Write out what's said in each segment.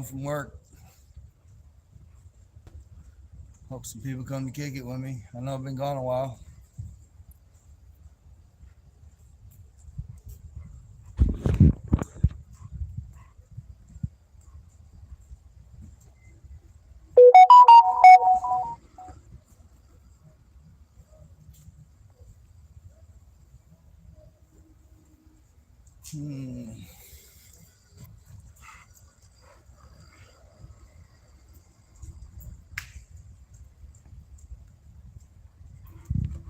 home from work. Hope some people come to kick it with me. I know I've been gone a while.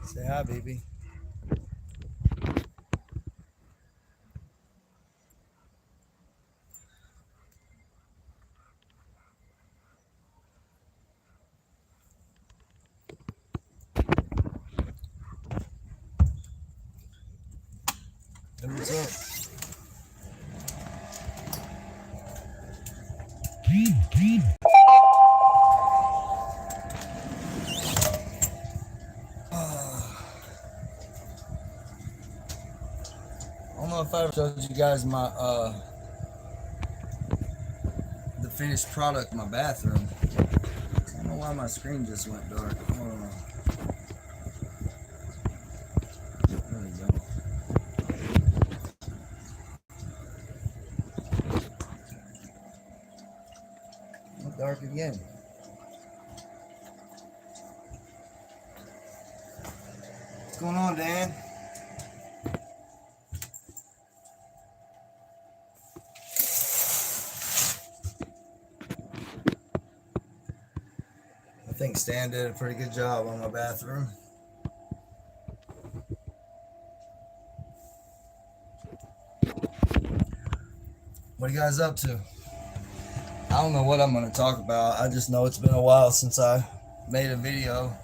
Say hi, baby. Hey, what's up? I don't know if I ever showed you guys my the finished product in my bathroom. I don't know why my screen just went dark. Hold on. There we go. Went dark again. What's going on, Dan? I think Stan did a pretty good job on my bathroom. What are you guys up to? I don't know what I'm going to talk about. I just know it's been a while since I made a video.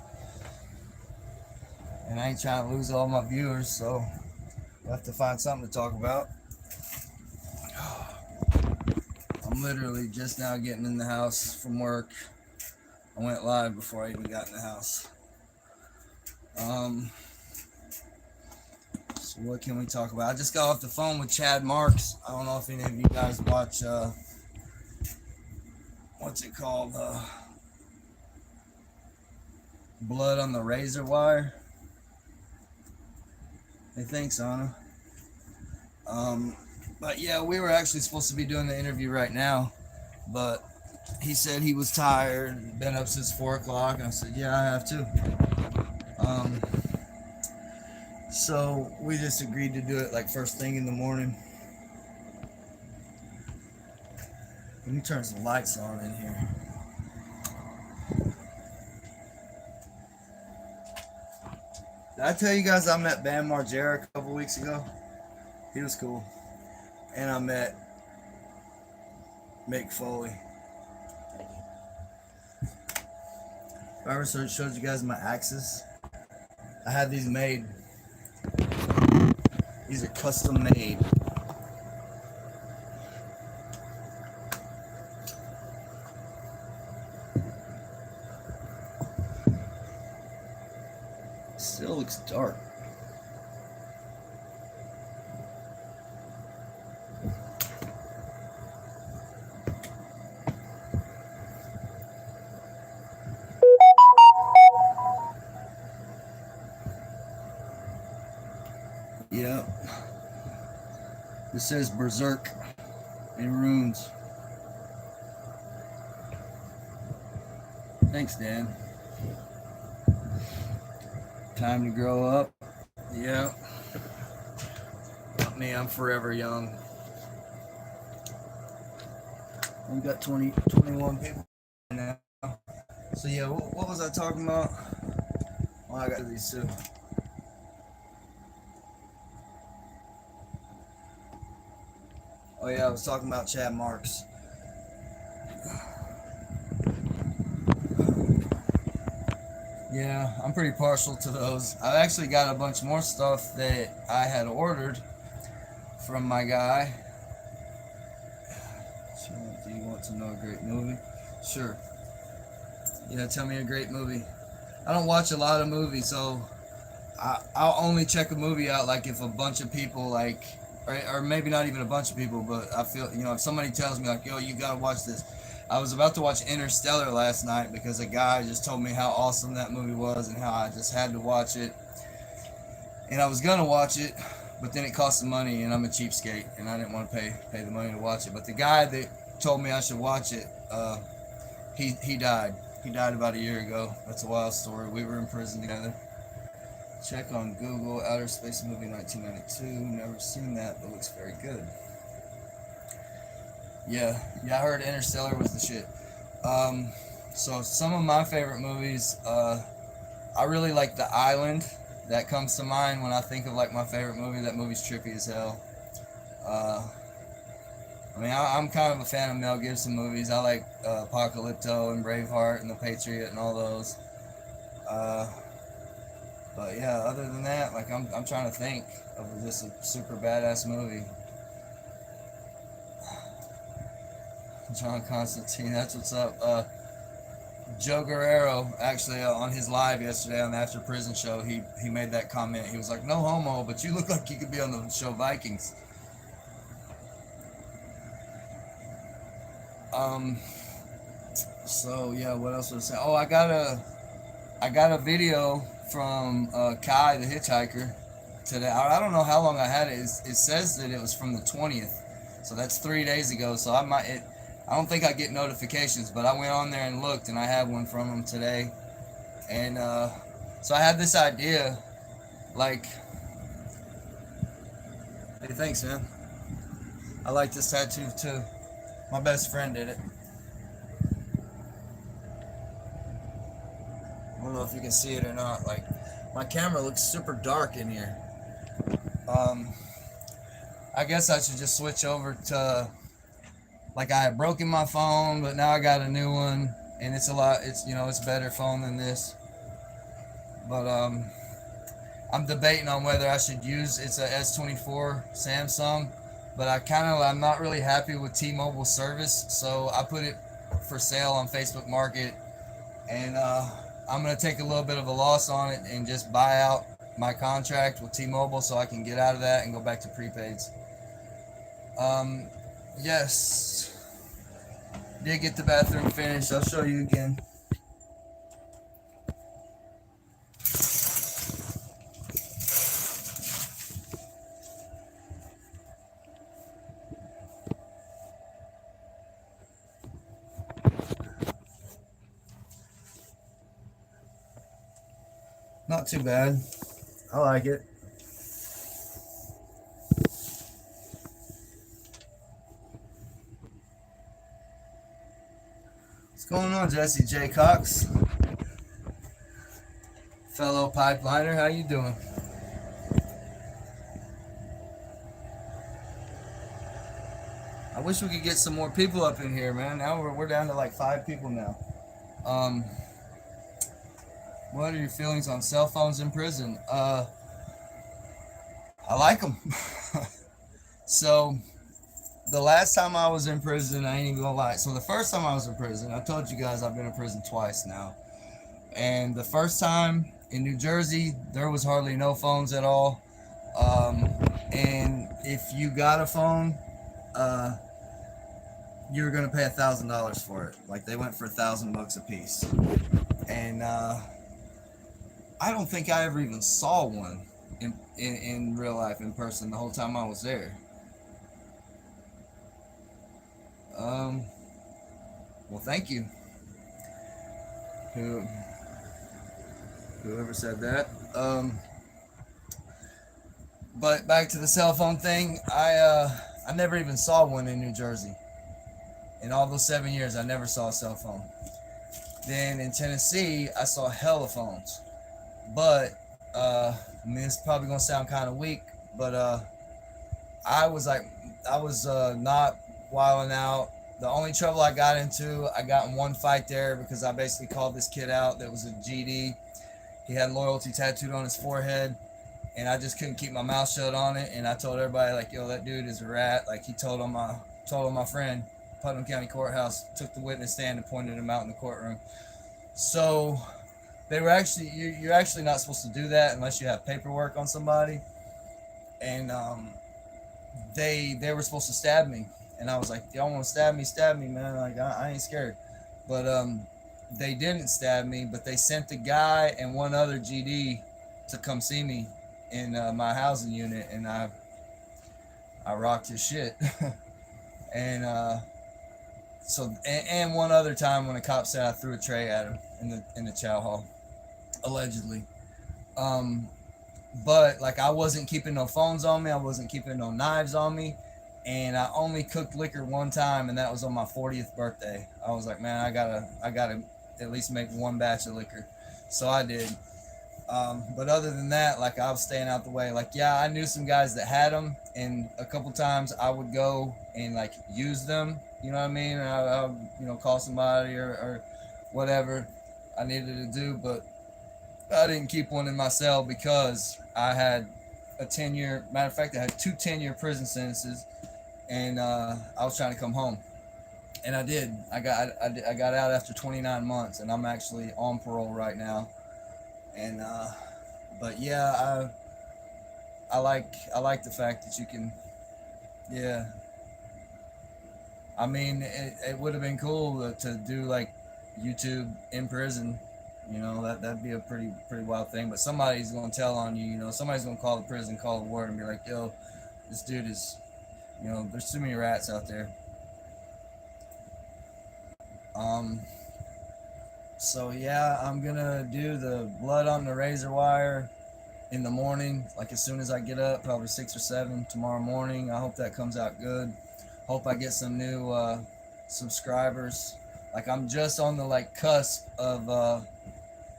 And I ain't trying to lose all my viewers, so I have to find something to talk about. I'm literally just now getting in the house from work. I went live before I even got in the house. So what can we talk about? I just got off the phone with Chad Marks. I don't know if any of you guys watch, what's it called? Blood on the Razor Wire. Hey, thanks, Anna. But yeah, we were actually supposed to be doing the interview right now, but he said he was tired, been up since 4 o'clock, and I said, yeah, I have too. So we just agreed to do it like first thing in the morning. Let me turn some lights on in here. Did I tell you guys I met Bam Margera a couple weeks ago? He was cool. And I met Mick Foley. If I ever showed you guys my axes, I had these made. These are custom made. Still looks dark. Yeah. This says Berserk in runes. Thanks, Dan. Time to grow up. Yeah. Not me, I'm forever young. We've got 21 people now. So yeah, what was I talking about? Oh, I got these too. Oh yeah, I was talking about Chad Marks. Yeah, I'm pretty partial to those. I've actually got a bunch more stuff that I had ordered from my guy. Do you want to know a great movie? Sure. Yeah, tell me a great movie. I don't watch a lot of movies, so I'll only check a movie out like if a bunch of people like or maybe not even a bunch of people, but I feel, if somebody tells me like, yo, you gotta watch this. I was about to watch Interstellar last night because a guy just told me how awesome that movie was and how I just had to watch it. And I was gonna watch it, but then it cost some money, and I'm a cheapskate, and I didn't want to pay the money to watch it. But the guy that told me I should watch it, he died. He died about a year ago. That's a wild story. We were in prison together. Check on Google, Outer Space Movie 1992. Never seen that, but looks very good. Yeah, I heard Interstellar was the shit. So some of my favorite movies, I really like The Island. That comes to mind when I think of like my favorite movie. That movie's trippy as hell. Uh, I'm kind of a fan of Mel Gibson movies. I like Apocalypto and Braveheart and The Patriot and all those. Uh, but yeah, other than that, like I'm trying to think of just a super badass movie. John Constantine, that's what's up. Joe Guerrero, actually, on his live yesterday on the After Prison show, he made that comment. He was like, "No homo, but you look like you could be on the show Vikings." Um. So yeah, what else was I saying? Oh, I got a video from Kai the hitchhiker today. I don't know how long I had it. It says that it was from the 20th, so that's 3 days ago. So I don't think I get notifications, but I went on there and looked, and I have one from him today. And so I had this idea, like, hey, thanks, man. I like this tattoo too. My best friend did it. I don't know if you can see it or not. Like, my camera looks super dark in here. Um, I guess I should just switch over to, like, I had broken my phone, but now I got a new one, and it's it's a better phone than this. But I'm debating on whether I should use, it's a S24 Samsung, but I'm not really happy with T-Mobile service, so I put it for sale on Facebook Market, and I'm gonna take a little bit of a loss on it and just buy out my contract with T-Mobile so I can get out of that and go back to prepaids. Yes, did get the bathroom finished. I'll show you again. Not too bad. I like it. What's going on, Jesse J. Cox? Fellow pipeliner, how you doing? I wish we could get some more people up in here, man. Now we're down to like 5 people now. Um, what are your feelings on cell phones in prison? I like them. So the last time I was in prison, I ain't even gonna lie. So the first time I was in prison, I told you guys I've been in prison twice now. And the first time in New Jersey, there was hardly no phones at all. And if you got a phone, you were gonna pay $1,000 for it. Like, they went for $1,000 a piece. And I don't think I ever even saw one in real life, in person, the whole time I was there. Well, thank you. Whoever said that. But back to the cell phone thing. I never even saw one in New Jersey. In all those 7 years, I never saw a cell phone. Then in Tennessee, I saw hella phones. But it's probably gonna sound kind of weak, but I was not wilding out. The only trouble I got in one fight there because I basically called this kid out that was a GD. He had loyalty tattooed on his forehead, and I just couldn't keep my mouth shut on it. And I told everybody, like, yo, that dude is a rat. Like, he told on my friend, Putnam County Courthouse, took the witness stand and pointed him out in the courtroom. So they were actually, you're actually not supposed to do that unless you have paperwork on somebody. And they were supposed to stab me, and I was like, y'all want to stab me, man. Like I ain't scared. But they didn't stab me, but they sent the guy and one other GD to come see me in my housing unit, and I rocked his shit. And and one other time when a cop said I threw a tray at him in the chow hall, allegedly. Um, but like I wasn't keeping no phones on me, I wasn't keeping no knives on me, and I only cooked liquor one time, and that was on my 40th birthday. I was like, man, I gotta at least make one batch of liquor, so I did. But other than that, like I was staying out the way. Like yeah, I knew some guys that had them, and a couple times I would go and like use them. You know what I mean? I call somebody or whatever I needed to do, but I didn't keep one in my cell because I had a 10-year. Matter of fact, I had two 10-year prison sentences, and I was trying to come home, and I did. I got out after 29 months, and I'm actually on parole right now. And but yeah, I like the fact that you can, yeah. I mean, it would have been cool to do like YouTube in prison. That'd be a pretty wild thing. But somebody's gonna tell on you. Somebody's gonna call the prison, call the ward, and be like, "Yo, this dude is, there's too many rats out there." Um. So yeah, I'm gonna do the blood on the razor wire in the morning, like as soon as I get up, probably 6 or 7 tomorrow morning. I hope that comes out good. Hope I get some new subscribers. Like I'm just on the like cusp of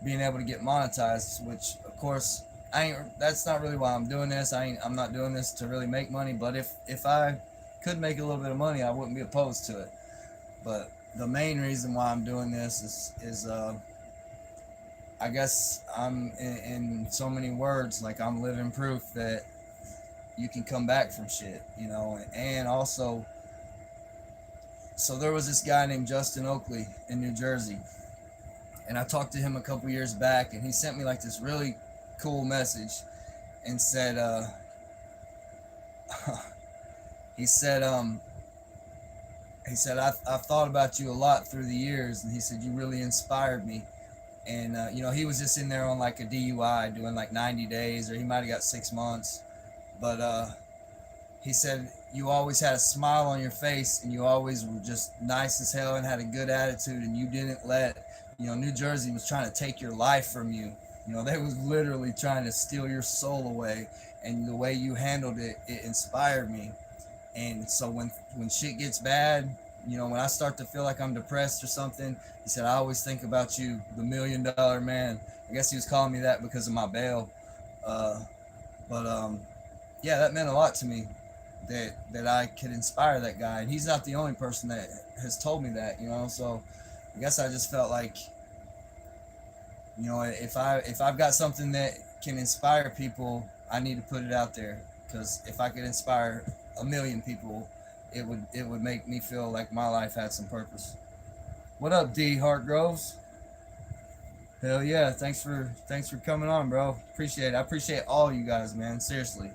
being able to get monetized, which of course I ain't. That's not really why I'm doing this. I'm not doing this to really make money. But if I could make a little bit of money, I wouldn't be opposed to it. But the main reason why I'm doing this is I guess I'm in so many words, like I'm living proof that you can come back from shit, and also, so there was this guy named Justin Oakley in New Jersey, and I talked to him a couple years back, and he sent me like this really cool message and said, he said, I've thought about you a lot through the years, and he said, you really inspired me. And, he was just in there on like a DUI doing like 90 days, or he might have got 6 months. But he said, you always had a smile on your face, and you always were just nice as hell and had a good attitude, and you didn't let, New Jersey was trying to take your life from you. They was literally trying to steal your soul away, and the way you handled it, it inspired me. And so when shit gets bad, when I start to feel like I'm depressed or something, he said, I always think about you, the $1 million man. I guess he was calling me that because of my bail. But yeah, that meant a lot to me that I could inspire that guy. And he's not the only person that has told me that, so I guess I just felt like, if I've got something that can inspire people, I need to put it out there, because if I could inspire 1 million people, it would make me feel like my life had some purpose. What up, D Hartgroves? Hell yeah! Thanks for coming on, bro. Appreciate it. I appreciate all you guys, man. Seriously,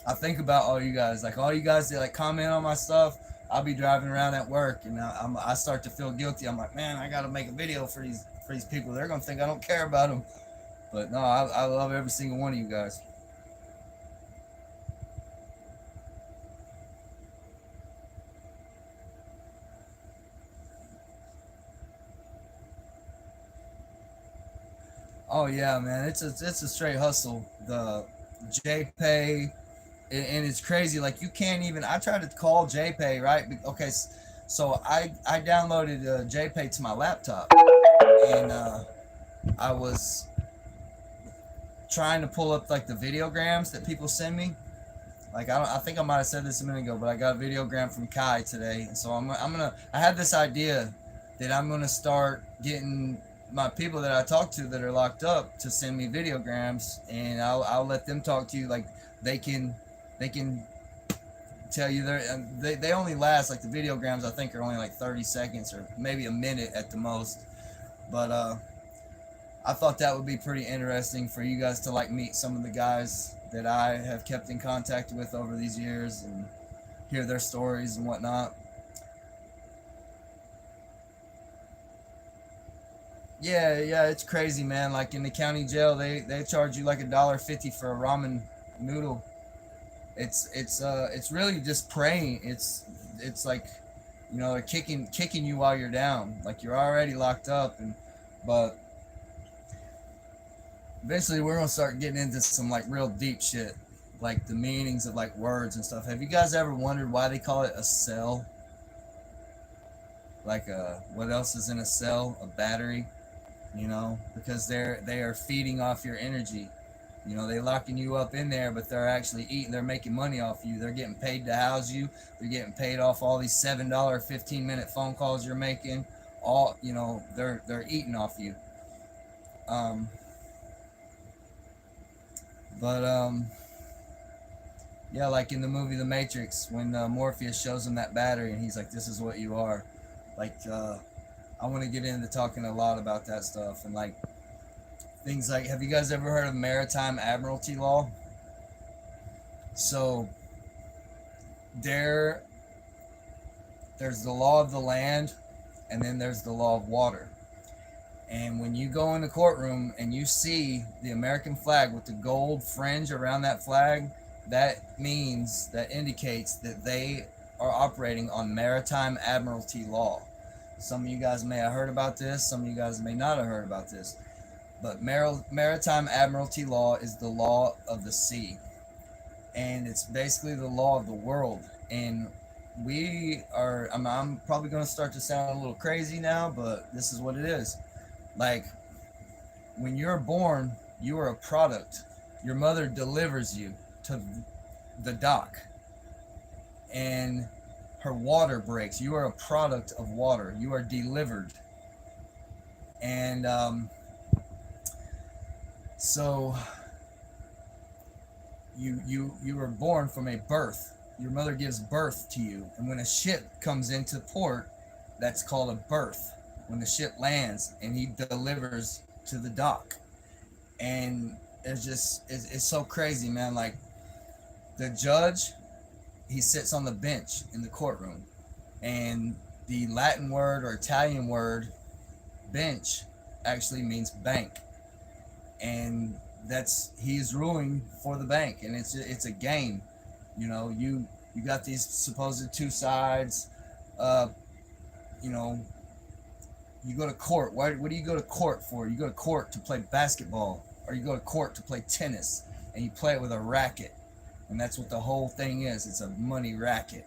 I think about all you guys. Like all you guys that like comment on my stuff. I'll be driving around at work, and I start to feel guilty. I'm like, man, I got to make a video for these people. They're gonna think I don't care about them. But no, I love every single one of you guys. Oh yeah, man, it's a straight hustle. The JPay, and it's crazy. Like you can't even. I tried to call JPay, right? Okay, so I downloaded JPay to my laptop, and I was trying to pull up like the videograms that people send me. Like I think I might have said this a minute ago, but I got a videogram from Kai today, and so I had this idea that I'm gonna start getting my people that I talk to that are locked up to send me videograms, and I'll let them talk to you. Like they can tell you they only last, like the videograms I think are only like 30 seconds or maybe a minute at the most. But I thought that would be pretty interesting for you guys to like meet some of the guys that I have kept in contact with over these years and hear their stories and whatnot. Yeah, yeah, it's crazy, man. Like in the county jail, they charge you like $1.50 for a ramen noodle. It's really just praying. It's like, you know, they're kicking you while you're down. Like you're already locked up, and but eventually we're gonna start getting into some like real deep shit, like the meanings of like words and stuff. Have you guys ever wondered why they call it a cell? Like what else is in a cell? A battery, you know, because they are feeding off your energy. You know, they locking you up in there, but they're actually eating. They're making money off you. They're getting paid to house you. They're getting paid off all these $7 15-minute phone calls you're making. All, you know, they're eating off you. Um, but yeah, like in the movie The Matrix, when Morpheus shows him that battery, and he's like, "This is what you are." Like, I want to get into talking a lot about that stuff and like things like. Have you guys ever heard of maritime admiralty law? So there there's the law of the land, and then there's the law of water. And when you go in the courtroom and you see the American flag with the gold fringe around that flag, that means, that indicates that they are operating on maritime admiralty law. Some of you guys may have heard about this, some of you guys may not have heard about this. But maritime admiralty law is the law of the sea. And it's basically the law of the world. And I'm probably going to start to sound a little crazy now, but this is what it is. Like, when you're born, you are a product. Your mother delivers you to the dock, and her water breaks. You are a product of water. You are delivered. And so you were born from a birth. Your mother gives birth to you, and when a ship comes into port, that's called a birth. When the ship lands and he delivers to the dock, and it's so crazy, man. Like the judge, he sits on the bench in the courtroom, and the Latin word or Italian word bench actually means bank, and that's he's ruling for the bank, and it's a game. You know, you got these supposed two sides. uh you know, you go to court. What do you go to court for? You go to court to play basketball, or you go to court to play tennis, and you play it with a racket. And that's what the whole thing is. It's a money racket.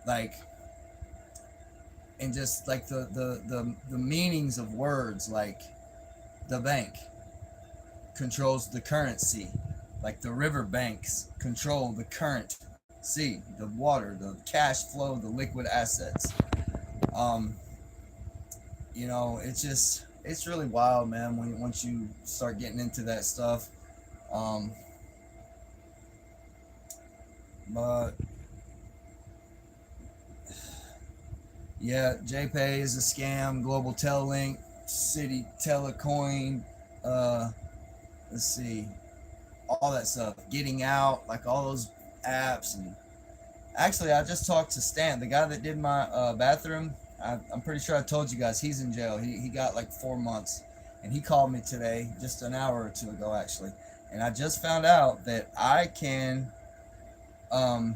Like, and just like the meanings of words, like the bank controls the currency, like the river banks control the current sea, the water, the cash flow, the liquid assets. um you know, it's really wild, man, when once you start getting into that stuff. um but yeah, JPay is a scam. Global Telelink, City Telecoin, uh let's see, all that stuff, getting out, like all those apps. And actually, I just talked to Stan, the guy that did my bathroom. I'm pretty sure I told you guys he's in jail. He got like 4 months, and he called me today, just an hour or two ago, actually. And I just found out that um,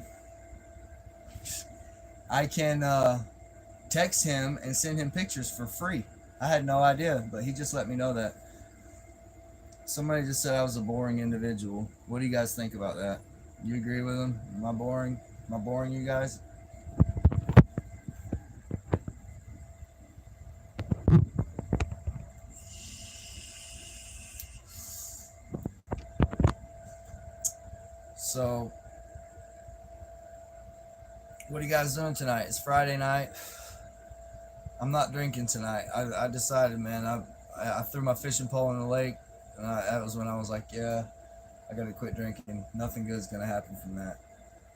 I can text him and send him pictures for free. I had no idea, but he just let me know that. Somebody just said I was a boring individual. What do you guys think about that? You agree with him? Am I boring? Am I boring you guys? So, what are you guys doing tonight? It's Friday night. I'm not drinking tonight. I decided, man. I threw my fishing pole in the lake, and that was when I was like, yeah, I gotta quit drinking. Nothing good's gonna happen from that.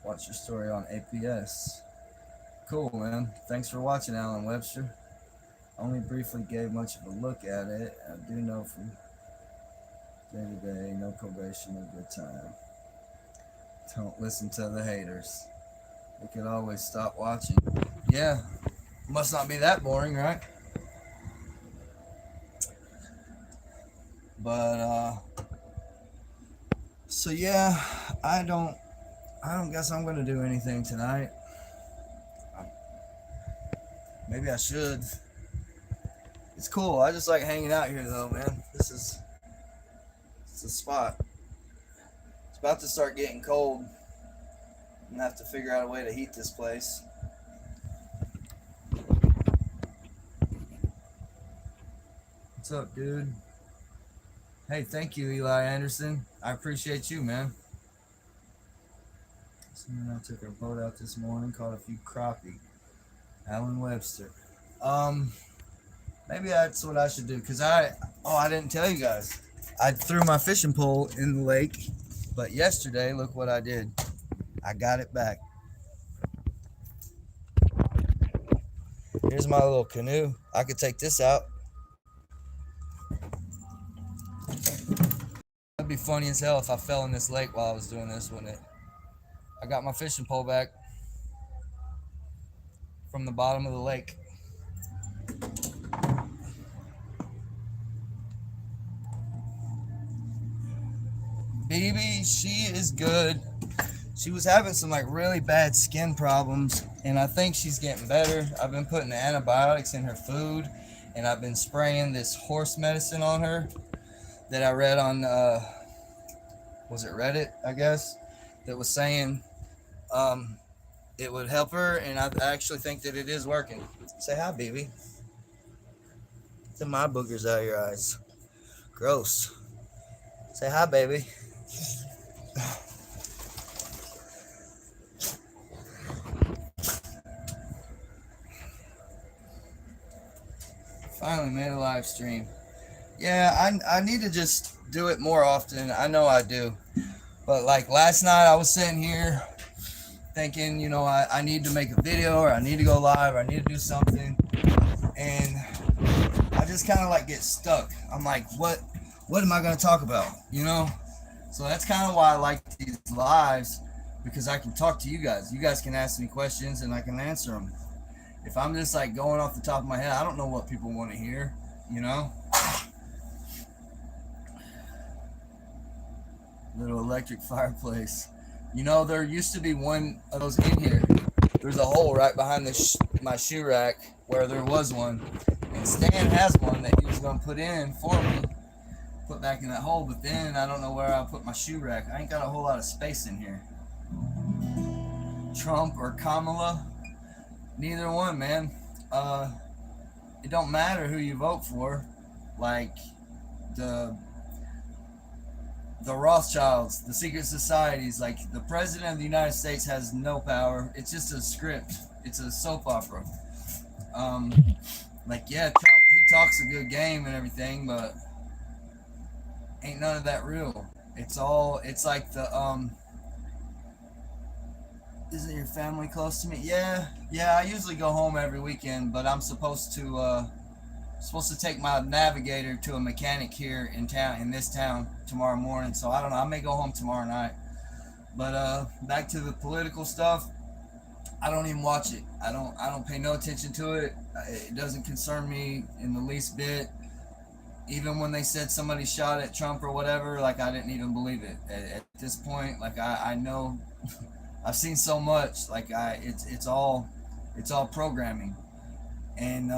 Watch your story on APS. Cool, man. Thanks for watching, Alan Webster. Only briefly gave much of a look at it. I do know from day to day, no probation, a good time. Don't listen to the haters. We could always stop watching. Yeah, must not be that boring, right? But so yeah, I don't guess I'm gonna do anything tonight. Maybe I should. It's cool. I just like hanging out here though, man. It's a spot. It's about to start getting cold. I'm gonna have to figure out a way to heat this place. What's up, dude? Hey, thank you, Eli Anderson. I appreciate you, man. Someone I took our boat out this morning, caught a few crappie. Alan Webster. Maybe that's what I should do, because I didn't tell you guys. I threw my fishing pole in the lake, but yesterday, look what I did. I got it back. Here's my little canoe. I could take this out. That'd be funny as hell if I fell in this lake while I was doing this, wouldn't it? I got my fishing pole back from the bottom of the lake. Baby, she is good. She was having some like really bad skin problems, and I think she's getting better. I've been putting antibiotics in her food, and I've been spraying this horse medicine on her that I read on, was it Reddit, I guess, that was saying it would help her, and I actually think that it is working. Say hi, baby. Get my boogers out of your eyes. Gross. Say hi, baby. Finally made a live stream. Yeah, I need to just do it more often. I know I do. But like last night I was sitting here thinking, I need to make a video, or I need to go live, or I need to do something. And I just kind of like get stuck. I'm like, what am I going to talk about? So that's kind of why I like these lives, because I can talk to you guys. You guys can ask me questions and I can answer them. If I'm just like going off the top of my head, I don't know what people want to hear, Little electric fireplace. There used to be one of those in here. There's a hole right behind my shoe rack where there was one. And Stan has one that he was going to put in for me, put back in that hole. But then I don't know where I'll put my shoe rack. I ain't got a whole lot of space in here. Trump or Kamala? Neither one, man. It don't matter who you vote for. Like the Rothschilds, the secret societies. Like the president of the United States has no power. It's just a script. It's a soap opera. Trump, he talks a good game and everything, but ain't none of that real. It's like the isn't your family close to me? Yeah, I usually go home every weekend, but I'm supposed to take my navigator to a mechanic here in this town tomorrow morning. So I don't know, I may go home tomorrow night. But back to the political stuff, I don't even watch it. I don't pay no attention to it. It doesn't concern me in the least bit. Even when they said somebody shot at Trump or whatever, like I didn't even believe it. At this point, like I know I've seen so much, like it's all programming. And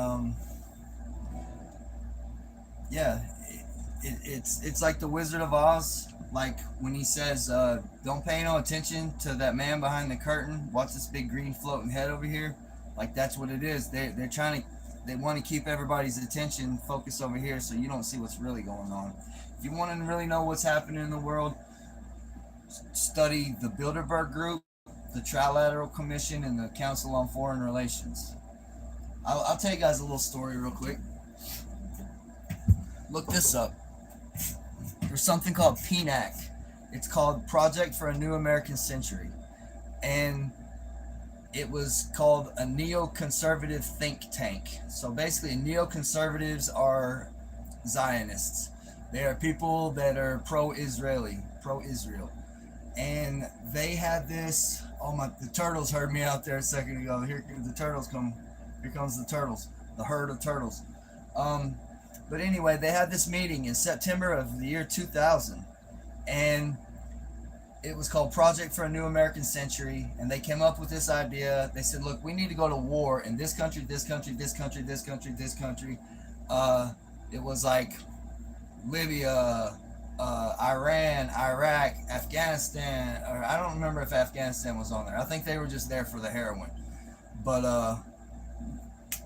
it's like the Wizard of Oz, like when he says don't pay no attention to that man behind the curtain, watch this big green floating head over here. Like that's what it is. They want to keep everybody's attention focused over here, so you don't see what's really going on. If you want to really know what's happening in the world, study the Bilderberg Group, the Trilateral Commission, and the Council on Foreign Relations. I'll tell you guys a little story real quick. Look this up. There's something called PNAC. It's called Project for a New American Century. And it was called a neoconservative think tank. So basically, neoconservatives are Zionists. They are people that are pro-Israeli, pro-Israel, and they had this. Oh my! The turtles heard me out there a second ago. Here the turtles come. Here comes the turtles. The herd of turtles. Um, but anyway, they had this meeting in September of the year 2000, and it was called Project for a New American Century, and they came up with this idea. They said, look, we need to go to war in this country, this country, this country, this country, this country. It was like Libya, Iran, Iraq, Afghanistan, or I don't remember if Afghanistan was on there. I think they were just there for the heroin. But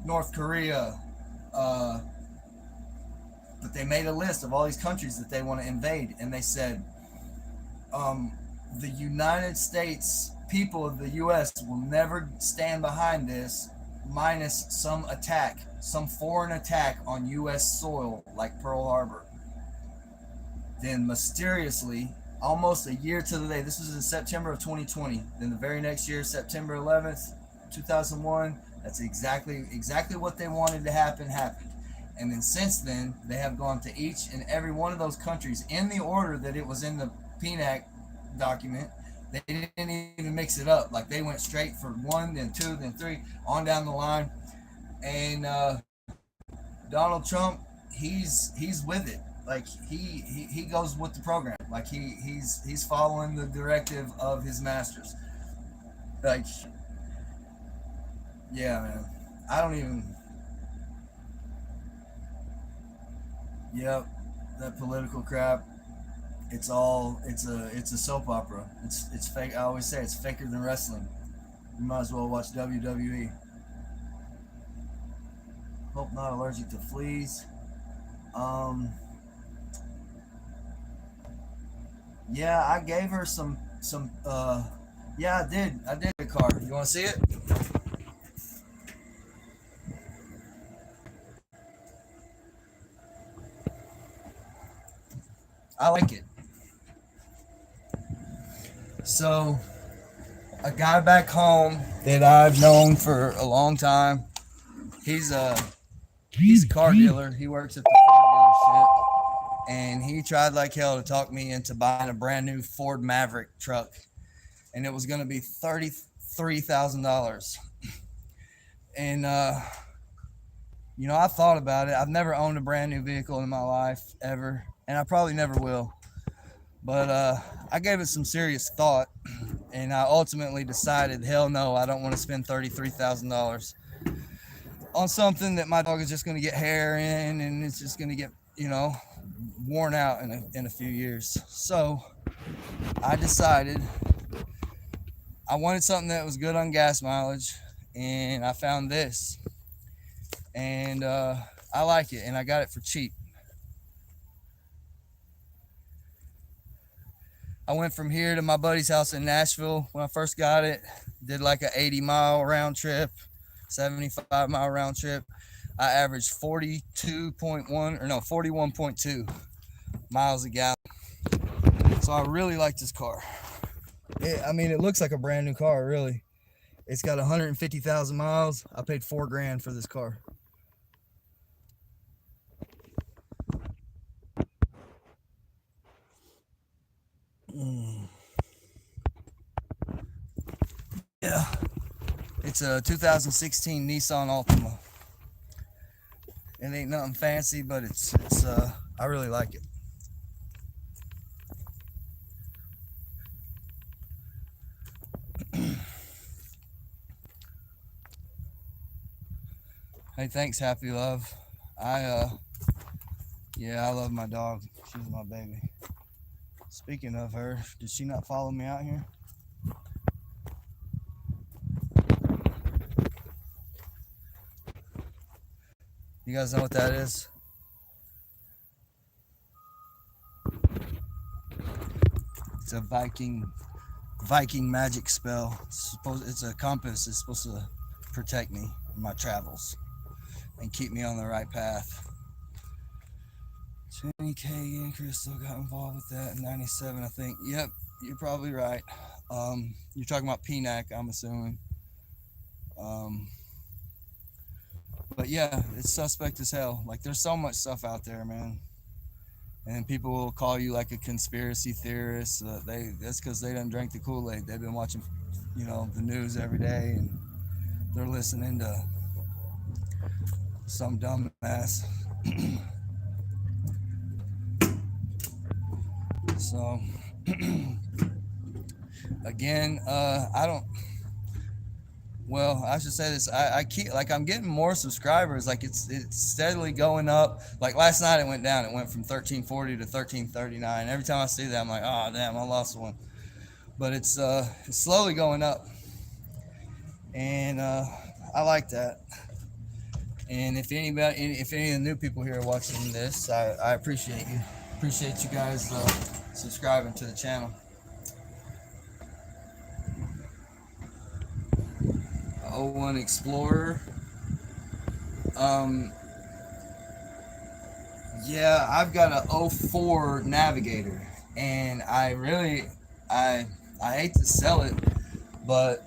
North Korea, uh, but they made a list of all these countries that they want to invade, and they said, the United States people of the U.S. will never stand behind this, minus some attack, some foreign attack on U.S. soil like Pearl Harbor. Then mysteriously, almost a year to the day, this was in September of 2020. Then the very next year, September 11th, 2001, that's exactly what they wanted to happen happened. And then since then, they have gone to each and every one of those countries in the order that it was in the PNAC document. They didn't even mix it up. Like they went straight for one, then two, then three, on down the line. And Donald Trump, he's with it. Like he goes with the program. Like he's following the directive of his masters. Like, yeah, man. I don't even. Yep, that political crap. It's a soap opera. It's fake. I always say it's faker than wrestling. You might as well watch WWE. Hope not allergic to fleas. Yeah, I gave her some. Yeah, I did. I did a car. You want to see it? I like it. So, a guy back home that I've known for a long time. He's a car dealer. He works at the Ford dealership, and he tried like hell to talk me into buying a brand new Ford Maverick truck, and it was going to be $33,000. And I thought about it. I've never owned a brand new vehicle in my life ever, and I probably never will. But I gave it some serious thought, and I ultimately decided, hell no, I don't want to spend $33,000 on something that my dog is just going to get hair in, and it's just going to get, worn out in a few years. So I decided I wanted something that was good on gas mileage, and I found this, and I like it, and I got it for cheap. I went from here to my buddy's house in Nashville when I first got it. Did like a 80-mile round trip, 75-mile round trip. I averaged 41.2 miles a gallon. So I really like this car. It looks like a brand new car, really. It's got 150,000 miles. I paid $4,000 for this car. Yeah. It's a 2016 Nissan Altima. It ain't nothing fancy, but it's I really like it. Hey, thanks, Happy Love. I love my dog. She's my baby. Speaking of her, did she not follow me out here? You guys know what that is? It's a Viking magic spell. It's a compass. It's supposed to protect me in my travels and keep me on the right path. 20K and Crystal got involved with that in 97, I think. Yep, you're probably right. You're talking about PNAC, I'm assuming. Um, but yeah, it's suspect as hell. Like there's so much stuff out there, man. And people will call you like a conspiracy theorist. That's because they done drank the Kool-Aid. They've been watching, the news every day, and they're listening to some dumbass. So again, I don't. Well, I should say this. I keep like I'm getting more subscribers. Like it's steadily going up. Like last night it went down. It went from 1340 to 1339. Every time I see that, I'm like, oh damn, I lost one. But it's slowly going up, and I like that. And if if any of the new people here are watching this, I appreciate you. Appreciate you guys subscribing to the channel. '01 Explorer. Um, yeah, I've got a '04 Navigator, and I I hate to sell it, but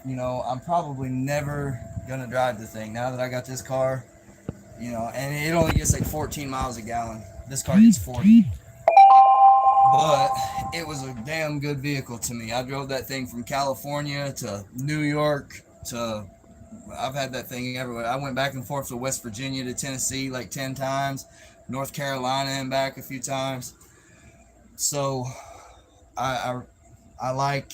I'm probably never gonna drive the thing now that I got this car. And it only gets like 14 miles a gallon. This car gets 40. But it was a damn good vehicle to me. I drove that thing from California to New York to I've had that thing everywhere. I went back and forth to West Virginia to Tennessee like 10 times, North Carolina and back a few times. So I I like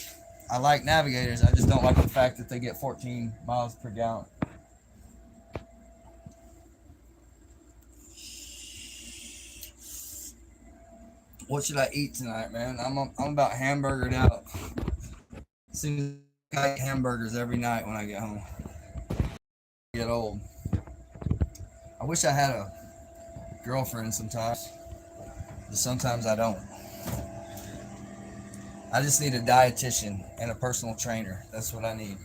I like Navigators. I just don't like the fact that they get 14 miles per gallon. What should I eat tonight, man? I'm about hamburgered out. Seems like I eat hamburgers every night when I get home. Get old. I wish I had a girlfriend sometimes, but sometimes I don't. I just need a dietitian and a personal trainer. That's what I need.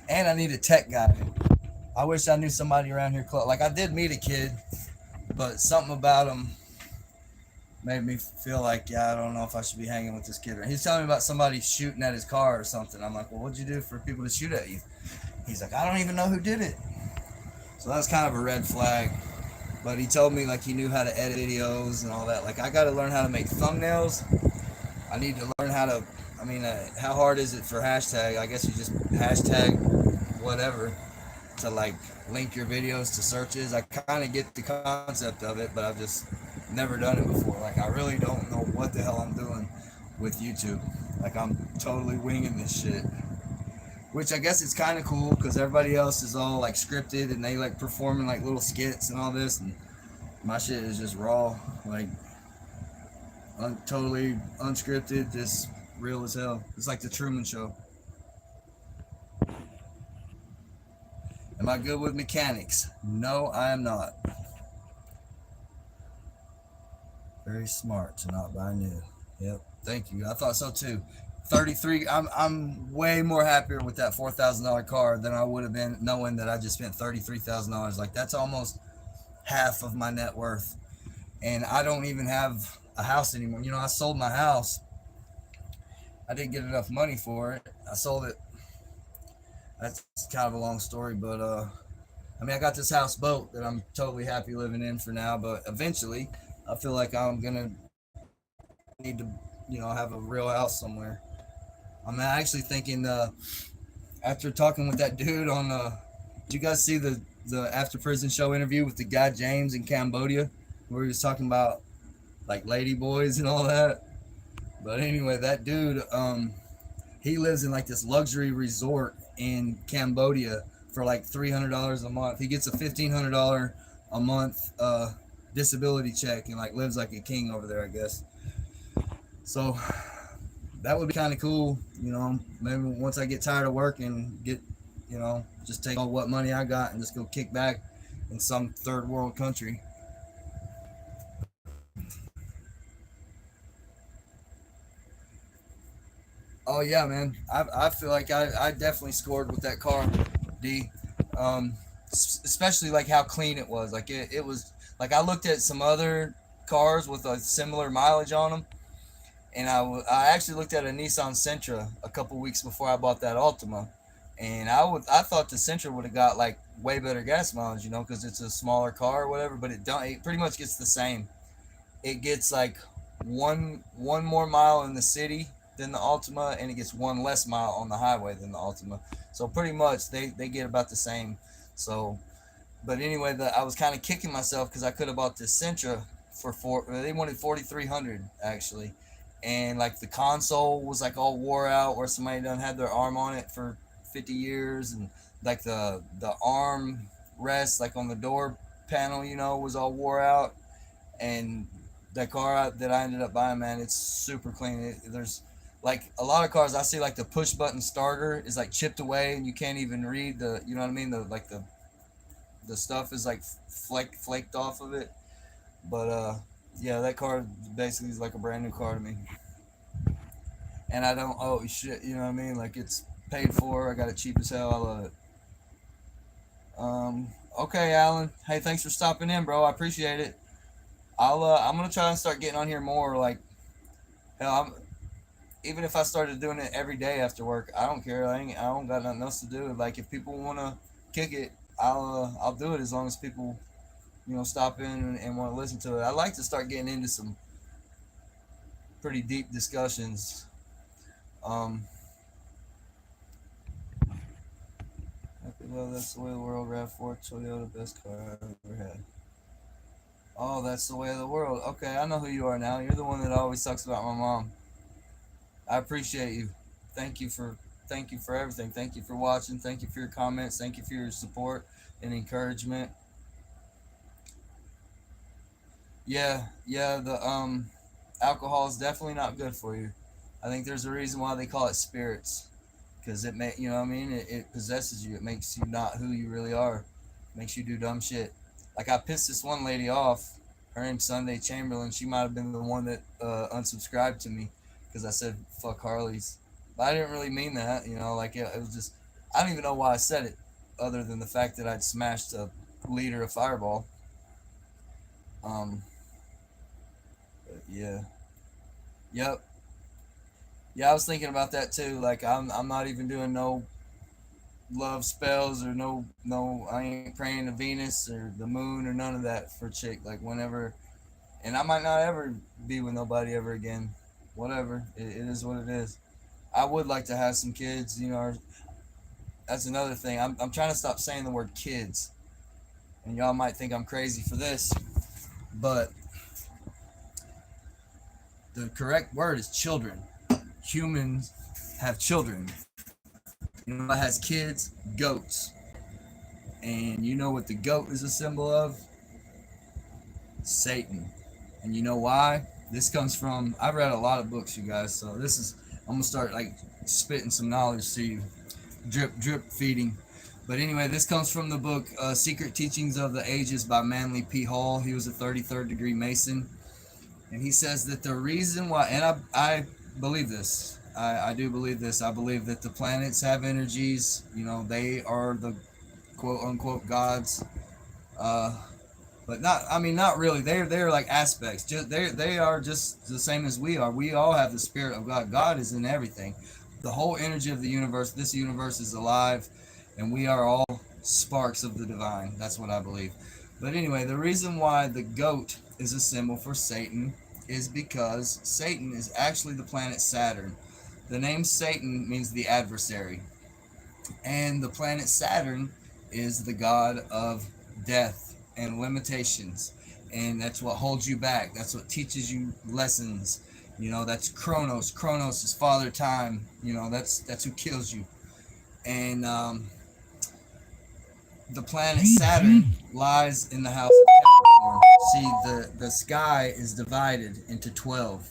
And I need a tech guy. I wish I knew somebody around here close. Like I did meet a kid, but something about him made me feel like, yeah, I don't know if I should be hanging with this kid. He's telling me about somebody shooting at his car or something. I'm like, well, what'd you do for people to shoot at you? He's like, I don't even know who did it. So that's kind of a red flag. But he told me like he knew how to edit videos and all that. Like I got to learn how to make thumbnails. I need to learn how to, how hard is it for hashtag? I guess you just hashtag whatever to like link your videos to searches. I kind of get the concept of it, but I've just never done it before. Like I really don't know what the hell I'm doing with YouTube. Like I'm totally winging this shit, which I guess it's kind of cool because everybody else is all like scripted and they like performing like little skits and all this, and my shit is just raw, like totally unscripted, just real as hell. It's like the Truman Show. Am I good with mechanics? No, I am not. Very smart to not buy new. Yep, thank you. I thought so too. 33. I'm way more happier with that $4,000 car than I would have been knowing that I just spent $33,000. Like that's almost half of my net worth, and I don't even have a house anymore. I sold my house. I didn't get enough money for it. I sold it. That's kind of a long story, but I got this houseboat that I'm totally happy living in for now. But eventually, I feel like I'm gonna need to, have a real house somewhere. I'm actually thinking, after talking with that dude on, did you guys see the after prison show interview with the guy James in Cambodia, where he was talking about like lady boys and all that? But anyway, that dude, he lives in like this luxury resort in Cambodia for like $300 a month. He gets a $1,500 a month disability check and like lives like a king over there, I guess. So that would be kind of cool, maybe once I get tired of work and get, just take all what money I got and just go kick back in some third world country. Oh yeah, man. I feel like I definitely scored with that car, D. Especially like how clean it was. Like it was like I looked at some other cars with a similar mileage on them, and I actually looked at a Nissan Sentra a couple weeks before I bought that Altima, And I thought the Sentra would have got like way better gas mileage, you know, because it's a smaller car or whatever. But it don't. It pretty much gets the same. It gets like one more mile in the city than the Altima, and it gets one less mile on the highway than the Altima. So pretty much they get about the same. So, but anyway, I was kind of kicking myself because I could have bought this Sentra for four. They wanted 4,300 actually, and like the console was like all wore out, or somebody done had their arm on it for 50 years, and like the arm rest like on the door panel, you know, was all wore out. And that car that I ended up buying, man, it's super clean. There's like a lot of cars I see, like the push button starter is like chipped away, and you can't even read the, you know what I mean, the stuff is like flaked off of it. But yeah, that car basically is like a brand new car to me, and I don't owe shit. You know what I mean? Like it's paid for. I got it cheap as hell. I love it. Okay, Alan. Hey, thanks for stopping in, bro. I appreciate it. I'm gonna try and start getting on here more. Like hell, even if I started doing it every day after work, I don't care. I don't got nothing else to do. Like if people wanna kick it, I'll do it as long as people, you know, stop in and want to listen to it. I like to start getting into some pretty deep discussions. Um, well, that's the way the world. RAV4 Toyota, best car I ever had. Oh, that's the way of the world. Okay, I know who you are now. You're the one that always talks about my mom. I appreciate you. Thank you for thank you for everything. Thank you for watching. Thank you for your comments. Thank you for your support and encouragement. Yeah, yeah. The alcohol is definitely not good for you. I think there's a reason why they call it spirits, because it may, you know what I mean, it possesses you. It makes you not who you really are. It makes you do dumb shit. Like I pissed this one lady off. Her name's Sunday Chamberlain. She might have been the one that unsubscribed to me because I said fuck Harleys, but I didn't really mean that. You know, like it was just, I don't even know why I said it, other than the fact that I'd smashed a liter of Fireball. Um, but yeah, yep, yeah. I was thinking about that too. Like I'm not even doing no love spells or no. I ain't praying to Venus or the moon or none of that for chick. Like whenever, and I might not ever be with nobody ever again. Whatever, it is what it is. I would like to have some kids. You know, that's another thing. I'm trying to stop saying the word kids, and y'all might think I'm crazy for this, but the correct word is children. Humans have children. You know what has kids? Goats. And you know what the goat is a symbol of? Satan. And you know why? This comes from, I've read a lot of books, you guys, so this is, I'm gonna start like spitting some knowledge to you, drip feeding. But anyway, this comes from the book Secret Teachings of the Ages by Manly P. Hall. He was a 33rd degree Mason, and he says that the reason why, and I believe this, I do believe this. I believe that the planets have energies. You know, they are the quote unquote gods. Uh, but not, I mean, not really. They're like aspects. Just they are just the same as we are. We all have the spirit of God. God is in everything. The whole energy of the universe. This universe is alive, and we are all sparks of the divine. That's what I believe. But anyway, the reason why the goat is a symbol for Satan is because Satan is actually the planet Saturn. The name Satan means the adversary, and the planet Saturn is the god of death and limitations, and that's what holds you back. That's what teaches you lessons. You know, that's Kronos. Kronos is Father Time. You know, that's who kills you. And the planet Saturn lies in the house of Capricorn. See, the sky is divided into 12.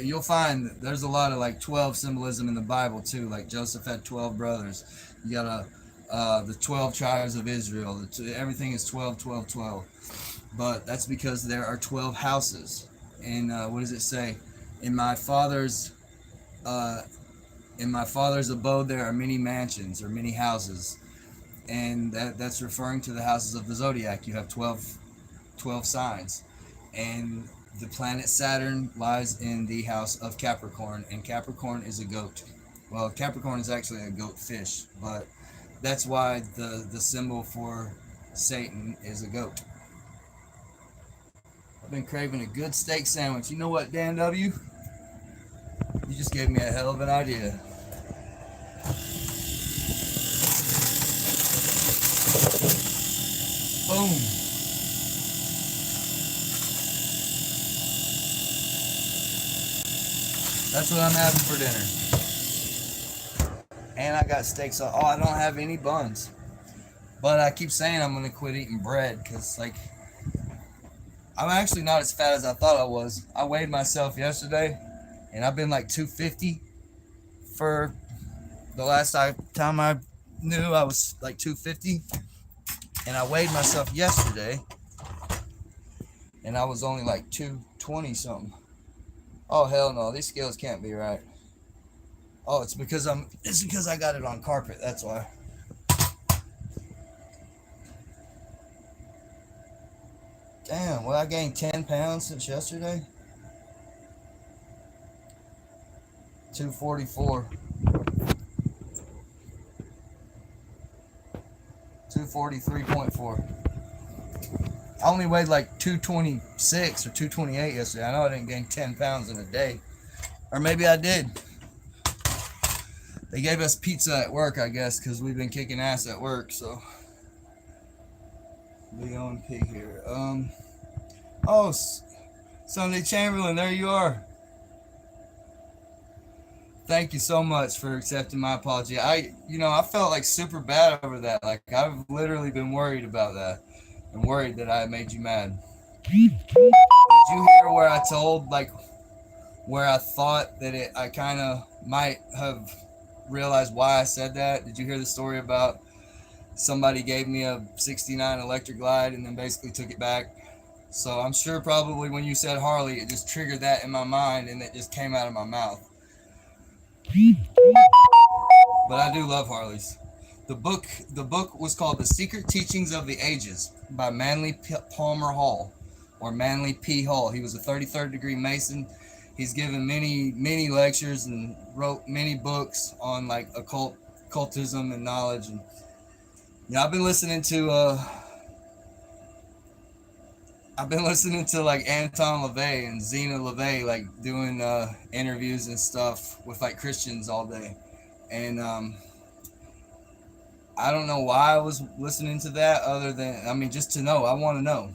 You'll find that there's a lot of like 12 symbolism in the Bible too. Like Joseph had 12 brothers. You got the 12 tribes of Israel. Everything is 12, 12, 12. But that's because there are 12 houses. And what does it say? In my father's uh, in my father's abode there are many mansions or many houses, and that's referring to the houses of the zodiac. You have 12 signs, and the planet Saturn lies in the house of Capricorn, and Capricorn is a goat. Well, Capricorn is actually a goat fish, but That's why the symbol for Satan is a goat. I've been craving a good steak sandwich. You know what, Dan W? You just gave me a hell of an idea. Boom. That's what I'm having for dinner. And I got steak sauce. Oh, I don't have any buns. But I keep saying I'm gonna quit eating bread because, like, I'm actually not as fat as I thought I was. I weighed myself yesterday, and I've been like 250 for the last time I knew I was like 250. And I weighed myself yesterday, and I was only like 220 something. Oh hell no, these scales can't be right. Oh, it's because I got it on carpet. That's why. Damn, well, I gained 10 pounds since yesterday. 244. 243.4. I only weighed like 226 or 228 yesterday. I know I didn't gain 10 pounds in a day. Or maybe I did. They gave us pizza at work, I guess, because we've been kicking ass at work, so. Leon P here. Oh, Sunday Chamberlain, there you are. Thank you so much for accepting my apology. I felt like super bad over that. Like, I've literally been worried about that and worried that I made you mad. Did you hear where I told, like, where I thought that I kind of might have realized why I said that? Did you hear the story about somebody gave me a 69 Electric Glide and then basically took it back? So I'm sure probably when you said Harley, it just triggered that in my mind and it just came out of my mouth. But I do love Harleys. The book was called The Secret Teachings of the Ages by Manly Palmer Hall, or Manly P. Hall. He was a 33rd degree Mason. He's given many lectures and wrote many books on like occultism and knowledge. And I've been listening to like Anton LaVey and Zena LaVey, like doing interviews and stuff with like Christians all day. And I don't know why I was listening to that other than, just to know. I want to know.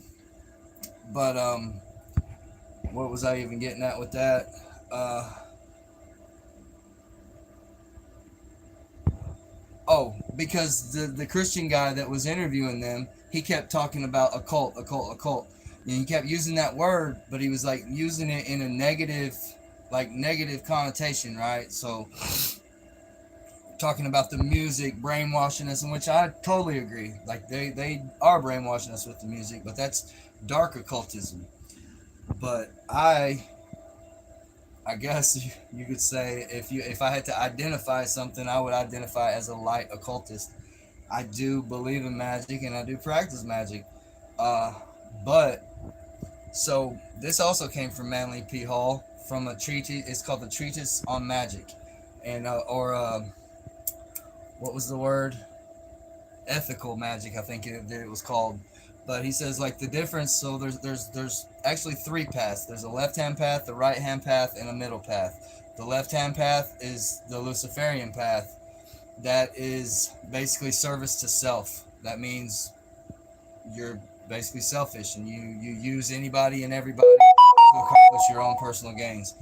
But what was I even getting at with that? Because the Christian guy that was interviewing them, he kept talking about occult. And he kept using that word, but he was like using it in a negative connotation, right? So talking about the music brainwashing us, in which I totally agree. Like they are brainwashing us with the music, but that's dark occultism. But I guess you could say if I had to identify something, I would identify as a light occultist. I do believe in magic and I do practice magic. But so this also came from Manly P. Hall from a treatise. It's called the Treatise on Magic, and what was the word? Ethical magic, I think it was called. But he says like the difference. So there's actually three paths. There's a left-hand path, the right-hand path, and a middle path. The left-hand path is the Luciferian path. That is basically service to self. That means you're basically selfish and you use anybody and everybody to accomplish your own personal gains.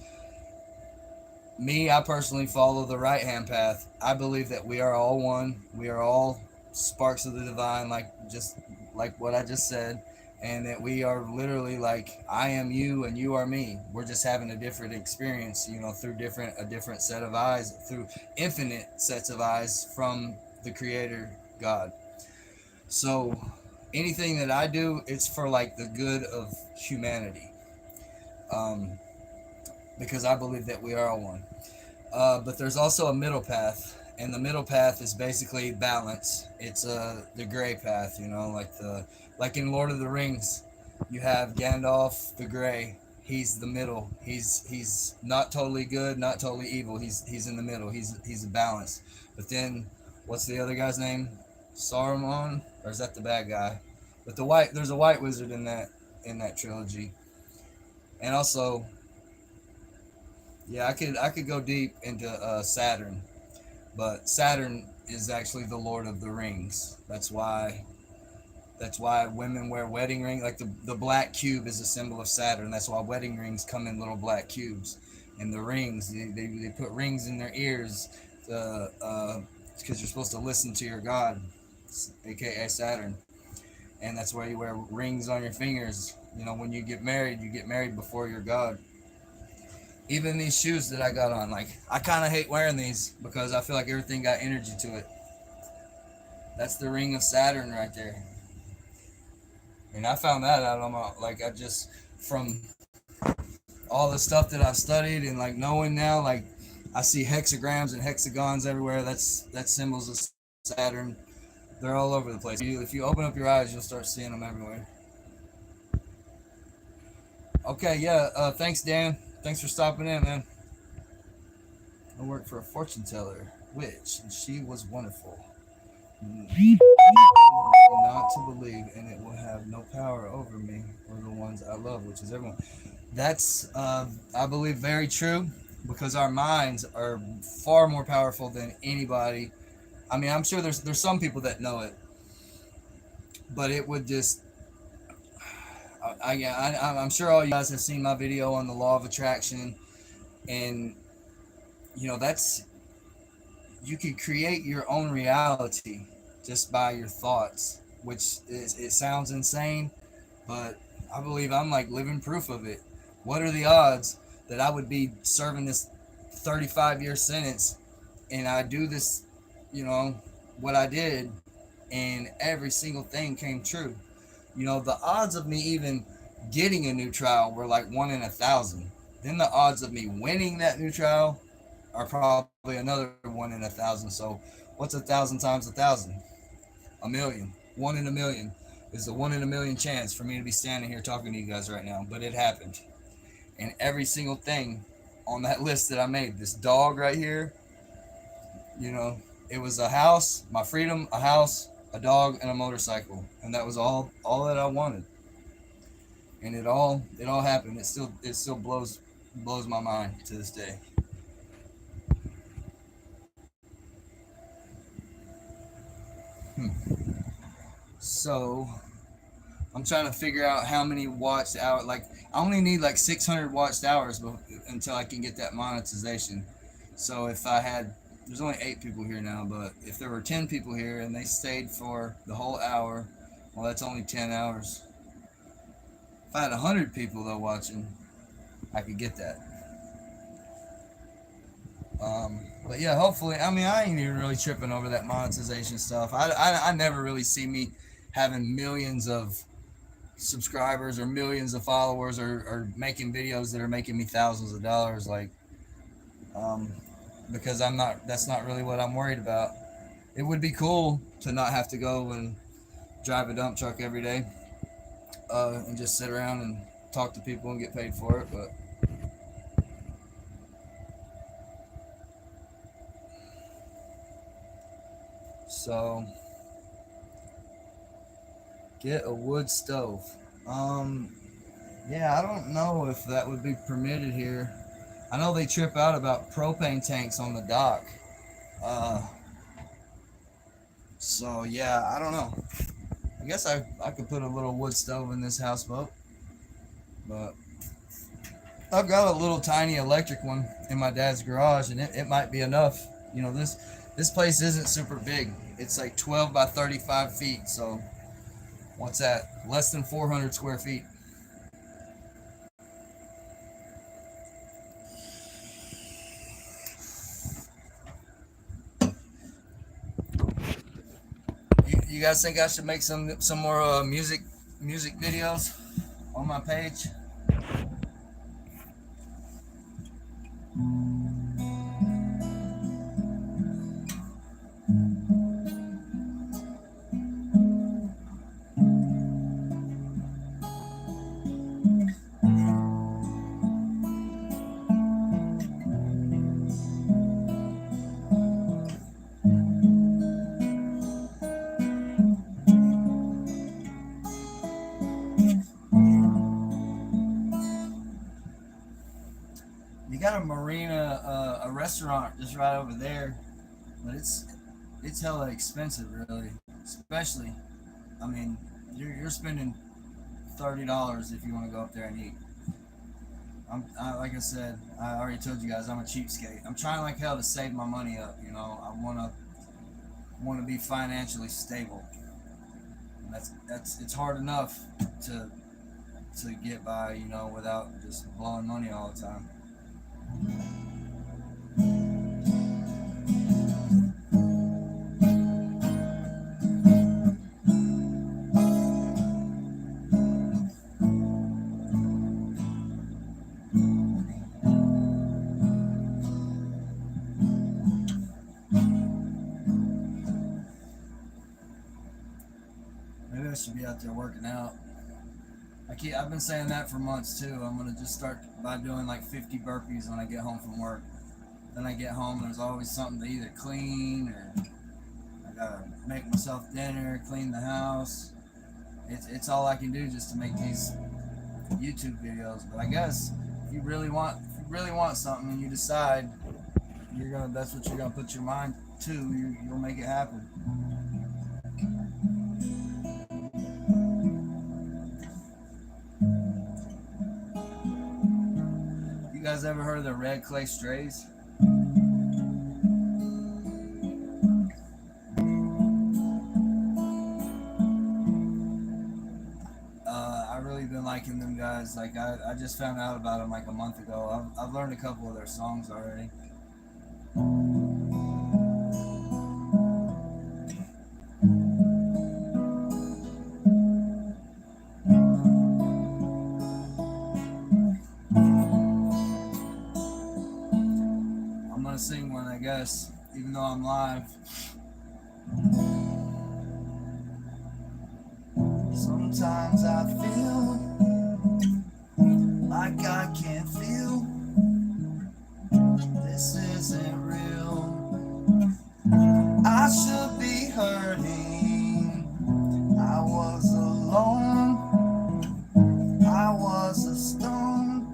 Me, I personally follow the right-hand path. I believe that we are all one. We are all sparks of the divine, like what I just said, and that we are literally like I am you and you are me. We're just having a different experience, through a different set of eyes, through infinite sets of eyes from the Creator God. So anything that I do, it's for like the good of humanity, because I believe that we are all one. But there's also a middle path, and the middle path is basically balance. It's the gray path, like in Lord of the Rings, you have Gandalf the Gray. He's the middle. He's not totally good, not totally evil. He's in the middle. He's a balance. But then What's the other guy's name? Saruman, or is that the bad guy? But the white, there's a white wizard in that trilogy. And also, yeah, I could go deep into Saturn, but Saturn is actually the Lord of the Rings. That's why women wear wedding rings. Like the black cube is a symbol of Saturn. That's why wedding rings come in little black cubes. And the rings, they put rings in their ears because you're supposed to listen to your God, aka Saturn. And that's why you wear rings on your fingers. When you get married before your God. Even these shoes that I got on, like, I kind of hate wearing these because I feel like everything got energy to it. That's the ring of Saturn right there. And I found that out on my, like, I just, from all the stuff that I've studied and, like, knowing now, like, I see hexagrams and hexagons everywhere. That's symbols of Saturn. They're all over the place. If you open up your eyes, you'll start seeing them everywhere. Okay, yeah, thanks, Dan. Thanks for stopping in, man. I work for a fortune teller, witch, and she was wonderful. Not to believe, and it will have no power over me or the ones I love, which is everyone. That's, I believe, very true, because our minds are far more powerful than anybody. I mean, I'm sure there's some people that know it, but it would just, I'm sure all you guys have seen my video on the law of attraction, and that's, you can create your own reality just by your thoughts, which it sounds insane, but I believe I'm like living proof of it. What are the odds that I would be serving this 35-year sentence and I do this, what I did, and every single thing came true? The odds of me even getting a new trial were like 1 in 1,000. Then the odds of me winning that new trial are probably another 1 in 1,000. So what's 1,000 times 1,000? A million. 1 in a million is a 1 in a million chance for me to be standing here talking to you guys right now. But it happened. And every single thing on that list that I made, this dog right here, it was a house, my freedom, a house, a dog, and a motorcycle. And that was all that I wanted. And it all happened. It still blows my mind to this day. So I'm trying to figure out how many watched hours. Like, I only need like 600 watched hours until I can get that monetization. So if I had, there's only 8 people here now, but if there were 10 people here and they stayed for the whole hour, well, that's only 10 hours. If I had 100 people though watching, I could get that. But yeah, hopefully, I mean, I ain't even really tripping over that monetization stuff. I never really see me having millions of subscribers or millions of followers, or making videos that are making me thousands of dollars, like, because that's not really what I'm worried about. It would be cool to not have to go and drive a dump truck every day, and just sit around and talk to people and get paid for it, but so get a wood stove. Yeah, I don't know if that would be permitted here. I know they trip out about propane tanks on the dock. So yeah, I don't know. I guess I could put a little wood stove in this houseboat, but I've got a little tiny electric one in my dad's garage, and it might be enough. This place isn't super big. It's like 12 by 35 feet. So what's that? Less than 400 square feet. You guys think I should make some more music videos on my page? You got a marina, a restaurant just right over there, but it's hella expensive, really. Especially, I mean, you're spending $30 if you want to go up there and eat. Like I said, I already told you guys, I'm a cheapskate. I'm trying like hell to save my money up. You know, I wanna be financially stable. And that's it's hard enough to get by, you know, without just blowing money all the time. Maybe I should be out there working out. I've been saying that for months too. I'm gonna just start by doing like 50 burpees when I get home from work. Then I get home, there's always something to either clean or I gotta make myself dinner, clean the house. It's all I can do just to make these YouTube videos. But I guess if you really want something and you decide that's what you're gonna put your mind to, you'll make it happen. You guys ever heard of the red clay strays? I've really been liking them guys. Like I just found out about them like a month ago. I've learned a couple of their songs already. I'm gonna sing one, I guess, even though I'm live. Sometimes I feel like I can't feel. This isn't real. I should be hurting. I was alone. I was a stone.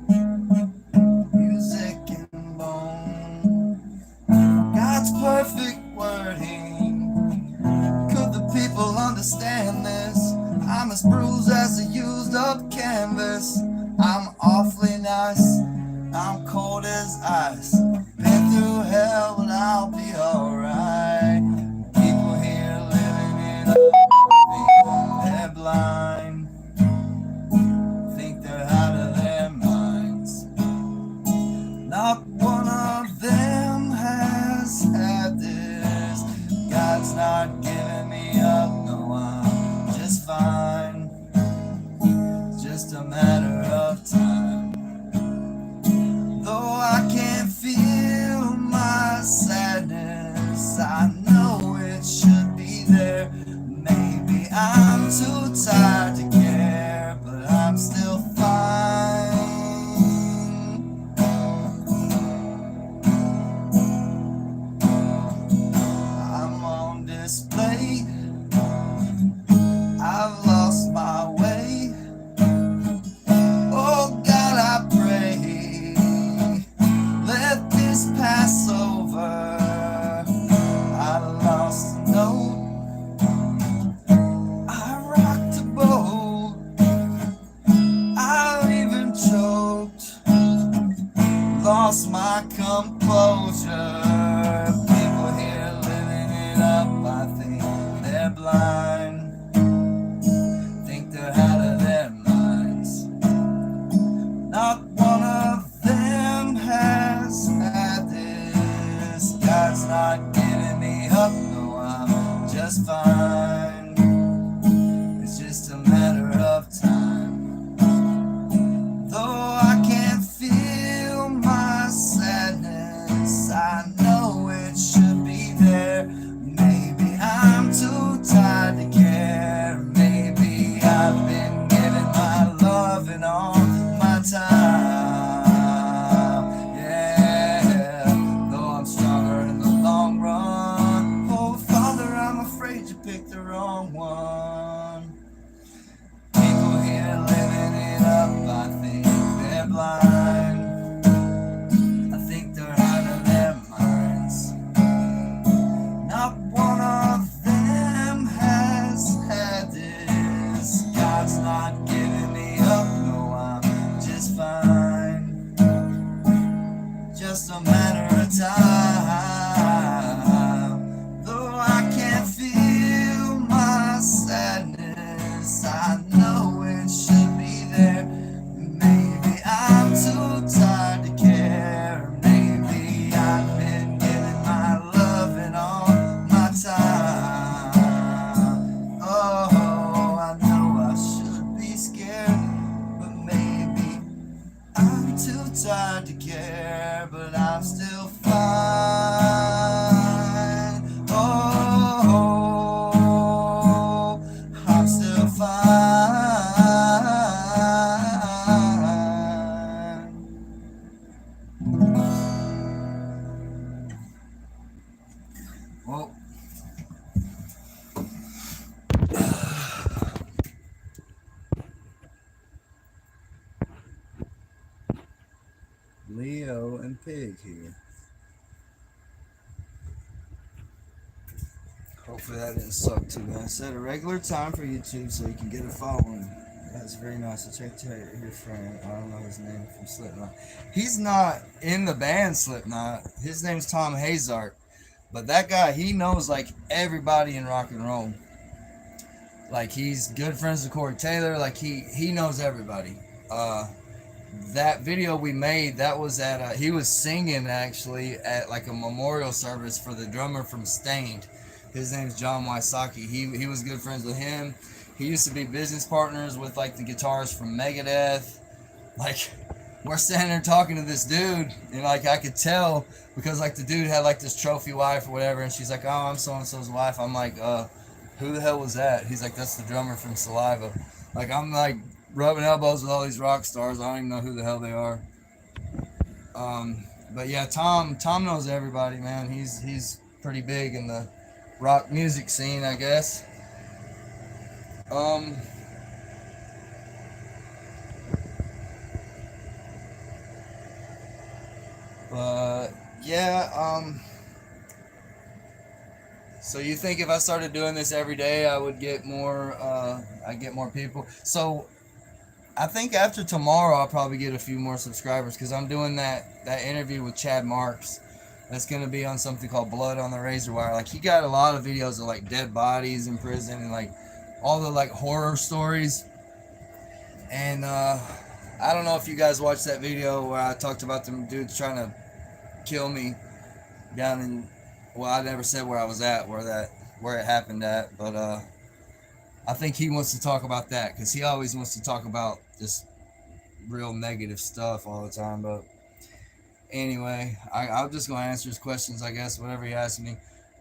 Music and bone. God's perfect wording. Could the people understand this? I'm as bruised as a used up canvas. I'm awfully nice. I'm cold as ice. Been through hell, but I'll be alright. People here living in a they're blind. Think they're out of their minds. Not one of them has had this. God's not giving me up, no, I'm just fine. It's just a matter of time. Though I can't feel my sadness, I know it should be there. Maybe I'm too tired to care, but I'm still fine. I'm on display. I've lost my way. Oh God, I pray, let this pass over. I lost a note. I rocked a boat. I even choked. Lost my composure. People here living it up. I think they're blind. Think they're out of their minds. Not one of them has had this. God's not giving me up, no, I'm just fine. It's just a matter of time. Though I can't feel my sadness, I know there, but I'm still fine. Oh, I'm still fine. Well, Leo and Pig here. Hopefully that didn't suck too bad. Set a regular time for YouTube so you can get a following. That's very nice. I checked out your friend. I don't know his name from Slipknot. He's not in the band Slipknot. His name's Tom Hazart. But that guy, he knows like everybody in rock and roll. Like he's good friends with Corey Taylor. Like he knows everybody. That video we made, that was at he was singing actually at like a memorial service for the drummer from Stained. His name's John Wysocki. He was good friends with him. He used to be business partners with like the guitarist from Megadeth. Like we're standing there talking to this dude, and like I could tell because like the dude had like this trophy wife or whatever, and she's like, "Oh, I'm so and so's wife." I'm like, "Who the hell was that?" He's like, "That's the drummer from Saliva." Like I'm like rubbing elbows with all these rock stars. I don't even know who the hell they are. But yeah, Tom knows everybody, man. He's pretty big in the rock music scene, I guess. But yeah, so you think if I started doing this every day, I would get more, I'd get more people. So I think after tomorrow, I'll probably get a few more subscribers because I'm doing that interview with Chad Marks. That's going to be on something called Blood on the Razor Wire. Like he got a lot of videos of like dead bodies in prison and like all the like horror stories. And I don't know if you guys watched that video where I talked about them dudes trying to kill me down in, well, I never said where I was at, where it happened at, but I think he wants to talk about that because he always wants to talk about just real negative stuff all the time. But anyway, I'm just going to answer his questions, I guess, whatever he asks me.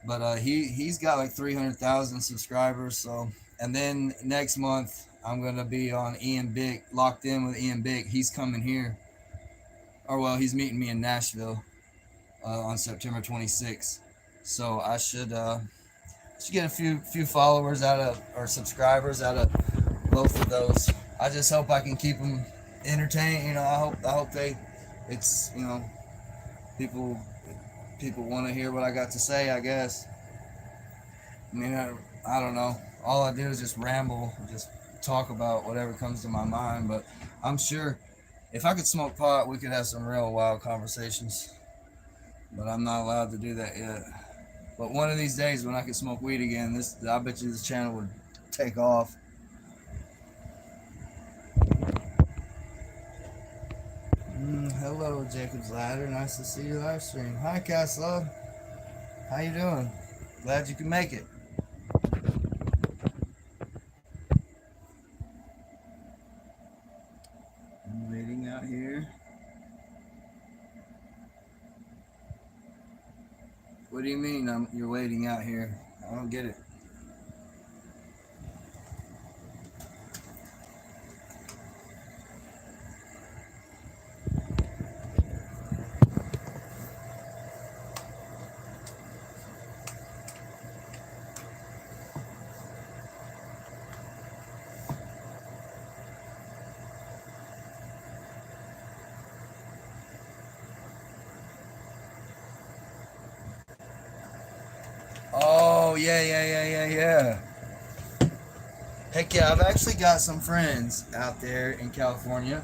But he's got like 300,000 subscribers. So, and then next month I'm going to be on Ian Bick, locked in with Ian Bick. He's coming here, or well, he's meeting me in Nashville on September 26th. So I should get a few followers out of, or subscribers out of both of those. I just hope I can keep them entertained. You know, I hope it's, you know, people want to hear what I got to say, I guess. I mean, I don't know. All I do is just ramble, just talk about whatever comes to my mind. But I'm sure if I could smoke pot, we could have some real wild conversations. But I'm not allowed to do that yet. But one of these days when I can smoke weed again, I bet you this channel would take off. Hello, Jacob's Ladder. Nice to see your live stream. Hi, Cass Love. How you doing? Glad you can make it. I'm waiting out here. What do you mean you're waiting out here? I don't get it. Oh, yeah. Heck yeah, I've actually got some friends out there in California.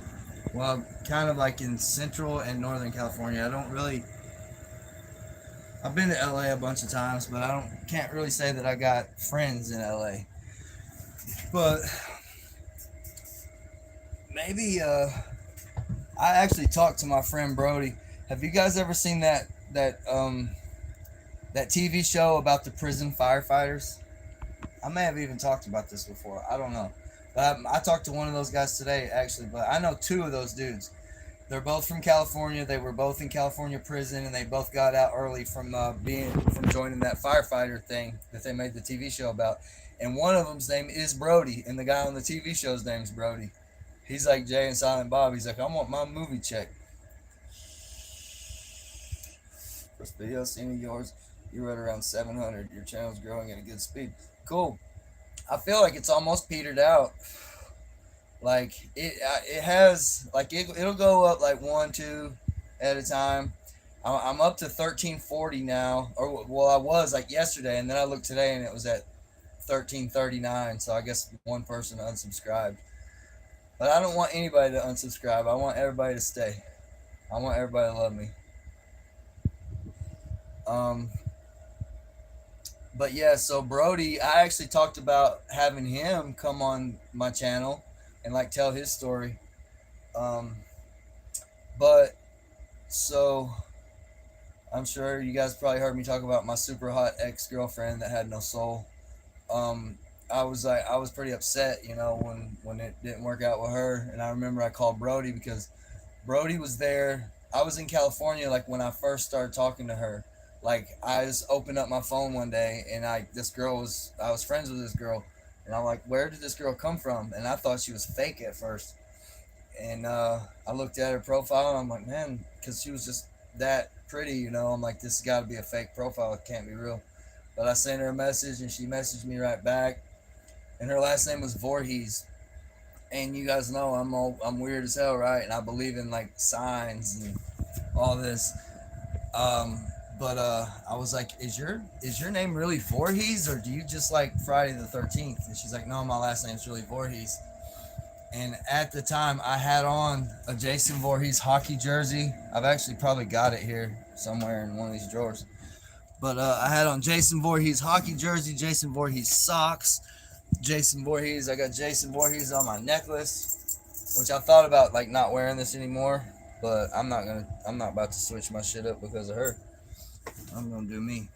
Well, kind of like in Central and Northern California. I've been to LA a bunch of times, but can't really say that I got friends in LA. But maybe I actually talked to my friend Brody. Have you guys ever seen that TV show about the prison firefighters? I may have even talked about this before. I don't know. But I talked to one of those guys today, actually. But I know two of those dudes. They're both from California. They were both in California prison, and they both got out early from joining that firefighter thing that they made the TV show about. And one of them's name is Brody, and the guy on the TV show's name's Brody. He's like Jay and Silent Bob. He's like, I want my movie check. First video seen of yours. You're at around 700. Your channel's growing at a good speed. Cool. I feel like it's almost petered out. Like it has like it'll go up like 1, 2 at a time. I'm up to 1340 now, or well, I was like yesterday, and then I looked today and it was at 1339. So I guess one person unsubscribed. But I don't want anybody to unsubscribe. I want everybody to stay. I want everybody to love me. Um, but yeah, so Brody, I actually talked about having him come on my channel and like tell his story. Um, but so I'm sure you guys probably heard me talk about my super hot ex-girlfriend that had no soul. Um, I was pretty upset, you know, when it didn't work out with her. And I remember I called Brody because Brody was there. I was in California like when I first started talking to her. Like I just opened up my phone one day and I was friends with this girl, and I'm like, where did this girl come from? And I thought she was fake at first. And I looked at her profile and I'm like, man, because she was just that pretty, you know. I'm like, this has got to be a fake profile. It can't be real. But I sent her a message and she messaged me right back. And her last name was Voorhees. And you guys know I'm weird as hell, right? And I believe in like signs and all this. But I was like, is your name really Voorhees, or do you just like Friday the 13th? And she's like, no, my last name's really Voorhees. And at the time, I had on a Jason Voorhees hockey jersey. I've actually probably got it here somewhere in one of these drawers. But I had on Jason Voorhees hockey jersey, Jason Voorhees socks, Jason Voorhees. I got Jason Voorhees on my necklace, which I thought about like not wearing this anymore. But I'm not about to switch my shit up because of her. I'm gonna do me.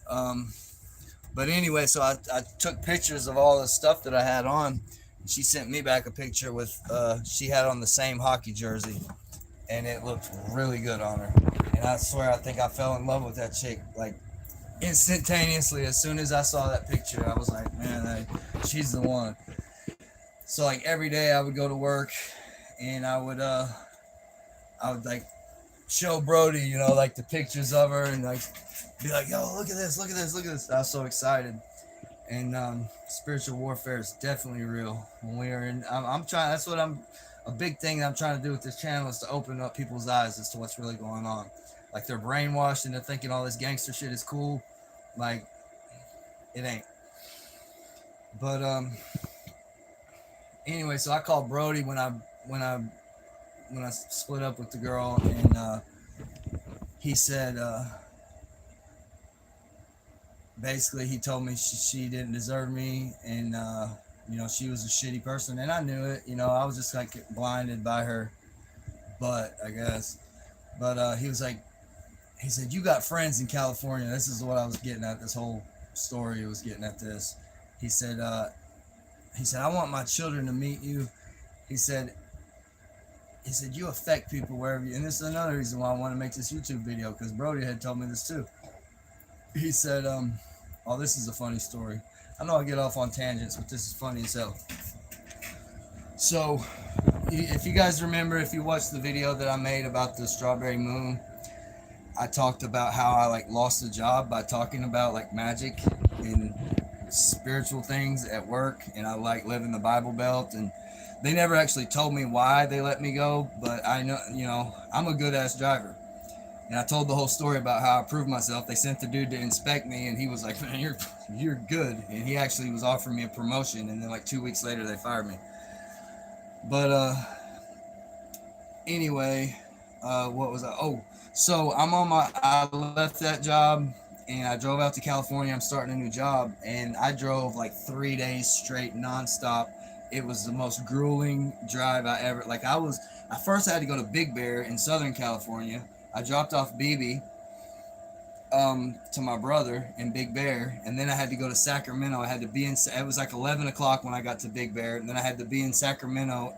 But anyway, so I took pictures of all the stuff that I had on. She sent me back a picture with she had on the same hockey jersey, and it looked really good on her. And I swear, I think I fell in love with that chick like instantaneously. As soon as I saw that picture, I was like, man, she's the one. So like every day I would go to work, and I would like show Brody, you know, like the pictures of her, and like be like, yo, look at this, look at this, look at this. I was so excited. And spiritual warfare is definitely real. When we are in, I'm trying. That's what a big thing that I'm trying to do with this channel is to open up people's eyes as to what's really going on. Like they're brainwashed and they're thinking all this gangster shit is cool. Like it ain't. But anyway, so I called Brody when I split up with the girl, and he said. Basically, he told me she didn't deserve me, and you know, she was a shitty person, and I knew it. You know, I was just like blinded by her butt, I guess. But he was like, he said, you got friends in California. This is what I was getting at. This whole story was getting at this. He said, I want my children to meet you. He said, you affect people wherever you. And this is another reason why I want to make this YouTube video, because Brody had told me this too. He said, oh, this is a funny story. I know I get off on tangents, but this is funny as hell. So, if you guys remember, if you watched the video that I made about the strawberry moon, I talked about how I like lost a job by talking about like magic and spiritual things at work, and I like live in the Bible Belt, and they never actually told me why they let me go, but I know, you know, I'm a good ass driver. And I told the whole story about how I proved myself. They sent the dude to inspect me, and he was like, man, you're good. And he actually was offering me a promotion, and then like 2 weeks later, they fired me. But anyway, what was I? Oh, so I left that job, and I drove out to California. I'm starting a new job, and I drove like 3 days straight, nonstop. It was the most grueling drive I ever, I first had to go to Big Bear in Southern California. I dropped off BB to my brother in Big Bear, and then I had to go to Sacramento. I had to be in, it was like 11 o'clock when I got to Big Bear, and then I had to be in Sacramento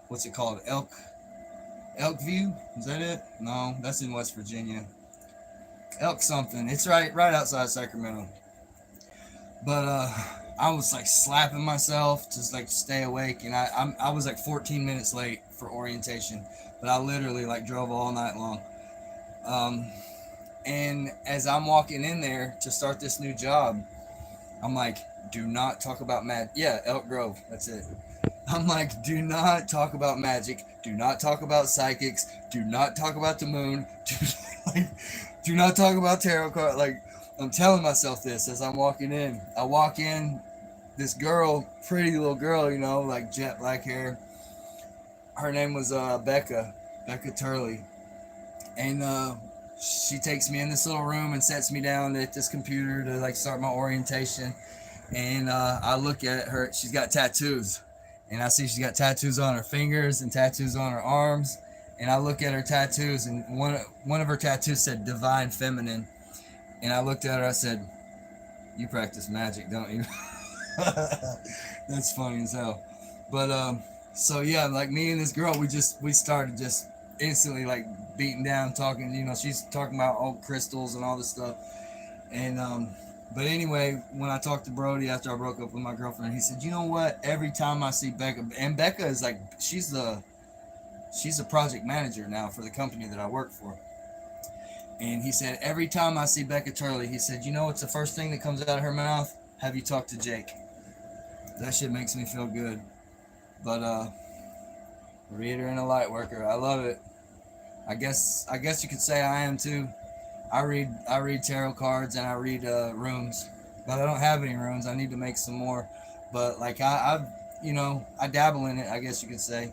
what's it called? Elk Elkview, is that it? No, that's in West Virginia. Elk something. It's right outside Sacramento. But I was like slapping myself to like stay awake, and I was like 14 minutes late for orientation, but I literally like drove all night long. Um, and as I'm walking in there to start this new job, I'm like, do not talk about Yeah, Elk Grove. That's it. I'm like, do not talk about magic. Do not talk about psychics. Do not talk about the moon. Like, do not talk about tarot card. Like, I'm telling myself this as I'm walking in. I walk in, this girl, pretty little girl, like jet black hair. Her name was Becca Turley, and she takes me in this little room and sets me down at this computer to like start my orientation. And I look at her. She's got tattoos, and I see she's got tattoos on her fingers and tattoos on her arms. And I look at her tattoos, and one of her tattoos said "Divine Feminine." And I looked at her. I said, "You practice magic, don't you?" That's funny as hell. But so yeah, like me and this girl, we started just instantly like beating down, talking. She's talking about old crystals and all this stuff. And but anyway, when I talked to Brody after I broke up with my girlfriend, he said, "You know what? Every time I see Becca, and Becca is like she's a project manager now for the company that I work for." And he said, every time I see Becca Turley, he said, "You know what's the first thing that comes out of her mouth? Have you talked to Jake?" That shit makes me feel good. But reader and a light worker, I love it. I guess you could say I am too. I read tarot cards and I read runes, but I don't have any runes. I need to make some more. But like I dabble in it. I guess you could say.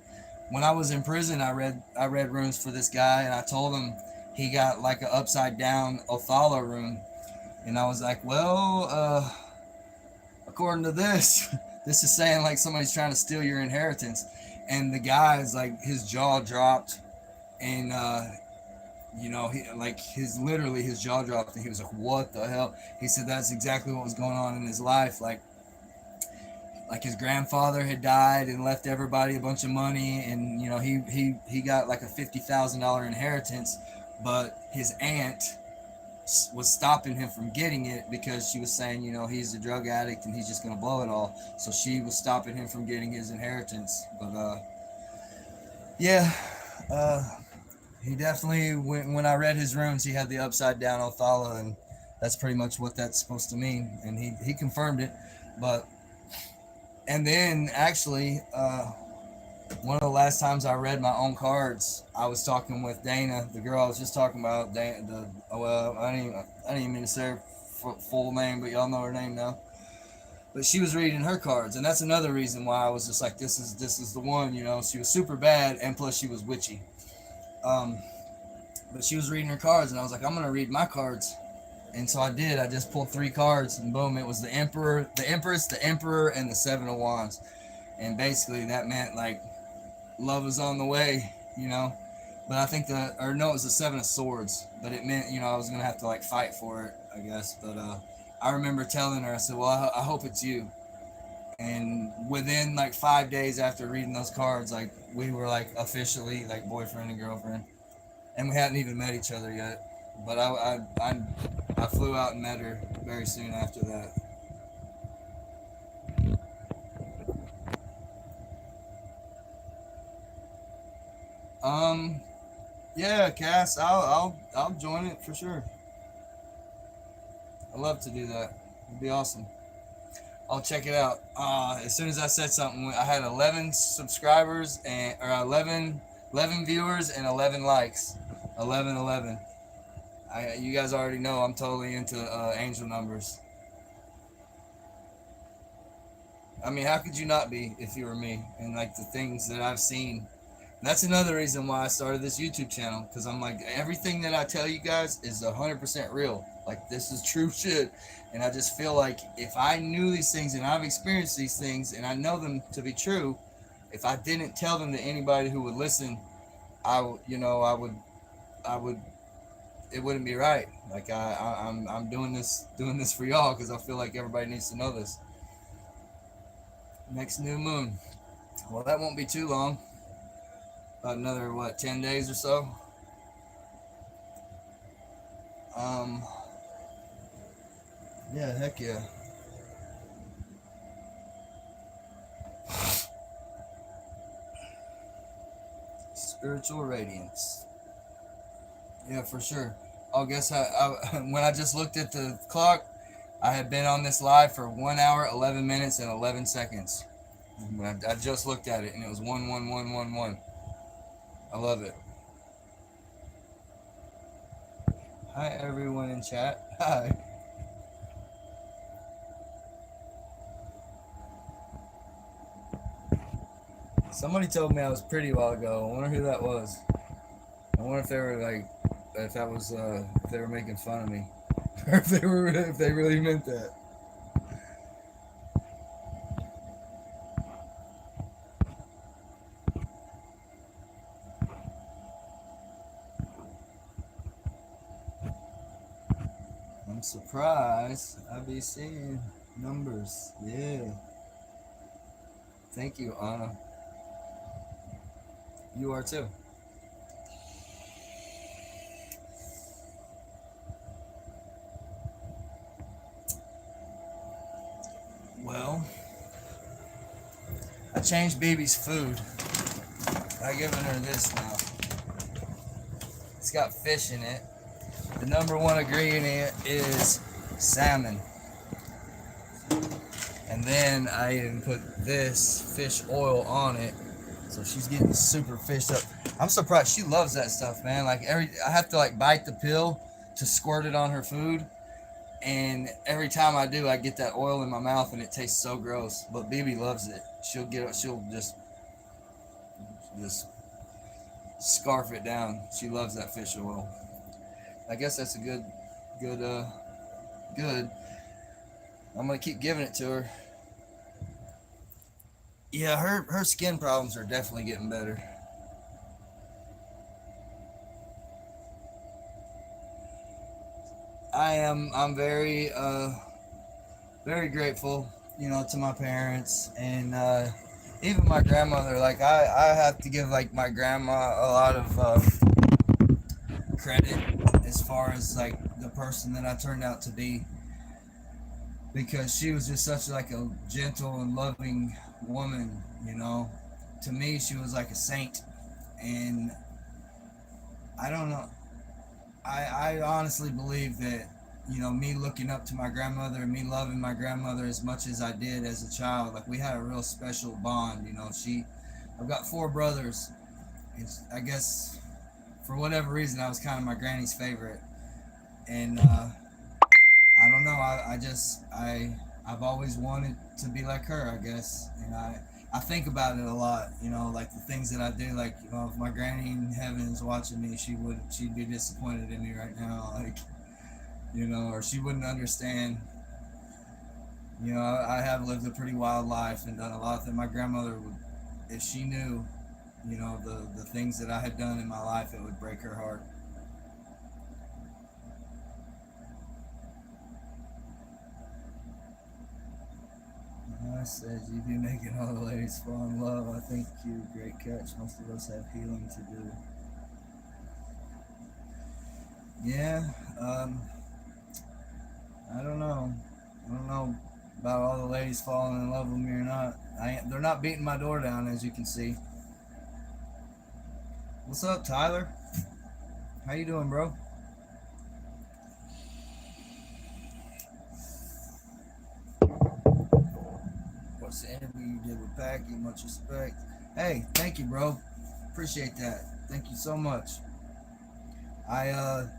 When I was in prison, I read runes for this guy, and I told him he got like an upside down Othala rune, and I was like, well, according to this, this is saying like somebody's trying to steal your inheritance, and the guy's like his jaw dropped, and he like his jaw dropped, and he was like, "What the hell?" He said that's exactly what was going on in his life. Like his grandfather had died and left everybody a bunch of money, and he got like a $50,000 inheritance, but his aunt was stopping him from getting it because she was saying, he's a drug addict and he's just gonna blow it all. So she was stopping him from getting his inheritance. But yeah, uh, he definitely when I read his runes, he had the upside down Othala, and that's pretty much what that's supposed to mean. And he confirmed it. But and then actually, one of the last times I read my own cards, I was talking with Dana, the girl I was just talking about. Dana, I didn't even mean to say her full name, but y'all know her name now. But she was reading her cards, and that's another reason why I was just like, this is the one. She was super bad, and plus she was witchy. Um, but she was reading her cards, and I was like, I'm gonna read my cards. And so I did. I just pulled 3 cards, and boom, it was the Emperor, the Empress, the Emperor, and the Seven of Wands. And basically, that meant like love is on the way. But I think or no, it was the Seven of Swords. But it meant, I was gonna have to like fight for it, I guess. But I remember telling her, I said, well, I hope it's you. And within like 5 days after reading those cards, like we were like officially like boyfriend and girlfriend, and we hadn't even met each other yet. But I flew out and met her very soon after that. Um, yeah, Cass, I'll join it for sure. I love to do that. It'd be awesome. I'll check it out. As soon as I said something, I had 11 subscribers or 11 viewers and 11 likes. 11, 11. You guys already know I'm totally into angel numbers. I mean, how could you not be if you were me? And like the things that I've seen. That's another reason why I started this YouTube channel, because I'm like, everything that I tell you guys is 100% real. Like, this is true shit. And I just feel like if I knew these things and I've experienced these things and I know them to be true, if I didn't tell them to anybody who would listen, I would, it wouldn't be right. Like I'm doing this for y'all because I feel like everybody needs to know this. Next new moon. Well, that won't be too long. About another, what, 10 days or so. Um, yeah, heck yeah. Spiritual radiance. Yeah, for sure. Oh, guess when I just looked at the clock, I had been on this live for 1 hour, 11 minutes, and 11 seconds. I just looked at it, and it was 11111. I love it. Hi, everyone in chat. Hi. Somebody told me I was pretty a while ago. I wonder who that was. I wonder if they were like, if that was, if they were making fun of me, or if they really meant that. I'm surprised. I be seeing numbers. Yeah. Thank you, Anna. You are too. Well, I changed baby's food. I'm giving her this now. It's got fish in it. The number one ingredient is salmon. And then I even put this fish oil on it. So she's getting super fished up. I'm surprised. She loves that stuff, man. Like I have to like bite the pill to squirt it on her food. And every time I do, I get that oil in my mouth and it tastes so gross. But Bibi loves it. She'll just scarf it down. She loves that fish oil. I guess that's a good. I'm gonna keep giving it to her. Yeah, her skin problems are definitely getting better. I'm very very grateful, to my parents and even my grandmother. Like I have to give like my grandma a lot of credit as far as like the person that I turned out to be, because she was just such like a gentle and loving woman. To me she was like a saint. And I don't know, I honestly believe that, me looking up to my grandmother and me loving my grandmother as much as I did as a child, like we had a real special bond. I've got 4 brothers, and I guess for whatever reason I was kind of my granny's favorite. And I don't know, I've always wanted to be like her, I guess. And I think about it a lot, like the things that I do. Like, if my granny in heaven is watching me, she'd be disappointed in me right now, like, or she wouldn't understand. I have lived a pretty wild life and done a lot that my grandmother would, if she knew, the things that I had done in my life, it would break her heart. I said, you be making all the ladies fall in love. I think you're a great catch. Most of us have healing to do. Yeah, I don't know. I don't know about all the ladies falling in love with me or not. They're not beating my door down, as you can see. What's up, Tyler? How you doing, bro? What's the interview you did with Packy? Much respect. Hey, thank you, bro. Appreciate that. Thank you so much.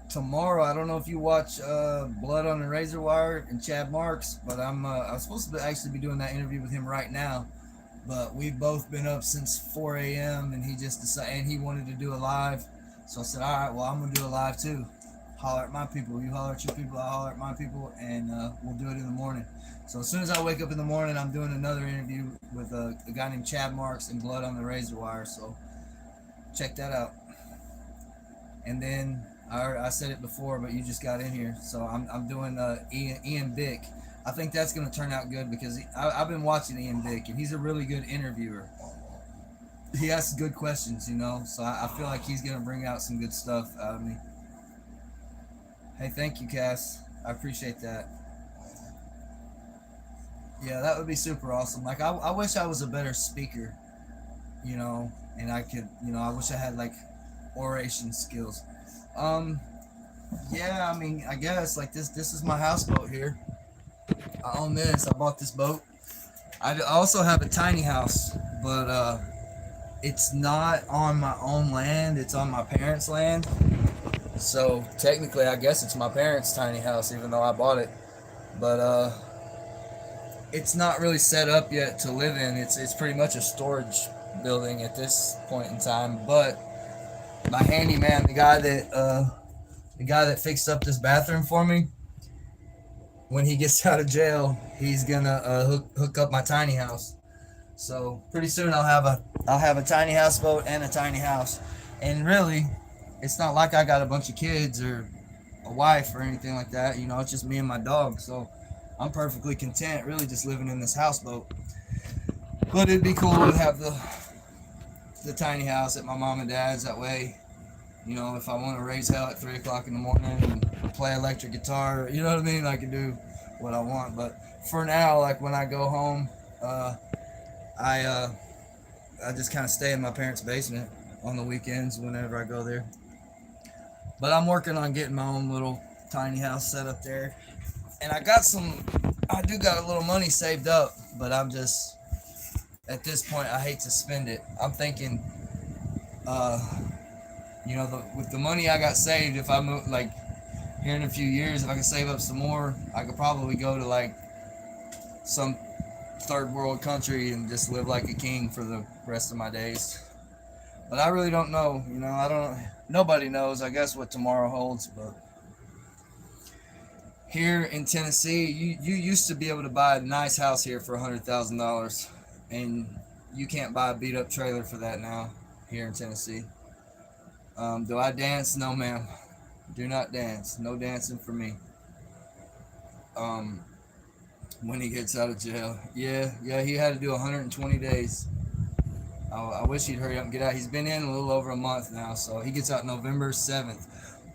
Tomorrow, I don't know if you watch Blood on the Razor Wire and Chad Marks, but I was supposed to actually be doing that interview with him right now, but we've both been up since 4 a.m. and he just decided, and he wanted to do a live, so I said, all right, well, I'm gonna do a live too. Holler at my people. You holler at your people, I holler at my people, and we'll do it in the morning. So as soon as I wake up in the morning, I'm doing another interview with a guy named Chad Marks and Blood on the Razor Wire, so check that out. And then I said it before, but you just got in here, so I'm doing Ian Bick. I think that's going to turn out good because I've been watching Ian Bick, and he's a really good interviewer. he asks good questions, you know. So I feel like he's gonna bring out some good stuff out of me. Hey, thank you, Cass. I appreciate that. Yeah, that would be super awesome. Like I wish I was a better speaker, you know, and I could, you know, I wish I had like oration skills. Um, yeah, I mean, I guess like this is my houseboat here. I own this. I bought this boat. I also have a tiny house, but it's not on my own land. It's on my parents' land. So technically, I guess it's my parents' tiny house, even though I bought it. But it's not really set up yet to live in. It's pretty much a storage building at this point in time. But my handyman, the guy that fixed up this bathroom for me, when he gets out of jail, he's gonna hook up my tiny house. So pretty soon I'll have a tiny houseboat and a tiny house. And really, it's not like I got a bunch of kids or a wife or anything like that. You know, it's just me and my dog. So I'm perfectly content, really, just living in this houseboat. But it'd be cool to have the tiny house at my mom and dad's. That way, you know, if I want to raise hell at 3 o'clock in the morning and play electric guitar, you know what I mean? I can do what I want. But for now, like when I go home, I I just kind of stay in my parents' basement on the weekends whenever I go there. But I'm working on getting my own little tiny house set up there, and I do got a little money saved up, but I'm just at this point I hate to spend it. I'm thinking, uh, you know, with the money I got saved, if I move like here in a few years, if I can save up some more, I could probably go to like some third world country and just live like a king for the rest of my days. But I really don't know. You know, I don't. Nobody knows, I guess, what tomorrow holds. But here in Tennessee, you used to be able to buy a nice house here for $100,000, and you can't buy a beat up trailer for that now here in Tennessee. Do I dance? No, ma'am. Do not dance. No dancing for me. Um, when he gets out of jail, yeah, he had to do 120 days. I wish he'd hurry up and get out. He's been in a little over a month now, so he gets out November 7th,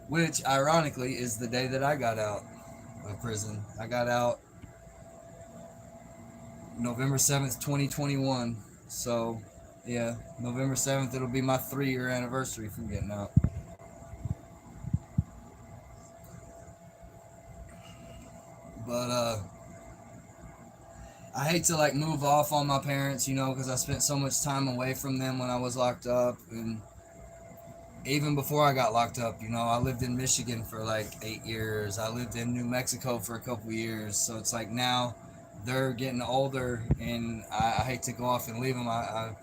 which ironically is the day that I got out of prison. I got out November 7th, 2021. So, yeah, November 7th, it'll be my 3-year anniversary from getting out. But, I hate to like move off on my parents, you know, because I spent so much time away from them when I was locked up, and even before I got locked up, you know, I lived in Michigan for like 8 years. I lived in New Mexico for a couple years. So it's like now they're getting older, and I hate to go off and leave them. I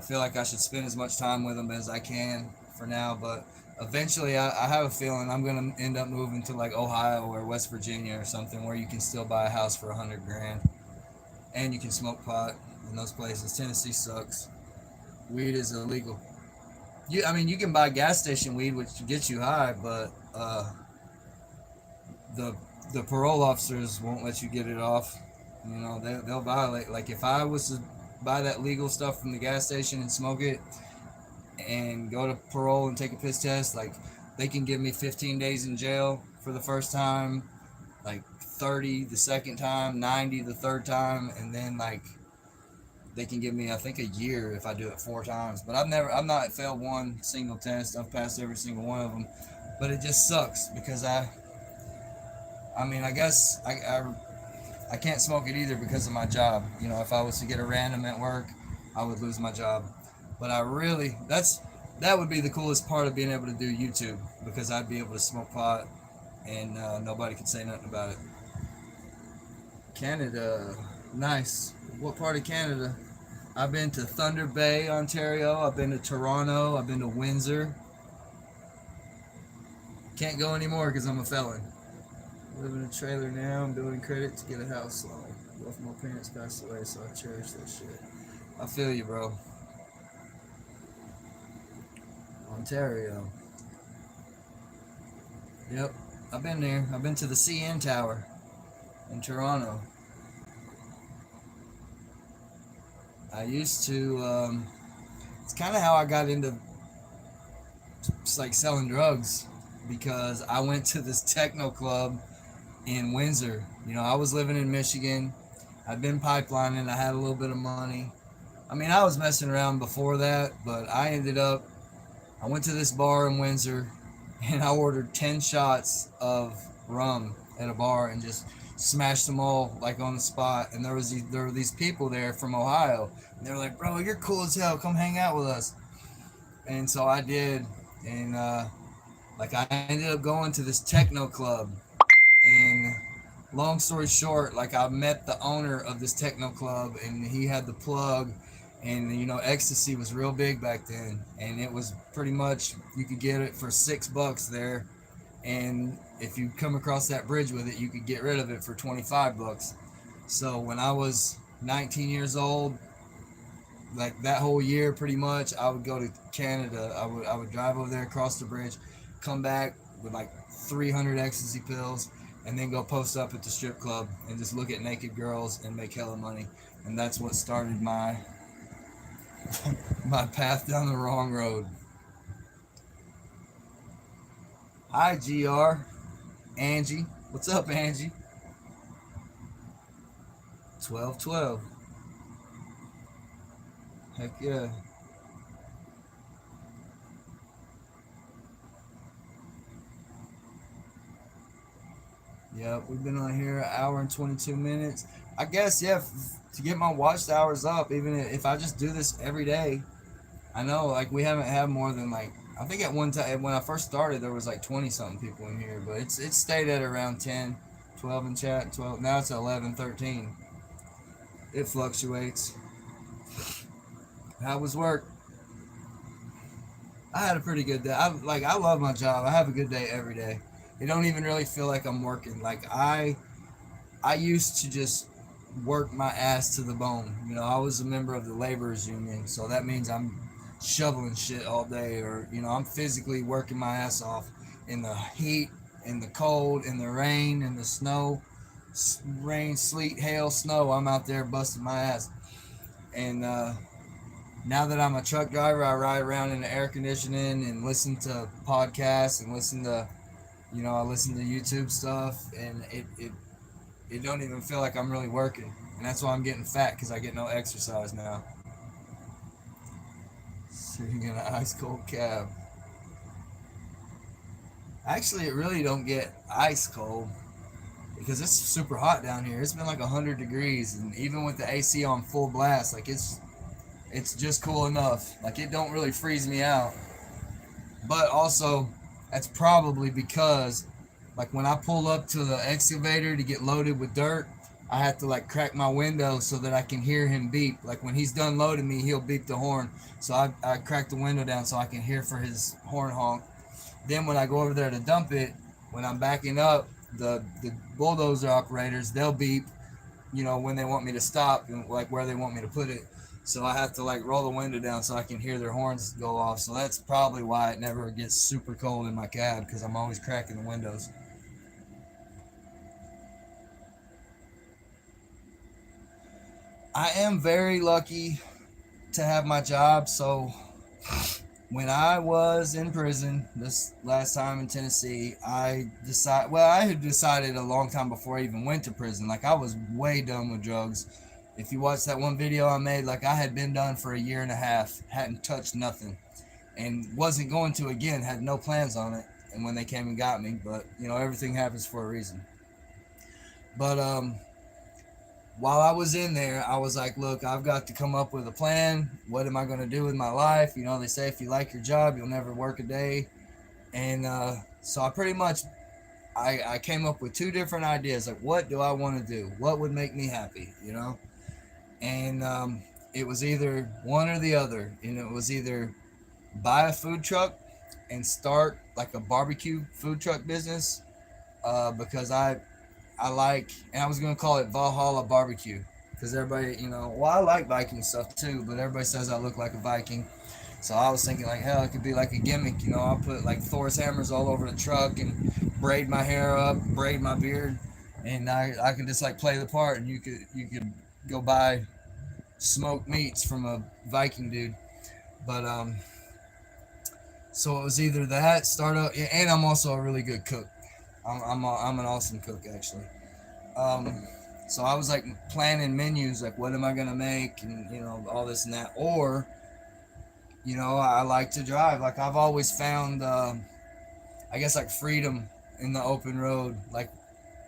feel like I should spend as much time with them as I can for now, but eventually I have a feeling I'm gonna end up moving to like Ohio or West Virginia or something where you can still buy a house for 100 grand and you can smoke pot in those places. Tennessee sucks. Weed is illegal. I mean, you can buy gas station weed, which gets you high, but the the parole officers won't let you get it off. You know, they'll violate. Like if I was to buy that legal stuff from the gas station and smoke it, and go to parole and take a piss test, like they can give me 15 days in jail for the first time, like 30 the second time, 90 the third time, and then like they can give me I think a year if I do it 4 times. But I've not failed one single test. I've passed every single one of them. But it just sucks because I mean I guess I can't smoke it either because of my job. You know, if I was to get a random at work, I would lose my job. But I really that would be the coolest part of being able to do YouTube, because I'd be able to smoke pot and nobody could say nothing about it. Canada, nice. What part of Canada? I've been to Thunder Bay, Ontario. I've been to Toronto. I've been to Windsor. Can't go anymore because I'm a felon. I live in a trailer now. I'm building credit to get a house loan. Both my parents passed away, so I cherish that shit. I feel you, bro. Ontario. Yep, I've been there. I've been to the CN Tower in Toronto. I used to. It's kind of how I got into like selling drugs, because I went to this techno club in Windsor. You know, I was living in Michigan. I'd been pipelining. I had a little bit of money. I mean, I was messing around before that, but I went to this bar in Windsor and I ordered 10 shots of rum at a bar and just smashed them all like on the spot. And there were these people there from Ohio. And they were like, "Bro, you're cool as hell. Come hang out with us." And so I did. And like I ended up going to this techno club. And long story short, like I met the owner of this techno club, and he had the plug. And you know, ecstasy was real big back then, and it was pretty much you could get it for $6 there, and if you come across that bridge with it, you could get rid of it for $25. So when I was 19 years old, like that whole year, pretty much, I would go to Canada. I would drive over there, across the bridge, come back with like 300 ecstasy pills, and then go post up at the strip club and just look at naked girls and make hella money. And that's what started my path down the wrong road. Hi, GR. Angie. What's up, Angie? 1212. Heck yeah. Yeah, we've been on here an hour and 22 minutes. I guess, yeah, to get my watch hours up, even if I just do this every day, I know, like, we haven't had more than, like, I think at one time, when I first started, there was like 20 something people in here, but it's stayed at around 10, 12 in chat, 12. Now it's 11, 13. It fluctuates. How was work? I had a pretty good day. I love my job. I have a good day every day. It don't even really feel like I'm working. Like I used to just work my ass to the bone. You know, I was a member of the laborers union, so that means I'm shoveling shit all day, or you know, I'm physically working my ass off in the heat, in the cold, in the rain, in the snow, rain, sleet, hail, snow. I'm out there busting my ass, and now that I'm a truck driver, I ride around in the air conditioning and listen to podcasts and listen to, you know, I listen to YouTube stuff, and it don't even feel like I'm really working, and that's why I'm getting fat, because I get no exercise now. Sitting in an ice cold cab. Actually, it really don't get ice cold because it's super hot down here. It's been like 100 degrees, and even with the AC on full blast, like it's just cool enough. Like it don't really freeze me out. But also, that's probably because, like when I pull up to the excavator to get loaded with dirt, I have to like crack my window so that I can hear him beep. Like when he's done loading me, he'll beep the horn. So I crack the window down so I can hear for his horn honk. Then when I go over there to dump it, when I'm backing up, the bulldozer operators, they'll beep, you know, when they want me to stop and like where they want me to put it. So I have to like roll the window down so I can hear their horns go off. So that's probably why it never gets super cold in my cab, because I'm always cracking the windows. I am very lucky to have my job. So when I was in prison this last time in Tennessee, I had decided a long time before I even went to prison. Like I was way done with drugs. If you watch that one video I made, like I had been done for a year and a half, hadn't touched nothing, and wasn't going to again, had no plans on it. And when they came and got me, but you know, everything happens for a reason. But while I was in there, I was like, look, I've got to come up with a plan. What am I going to do with my life? You know, they say if you like your job, you'll never work a day. And so I pretty much, I came up with two different ideas. Like, what do I want to do? What would make me happy, you know? And it was either one or the other. And it was either buy a food truck and start like a barbecue food truck business, because I like, and I was gonna call it Valhalla Barbecue, because everybody, you know, well, I like Viking stuff too, but everybody says I look like a Viking. So I was thinking like, hell, it could be like a gimmick, you know. I'll put like Thor's hammers all over the truck and braid my hair up, braid my beard, and I could just like play the part, and you could go buy smoked meats from a Viking dude. But so it was either that start up, and I'm also a really good cook. I'm an awesome cook actually. Um, so I was like planning menus, like what am I gonna make, and all this and that. Or I like to drive. Like I've always found, I guess like freedom in the open road. Like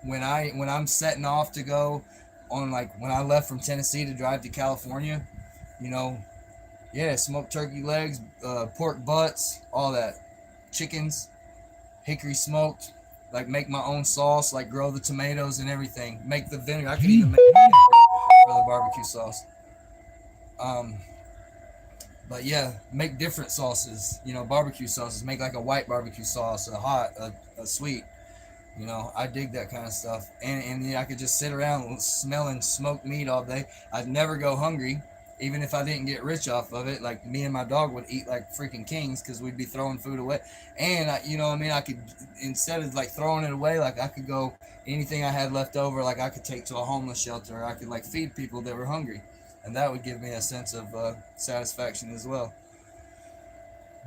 when I'm setting off to go on, like when I left from Tennessee to drive to California, you know, yeah, smoked turkey legs, pork butts, all that, chickens, hickory smoked. Like make my own sauce, like grow the tomatoes and everything. Make the vinegar. I could even make vinegar for the barbecue sauce. Um, but yeah, make different sauces. Barbecue sauces. Make like a white barbecue sauce, a hot, a sweet. I dig that kind of stuff. And I could just sit around smelling smoked meat all day. I'd never go hungry, even if I didn't get rich off of it. Like me and my dog would eat like freaking kings because we'd be throwing food away. And what I mean, I could, instead of like throwing it away, like I could go anything I had left over, like I could take to a homeless shelter, or I could like feed people that were hungry, and that would give me a sense of satisfaction as well.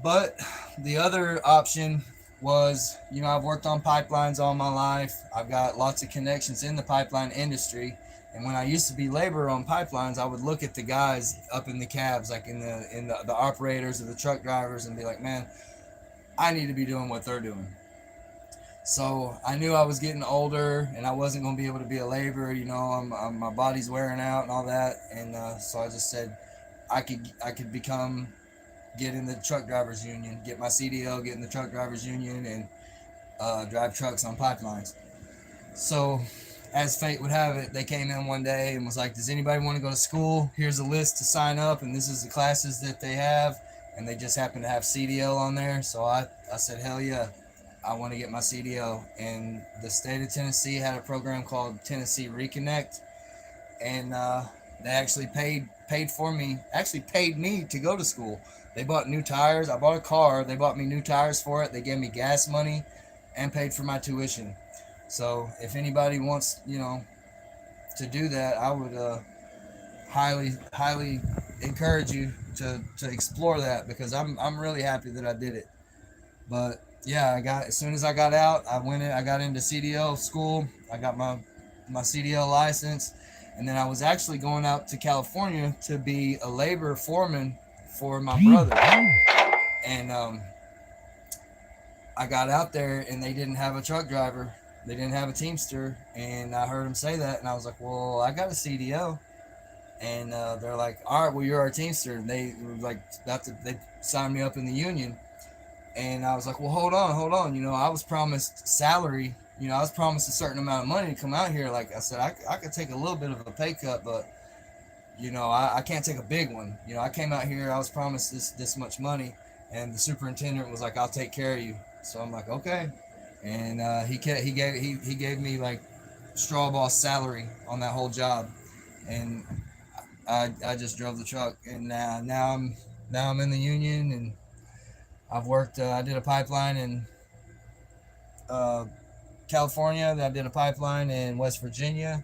But the other option was, I've worked on pipelines all my life. I've got lots of connections in the pipeline industry. And when I used to be laborer on pipelines, I would look at the guys up in the cabs, like in the operators or the truck drivers, and be like, man, I need to be doing what they're doing. So I knew I was getting older and I wasn't going to be able to be a laborer. My body's wearing out and all that. And so I just said I could get in the truck drivers union, get my CDL, get in the truck drivers union, and drive trucks on pipelines. So, as fate would have it, they came in one day and was like, "Does anybody want to go to school? Here's a list to sign up, and this is the classes that they have." And they just happened to have CDL on there, so I said, "Hell yeah, I want to get my CDL." And the state of Tennessee had a program called Tennessee Reconnect, and they actually paid me to go to school. They bought new tires. I bought a car. They bought me new tires for it. They gave me gas money and paid for my tuition. So if anybody wants, to do that, I would highly encourage you to explore that, because I'm really happy that I did it. But yeah, as soon as I got out, I got into CDL school. I got my CDL license, and then I was actually going out to California to be a labor foreman for my brother. And I got out there and they didn't have a truck driver. They didn't have a Teamster. And I heard him say that. And I was like, well, I got a CDL. And they're like, all right, well, you're our Teamster. And they were like, they signed me up in the union. And I was like, well, hold on. I was promised salary. I was promised a certain amount of money to come out here. Like I said, I could take a little bit of a pay cut, but I can't take a big one. I came out here, I was promised this much money, and the superintendent was like, "I'll take care of you." So I'm like, "Okay," and he gave me like straw boss salary on that whole job, and I just drove the truck, and now I'm in the union, and I've worked. I did a pipeline in uh, California. Then I did a pipeline in West Virginia.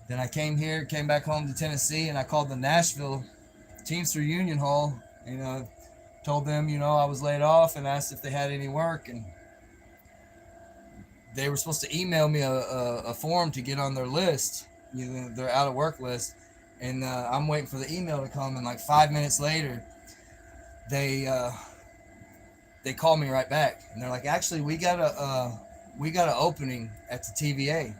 Then I came back home to Tennessee, and I called the Nashville Teamster Union Hall, and told them, I was laid off, and asked if they had any work, and they were supposed to email me a form to get on their list, their out of work list, and I'm waiting for the email to come, and like 5 minutes later, they called me right back, and they're like, actually, we got an opening at the TVA.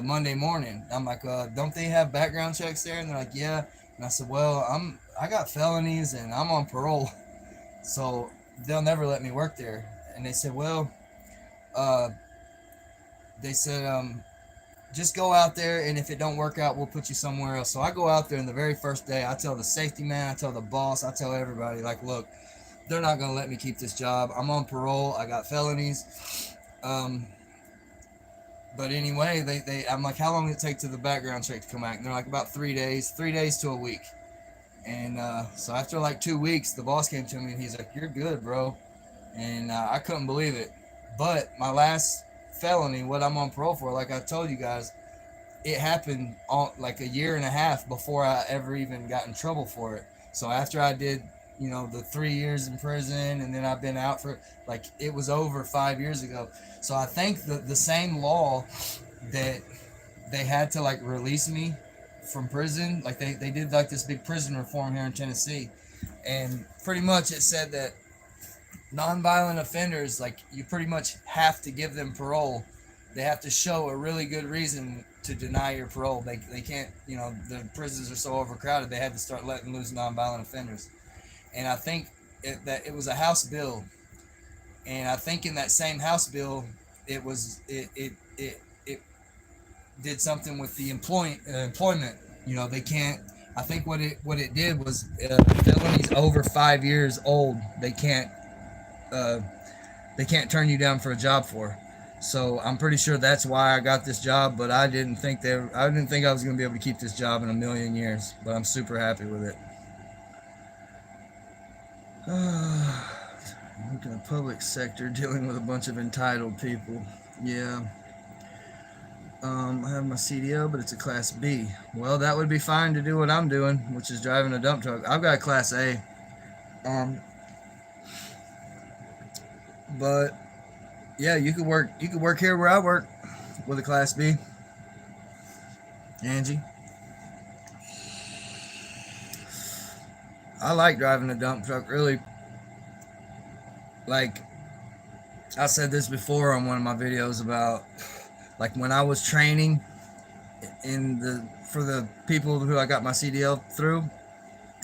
Monday morning. I'm like, don't they have background checks there? And they're like, yeah. And I said, well, I got felonies and I'm on parole, so they'll never let me work there. And they said, well, uh, they said, just go out there, and if it don't work out, we'll put you somewhere else. So I go out there, and the very first day, I tell the safety man, I tell the boss, I tell everybody, like, look, they're not gonna let me keep this job. I'm on parole. I got felonies. But anyway, I'm like, how long did it take to the background check to come back? And they're like, about 3 days to a week. And so after like 2 weeks, the boss came to me and he's like, you're good, bro. And I couldn't believe it. But my last felony, what I'm on parole for, like I told you guys, it happened like a year and a half before I ever even got in trouble for it. So after I did you know, the 3 years in prison, and then I've been out for, like, it was over 5 years ago. So I think the same law that they had to like release me from prison, like they did like this big prison reform here in Tennessee, and pretty much it said that nonviolent offenders, like, you pretty much have to give them parole. They have to show a really good reason to deny your parole. They can't, you know, the prisons are so overcrowded, they had to start letting loose nonviolent offenders. And I think that it was a House bill, and I think in that same House bill, it did something with the employment. You know, they can't. I think what it did was, felonies over 5 years old, uh, they can't turn you down for a job for. So I'm pretty sure that's why I got this job. But I didn't think I was going to be able to keep this job in a million years. But I'm super happy with it. Look at the public sector dealing with a bunch of entitled people. Yeah. I have my CDL, but it's a Class B. Well, that would be fine to do what I'm doing, which is driving a dump truck. I've got a Class A. But yeah, you could work here where I work with a Class B. Angie. I like driving a dump truck, really. Like, I said this before on one of my videos about, like, when I was training for the people who I got my CDL through,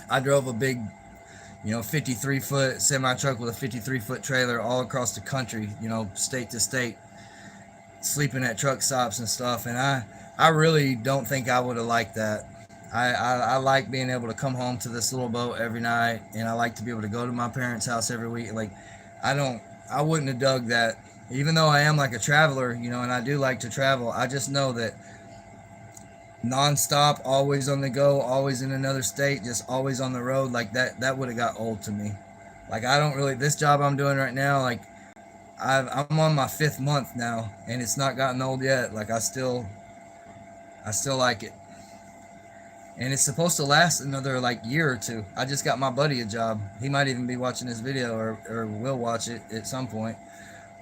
I drove a big, 53-foot semi truck with a 53-foot trailer all across the country, state to state, sleeping at truck stops and stuff. And I really don't think I would have liked that. I like being able to come home to this little boat every night, and I like to be able to go to my parents' house every week. Like, I wouldn't have dug that. Even though I am like a traveler, and I do like to travel, I just know that nonstop, always on the go, always in another state, just always on the road, like that would have got old to me. Like, I don't really, this job I'm doing right now, like, I'm on my 5th month now, and it's not gotten old yet. Like, I still like it. And it's supposed to last another, like, year or two. I just got my buddy a job. He might even be watching this video, or will watch it at some point.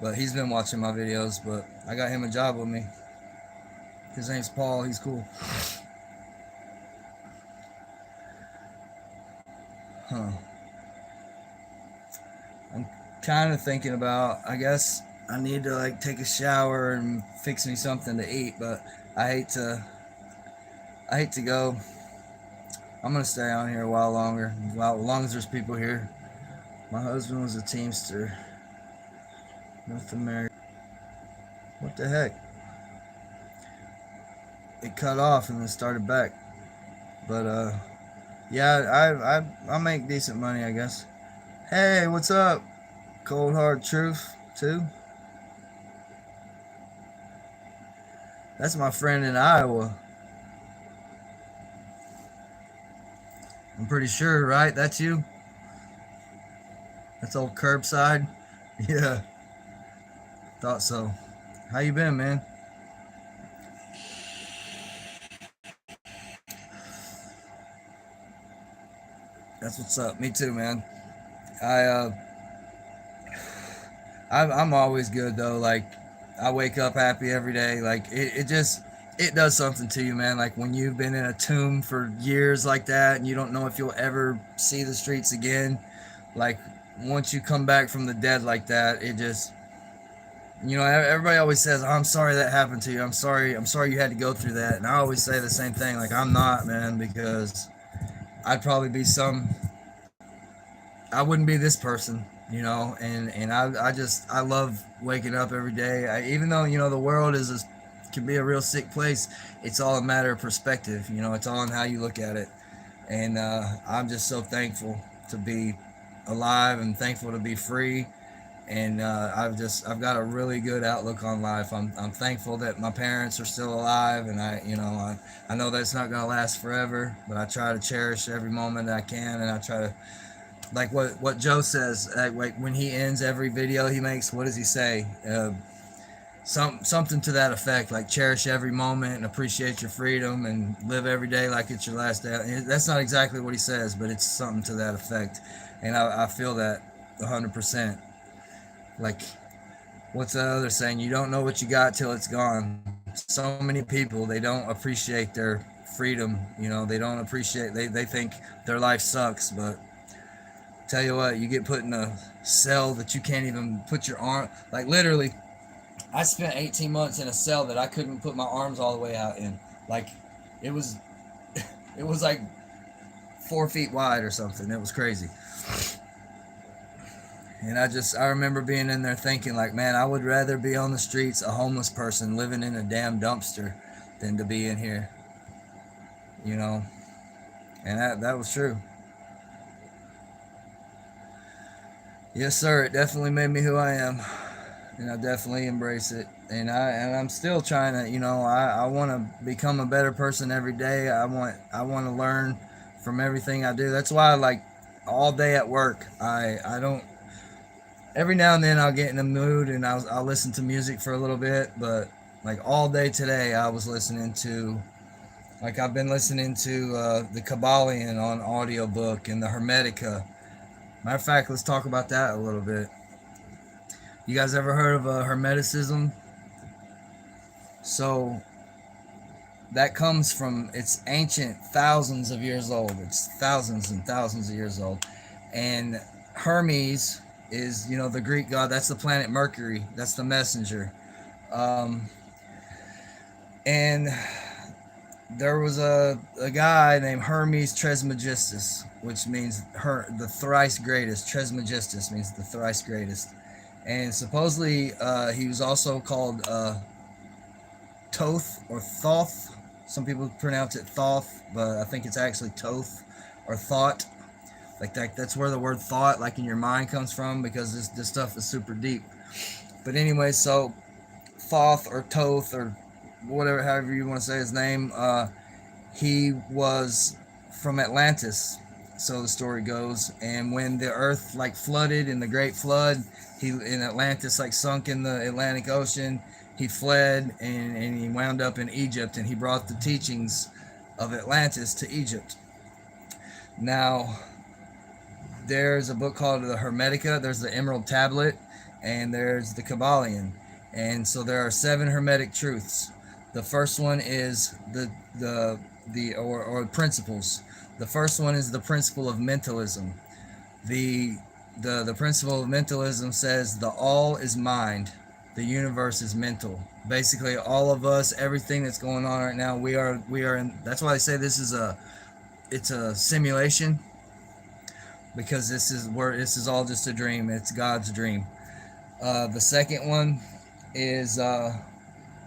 But he's been watching my videos, but I got him a job with me. His name's Paul. He's cool. Huh. I'm kind of thinking about, I guess I need to, like, take a shower and fix me something to eat, but I hate to go. I'm going to stay on here a while longer, as long as there's people here. My husband was a Teamster. North America. What the heck? It cut off and then started back. But, yeah, I make decent money, I guess. Hey, what's up? Cold Hard Truth, too? That's my friend in Iowa. I'm pretty sure, right? That's you? That's old Curbside? Yeah. Thought so. How you been, man? That's what's up. Me too, man. I'm always good though. Like, I wake up happy every day. Like, it does something to you, man. Like, when you've been in a tomb for years like that, and you don't know if you'll ever see the streets again. Like, once you come back from the dead like that, it just, everybody always says, oh, I'm sorry that happened to you. I'm sorry you had to go through that. And I always say the same thing. Like, I'm not, man, because I'd probably be I wouldn't be this person, and I love waking up every day. Even though, the world can be a real sick place, it's all a matter of perspective. It's all in how you look at it. And I'm just so thankful to be alive and thankful to be free. And I've got a really good outlook on life. I'm thankful that my parents are still alive, and I know that's not gonna last forever, but I try to cherish every moment I can, and I try to, like what Joe says, like when he ends every video he makes, what does he say? something to that effect, like cherish every moment and appreciate your freedom and live every day like it's your last day. That's not exactly what he says, but it's something to that effect, and I feel that 100%. Like, what's the other saying? You don't know what you got till it's gone. So many people, they don't appreciate their freedom. They don't appreciate. They think their life sucks, but tell you what, you get put in a cell that you can't even put your arm. Like literally, I spent 18 months in a cell that I couldn't put my arms all the way out in. Like, it was, it was like 4 feet wide or something. It was crazy. And I remember being in there thinking, like, man, I would rather be on the streets, a homeless person living in a damn dumpster, than to be in here. You know, and that was true. Yes, sir. It definitely made me who I am, and I definitely embrace it. And I'm still trying to, I want to become a better person every day. I want to learn from everything I do. That's why, like, all day at work, I don't. Every now and then I'll get in the mood and I'll listen to music for a little bit, but like all day today I was listening to, like, I've been listening to the Kabbalion on audiobook and the Hermetica. Matter of fact, let's talk about that a little bit. You guys ever heard of Hermeticism? So that comes from, it's ancient, thousands of years old. It's thousands and thousands of years old. And Hermes is, the Greek god. That's the planet Mercury. That's the messenger. And there was a guy named Hermes Trismegistus, which means the thrice greatest. Trismegistus means the thrice greatest. And supposedly he was also called Thoth or Thoth. Some people pronounce it Thoth, but I think it's actually Thoth or Thought. Like that's where the word thought, like in your mind, comes from, because this stuff is super deep. But anyway, so Thoth or Thoth or whatever, however you want to say his name, he was from Atlantis, so the story goes. And when the earth like flooded in the Great Flood, he in Atlantis like sunk in the Atlantic Ocean. He fled and he wound up in Egypt, and he brought the teachings of Atlantis to Egypt. Now, there's a book called the Hermetica, there's the Emerald Tablet, and there's the Kabbalion. And so there are 7 Hermetic truths. The first one is or principles. The first one is the principle of mentalism. The principle of mentalism says the all is mind, the universe is mental. Basically, all of us, everything that's going on right now, we are in. That's why I say this is it's a simulation, because this is all just a dream. It's God's dream. The second one is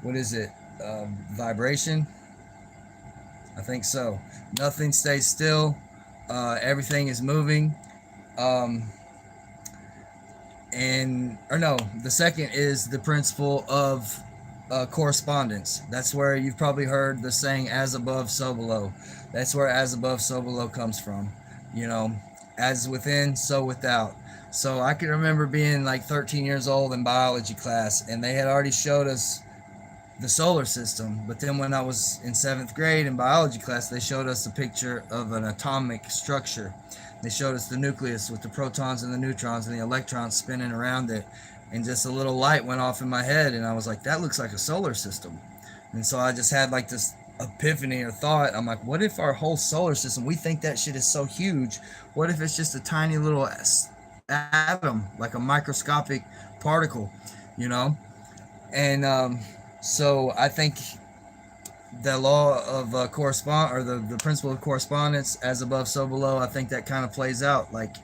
what is it? Vibration. I think so. Nothing stays still. Everything is moving. The second is the principle of correspondence. That's where you've probably heard the saying, as above, so below. That's where as above, so below comes from. As within, so without. So I can remember being like 13 years old in biology class, and they had already showed us the solar system. But then when I was in 7th grade in biology class, they showed us a picture of an atomic structure. They showed us the nucleus with the protons and the neutrons and the electrons spinning around it. And just a little light went off in my head, and I was like, that looks like a solar system. And so I just had like this epiphany or thought. I'm like, what if our whole solar system, we think that shit is so huge, what if it's just a tiny little atom, like a microscopic particle, and so I think the law of the principle of correspondence, as above, so below, I think that kind of plays out. Like,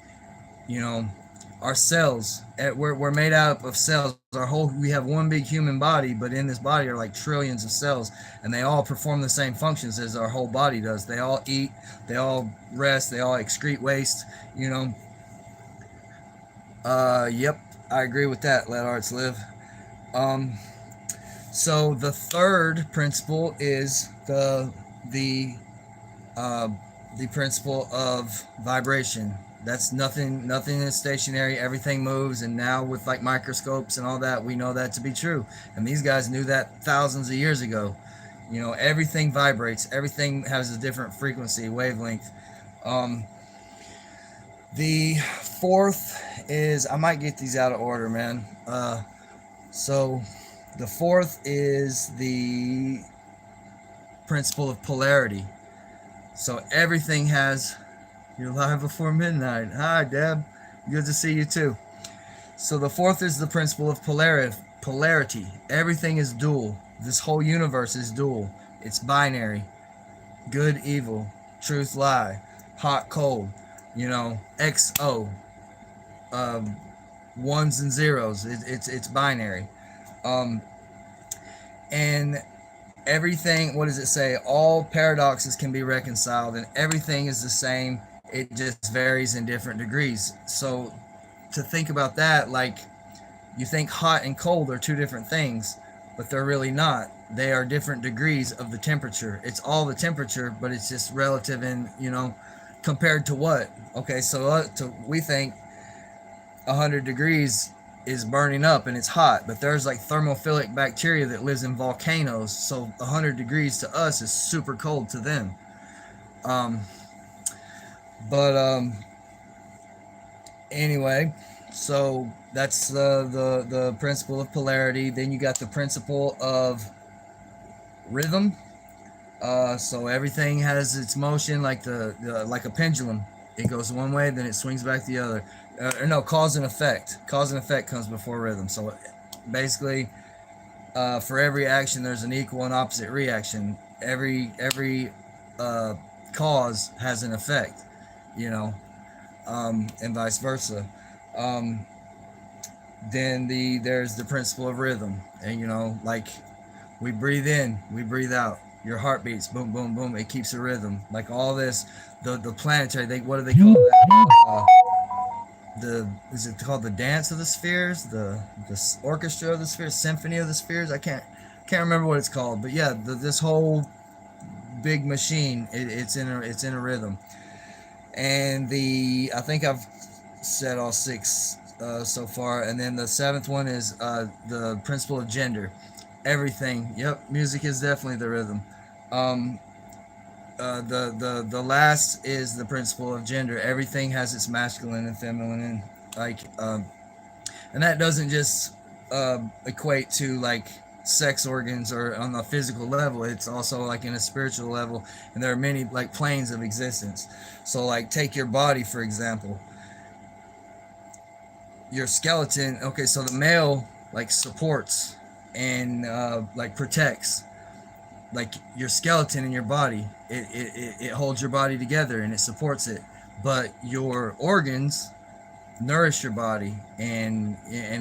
our cells, we're made out of cells. We have one big human body, but in this body are like trillions of cells, and they all perform the same functions as our whole body does. They all eat, they all rest, they all excrete waste. Yep, I agree with that. Let arts live. So the third principle is the principle of vibration. That's nothing. Nothing is stationary. Everything moves. And now with like microscopes and all that, we know that to be true. And these guys knew that thousands of years ago. You know, everything vibrates. Everything has a different frequency, wavelength. Um, the fourth is, I might get these out of order, man. So the fourth is the principle of polarity. So everything has. You're live before midnight. Hi, Deb. Good to see you too. So the fourth is the principle of polarity. Everything is dual. This whole universe is dual. It's binary. Good, evil. Truth, lie. Hot, cold. You know, XO. Um, ones and zeros. It's binary. Um, and everything, what does it say? All paradoxes can be reconciled, and everything is the same. It just varies in different degrees. So to think about that, like, you think hot and cold are two different things, but they're really not. They are different degrees of the temperature. It's all the temperature, but it's just relative in, you know, compared to what? Okay, so we think 100 degrees is burning up and it's hot, but there's like thermophilic bacteria that lives in volcanoes, so 100 degrees to us is super cold to them. Um, but anyway, so that's the principle of polarity. Then you got the principle of rhythm. So everything has its motion, like like a pendulum. It goes one way, then it swings back the other. Or no, cause and effect. Cause and effect comes before rhythm. So basically, for every action, there's an equal and opposite reaction. Every uh, cause has an effect, you know, and vice versa. Um, then there's the principle of rhythm, and you know, like, we breathe in, we breathe out. Your heart beats, boom, boom, boom. It keeps a rhythm. Like all this, the planetary. What do they call that? Is it called the dance of the spheres? The orchestra of the spheres, symphony of the spheres. I can't remember what it's called, but yeah, this whole big machine. It's in a rhythm. And I think I've said all six so far. And then the seventh one is the principle of gender. Everything. Yep, music is definitely the rhythm. Um, the last is the principle of gender. Everything has its masculine and feminine, like, and that doesn't just equate to like sex organs or on a physical level. It's also like in a spiritual level, and there are many like planes of existence. So like, take your body for example. Your skeleton. Okay, so the male like supports and like protects, like your skeleton in your body. It holds your body together and it supports it. But your organs nourish your body and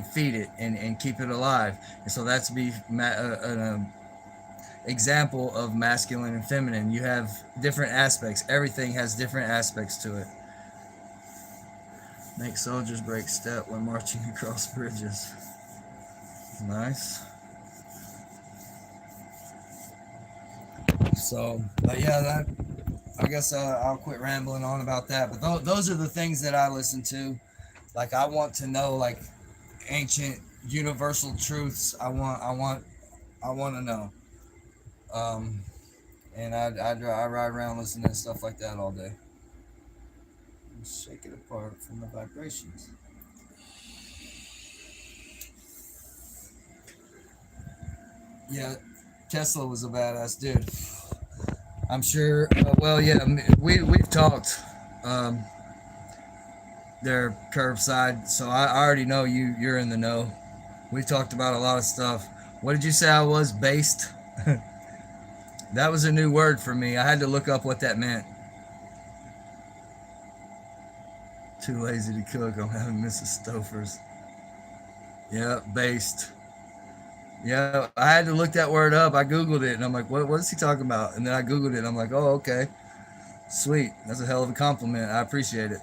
feed it and keep it alive. And so that's an example of masculine and feminine. You have different aspects. Everything has different aspects to it. Make soldiers break step when marching across bridges. Nice. So, but yeah, that, I guess I'll quit rambling on about that. But those are the things that I listen to. Like, I want to know like ancient universal truths. I want to know. Um, and I ride around listening to stuff like that all day. Shake it apart from the vibrations. Yeah, Tesla was a badass dude. I'm sure. Well, yeah, we've talked. Um, their curbside, so I already know you're in the know. We talked about a lot of stuff. What did you say I was? Based? That was a new word for me. I had to look up what that meant. Too lazy to cook. I'm having Mrs. Stouffer's. Yeah, based. Yeah, I had to look that word up. I Googled it and I'm like, what is he talking about? And then I Googled it and I'm like, oh, okay. Sweet. That's a hell of a compliment. I appreciate it.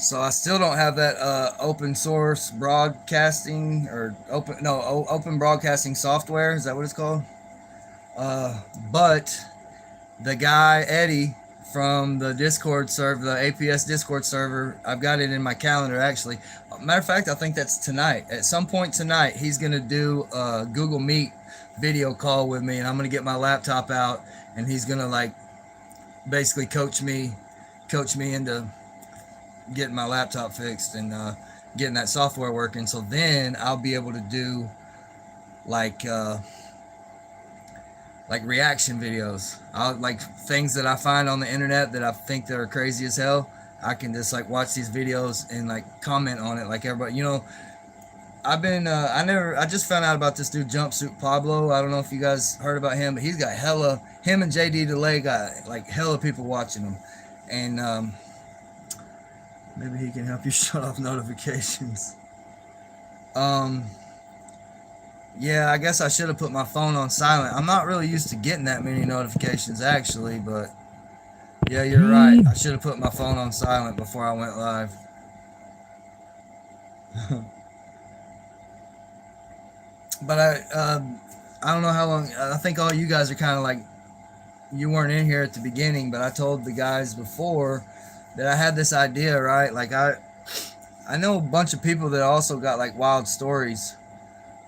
So I still don't have that open source broadcasting or open broadcasting software. Is that what it's called? Uh, but the guy Eddie from the Discord server, the APS Discord server, I've got it in my calendar actually. Matter of fact, I think that's tonight. At some point tonight, he's gonna do a Google Meet video call with me, and I'm gonna get my laptop out, and he's gonna like basically coach me into getting my laptop fixed and getting that software working. So then I'll be able to do like uh, like reaction videos. I'll like things that I find on the internet that I think that are crazy as hell. I can just like watch these videos and like comment on it like everybody. You know, I just found out about this dude Jumpsuit Pablo. I don't know if you guys heard about him, but he's got him and JD Delay got like hella people watching him, and maybe he can help you shut off notifications. Um, yeah, I guess I should have put my phone on silent. I'm not really used to getting that many notifications actually, but yeah, you're right. I should have put my phone on silent before I went live. But I don't know how long. I think all you guys are kind of like, you weren't in here at the beginning, but I told the guys before that I had this idea, right? Like I know a bunch of people that also got like wild stories.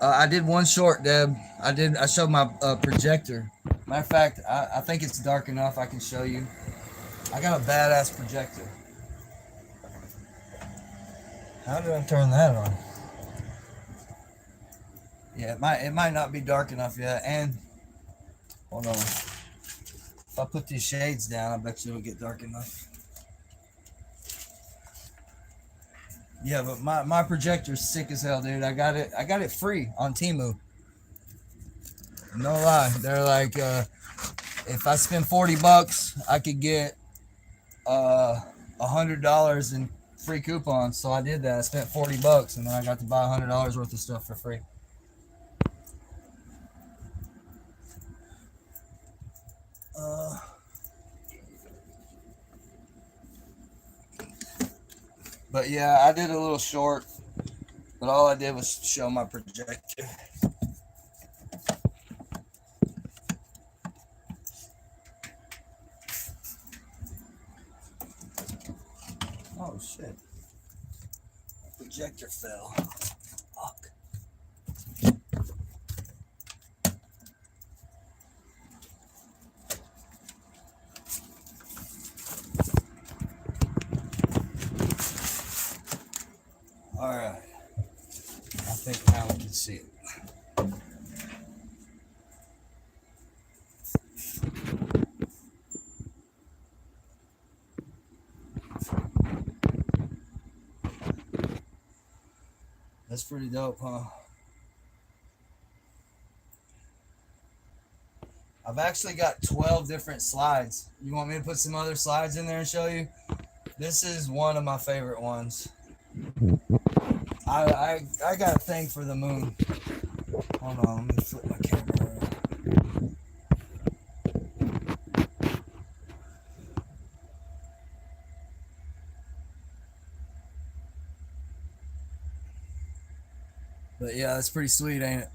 I did one short, Deb. I showed my projector. Matter of fact, I think it's dark enough. I can show you. I got a badass projector. How did I turn that on? Yeah, it might not be dark enough yet. And hold on. If I put these shades down, I bet you it'll get dark enough. Yeah, but my projector's sick as hell, dude. I got it free on Temu. No lie. They're like if I spend $40, I could get $100 in free coupons. So I did that. I spent $40 and then I got to buy $100 worth of stuff for free. But yeah, I did a little short, but all I did was show my projector. Oh shit. The projector fell. Fuck. Alright. I think now we can see it. That's pretty dope, huh? I've actually got 12 different slides. You want me to put some other slides in there and show you? This is one of my favorite ones. I got a thing for the moon. Hold on, let me flip my camera around. But yeah, that's pretty sweet, ain't it?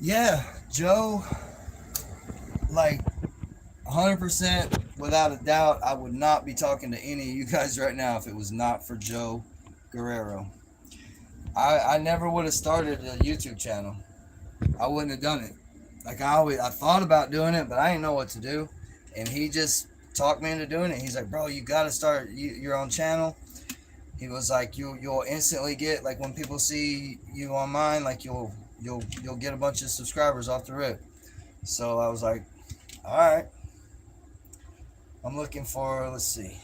Yeah, Joe, like 100% without a doubt, I would not be talking to any of you guys right now if it was not for Joe Guerrero. I never would have started a YouTube channel. I wouldn't have done it. Like I thought about doing it, but I didn't know what to do. And he just talked me into doing it. He's like, bro, you got to start your own channel. He was like, you'll instantly get, like, when people see you on mine, like you'll get a bunch of subscribers off the rip. So I was like, all right. I'm looking for, let's see.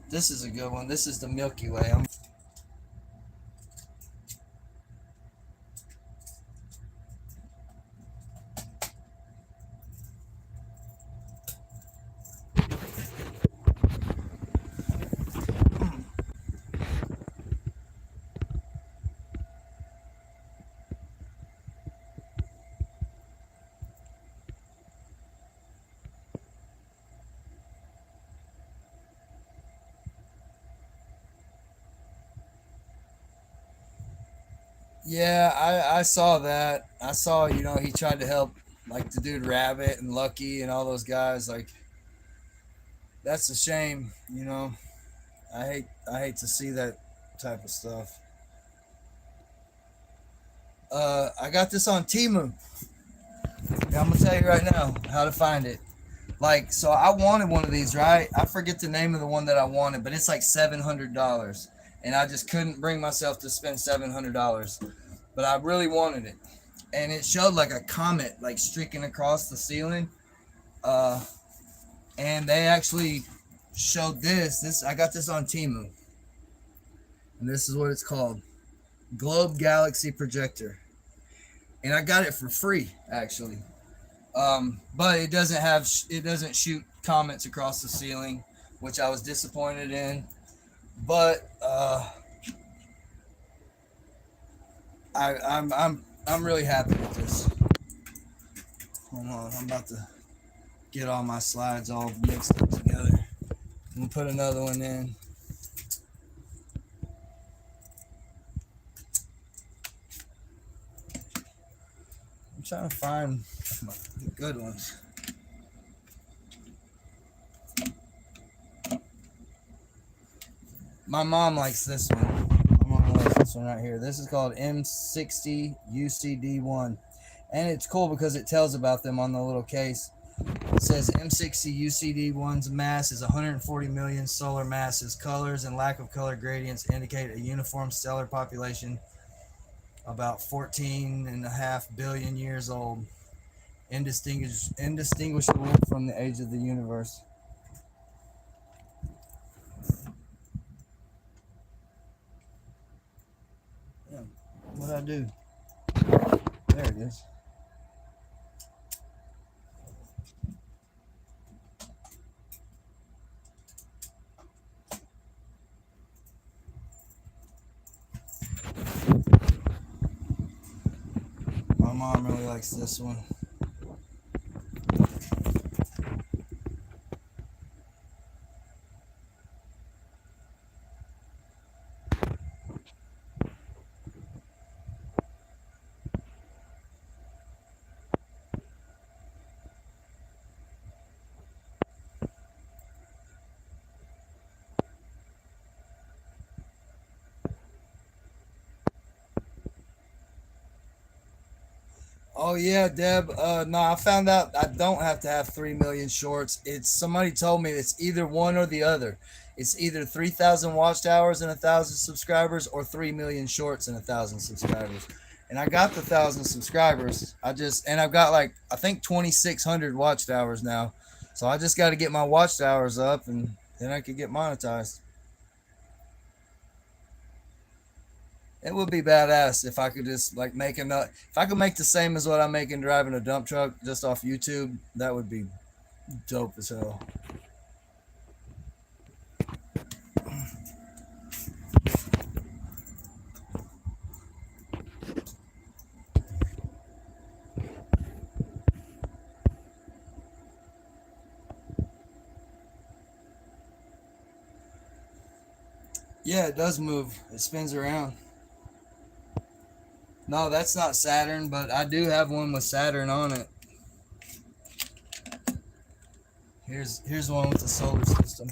This is a good one. This is the Milky Way. Yeah, I saw that. I saw, he tried to help like the dude Rabbit and Lucky and all those guys. Like, that's a shame. I hate to see that type of stuff. I got this on Timu. Yeah, I'm gonna tell you right now how to find it. Like, so I wanted one of these, right? I forget the name of the one that I wanted, but it's like $700, and I just couldn't bring myself to spend $700. But I really wanted it, and it showed like a comet like streaking across the ceiling. Uh, and they actually showed this. I got this on Timu, and this is what it's called: Globe Galaxy Projector, and I got it for free actually. But it doesn't shoot comets across the ceiling, which I was disappointed in. But I'm really happy with this. Hold on, I'm about to get all my slides all mixed up together. I'm gonna put another one in. I'm trying to find the good ones. My mom likes this one. My mom likes this one right here. This is called M60 UCD1. And it's cool because it tells about them on the little case. It says M60 UCD1's mass is 140 million solar masses. Colors and lack of color gradients indicate a uniform stellar population about 14.5 billion years old, indistinguishable from the age of the universe. Yeah, what'd I do? There it is. My mom really likes this one. Oh yeah, Deb. No, I found out I don't have to have 3 million shorts. It's somebody told me it's either one or the other. It's either 3,000 watchtowers and 1,000 subscribers, or 3 million shorts and 1,000 subscribers. And I got the 1,000 subscribers. I've got like I think 2,600 watchtowers now. So I just got to get my watchtowers up, and then I could get monetized. It would be badass if I could just like make enough. If I could make the same as what I'm making driving a dump truck just off YouTube, that would be dope as hell. Yeah, it does move. It spins around. No, that's not Saturn, but I do have one with Saturn on it. Here's one with the solar system.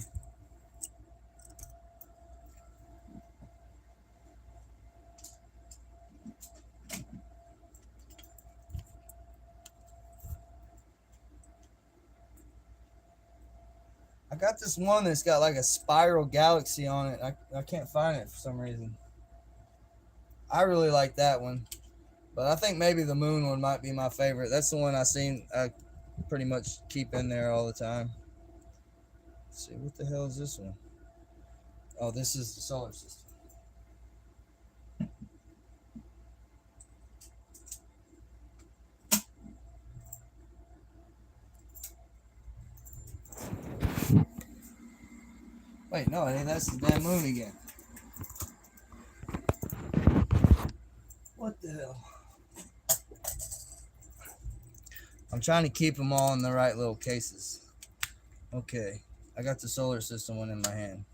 I got this one that's got like a spiral galaxy on it. I can't find it for some reason. I really like that one, but I think maybe the moon one might be my favorite. That's the one I pretty much keep in there all the time. Let's see, what the hell is this one? Oh, this is the solar system. Wait, no, I think that's the damn moon again. What the hell? I'm trying to keep them all in the right little cases. Okay, I got the solar system one in my hand.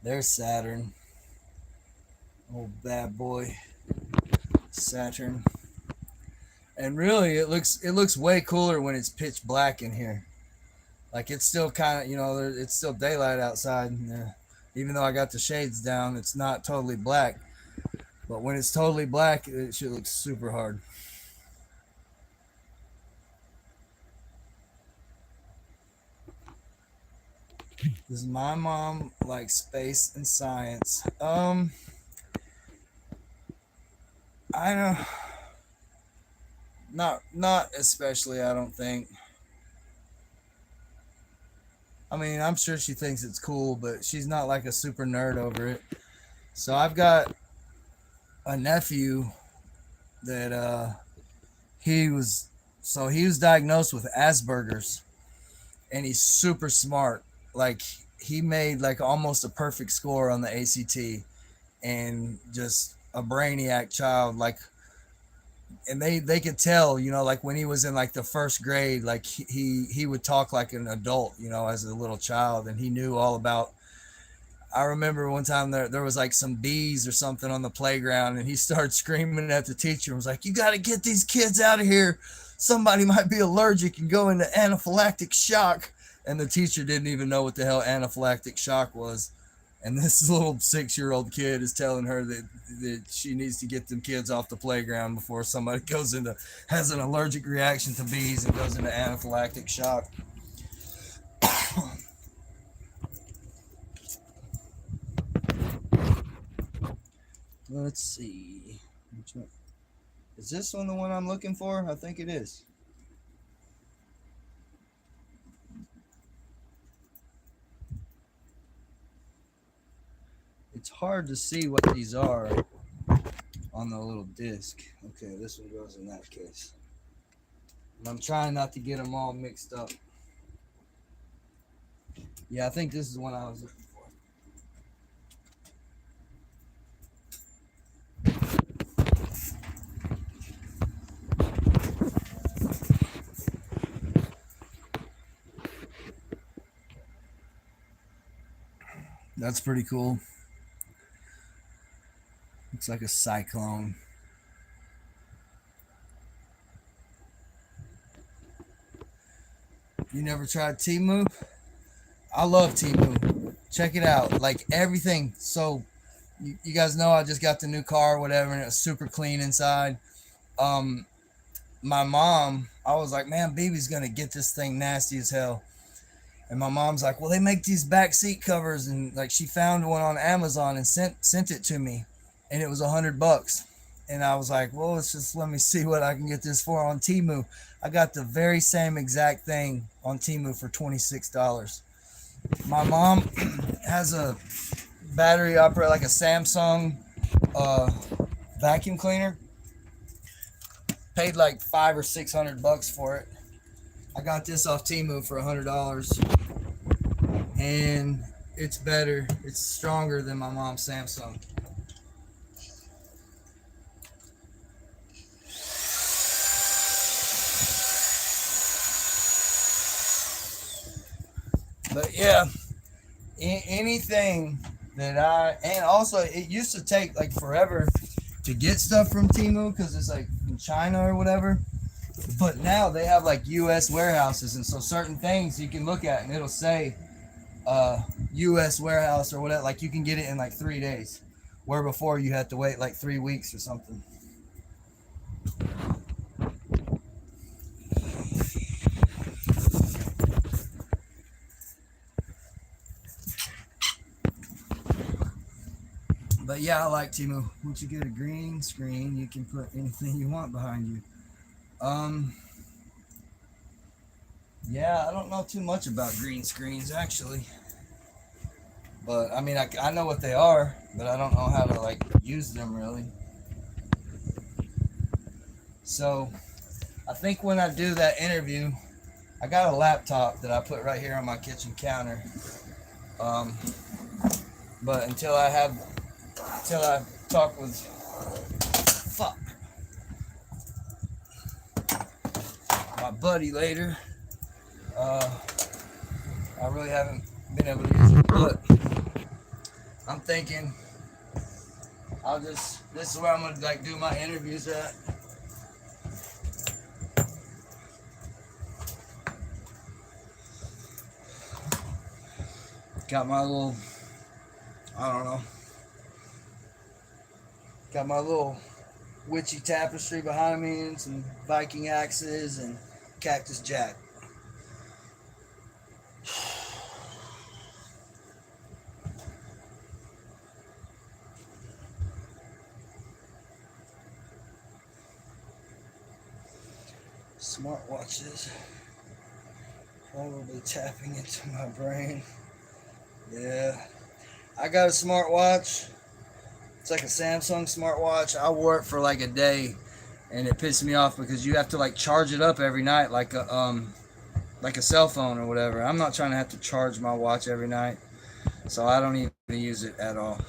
There's Saturn. Old bad boy. Saturn. And really it looks way cooler when it's pitch black in here. Like it's still kind of, it's still daylight outside. Even though I got the shades down, it's not totally black. But when it's totally black, it should look super hard. Does my mom like space and science? I don't. Not especially. I don't think. I mean, I'm sure she thinks it's cool, but she's not like a super nerd over it. So I've got a nephew that he was he was diagnosed with Asperger's, and he's super smart. Like he made like almost a perfect score on the ACT, and just a brainiac child. Like, and they could tell, like when he was in like the first grade, like he would talk like an adult, as a little child, and he knew all about. I remember one time there was like some bees or something on the playground, and he started screaming at the teacher and was like, "You got to get these kids out of here. Somebody might be allergic and go into anaphylactic shock." And the teacher didn't even know what the hell anaphylactic shock was. And this little 6-year-old kid is telling her that she needs to get them kids off the playground before somebody has an allergic reaction to bees and goes into anaphylactic shock. Let's see. Which one? Is this one the one I'm looking for? I think it is. It's hard to see what these are on the little disc. Okay, this one goes in that case. And I'm trying not to get them all mixed up. Yeah, I think this is the one I was looking for. That's pretty cool. Looks like a cyclone. You never tried Temu? I love Temu. Check it out. Like everything. So you guys know I just got the new car or whatever, and it was super clean inside. My mom, I was like, man, BB's gonna get this thing nasty as hell. And my mom's like, well, they make these back seat covers, and like she found one on Amazon and sent it to me, and it was $100. And I was like, well, let me see what I can get this for on Temu. I got the very same exact thing on Temu for $26. My mom has a battery operated like a Samsung vacuum cleaner. Paid like $500 or $600 for it. I got this off Temu for $100, and it's better. It's stronger than my mom's Samsung. But yeah, anything that and also it used to take like forever to get stuff from Temu because it's like in China or whatever. But now they have like U.S. warehouses, and so certain things you can look at and it'll say U.S. warehouse or whatever. Like you can get it in like 3 days, where before you had to wait like 3 weeks or something. But yeah, I like Temu. Once you get a green screen, you can put anything you want behind you. Yeah, I don't know too much about green screens actually. But I mean, I know what they are, but I don't know how to like use them really. So I think when I do that interview, I got a laptop that I put right here on my kitchen counter. But until I talk with my buddy later, I really haven't been able to use it. But I'm thinking this is where I'm gonna like do my interviews at. Got my little, I don't know, got my little witchy tapestry behind me and some Viking axes and Cactus Jack. Smartwatches probably tapping into my brain. Yeah, I got a smartwatch. It's like a Samsung smartwatch. I wore it for like a day, and it pissed me off because you have to like charge it up every night, like a cell phone or whatever. I'm not trying to have to charge my watch every night, so I don't even use it at all.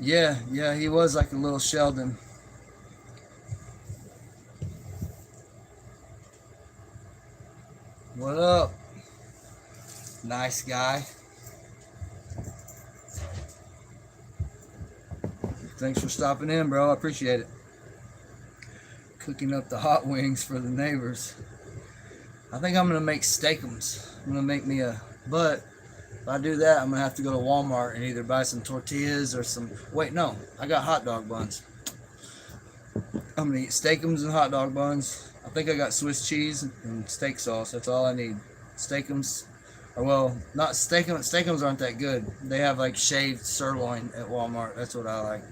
Yeah, yeah, he was like a little Sheldon. What up? Nice guy. Thanks for stopping in, bro. I appreciate it. Cooking up the hot wings for the neighbors. I think I'm gonna make steakums. I'm gonna make me a. But if I do that, I'm gonna have to go to Walmart and either buy some tortillas or some. Wait, no, I got hot dog buns. I'm gonna eat steakums and hot dog buns. I think I got Swiss cheese and steak sauce. That's all I need. Steakums, or well, not steakums. Steakums aren't that good. They have like shaved sirloin at Walmart. That's what I like.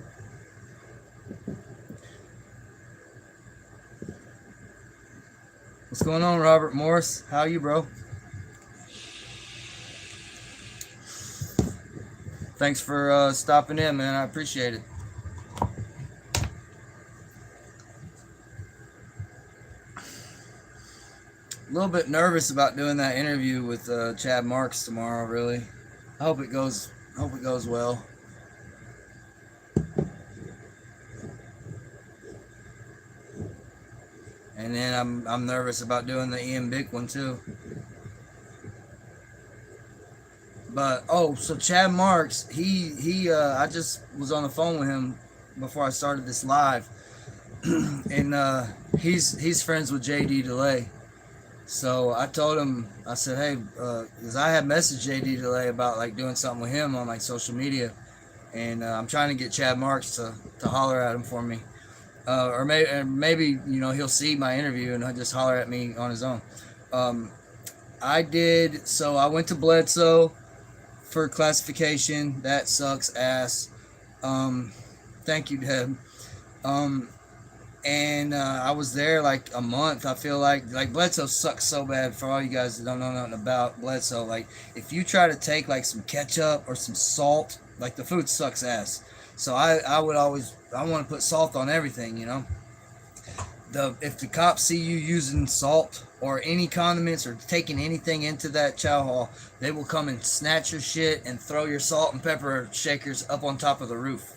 What's going on, Robert Morris? How are you, bro? Thanks for stopping in, man. I appreciate it. A little bit nervous about doing that interview with Chad Marks tomorrow. Really, I hope it goes. Hope it goes well. And then I'm nervous about doing the Ian Bick one too. But oh, so Chad Marks, he I just was on the phone with him before I started this live, and he's friends with JD Delay. So I told him, I said, hey, because I had messaged JD Delay about like doing something with him on like social media, and I'm trying to get Chad Marks to holler at him for me, or maybe you know he'll see my interview and he'll just holler at me on his own. Um, I did so I went to Bledsoe for classification. That sucks ass. Um, Thank you, Deb. Um, and I was there like a month. I feel like Bledsoe sucks so bad. For all you guys that don't know nothing about Bledsoe, like if you try to take like some ketchup or some salt, like the food sucks ass. So I would always I want to put salt on everything, you know. If the cops see you using salt or any condiments or taking anything into that chow hall, they will come and snatch your shit and throw your salt and pepper shakers up on top of the roof.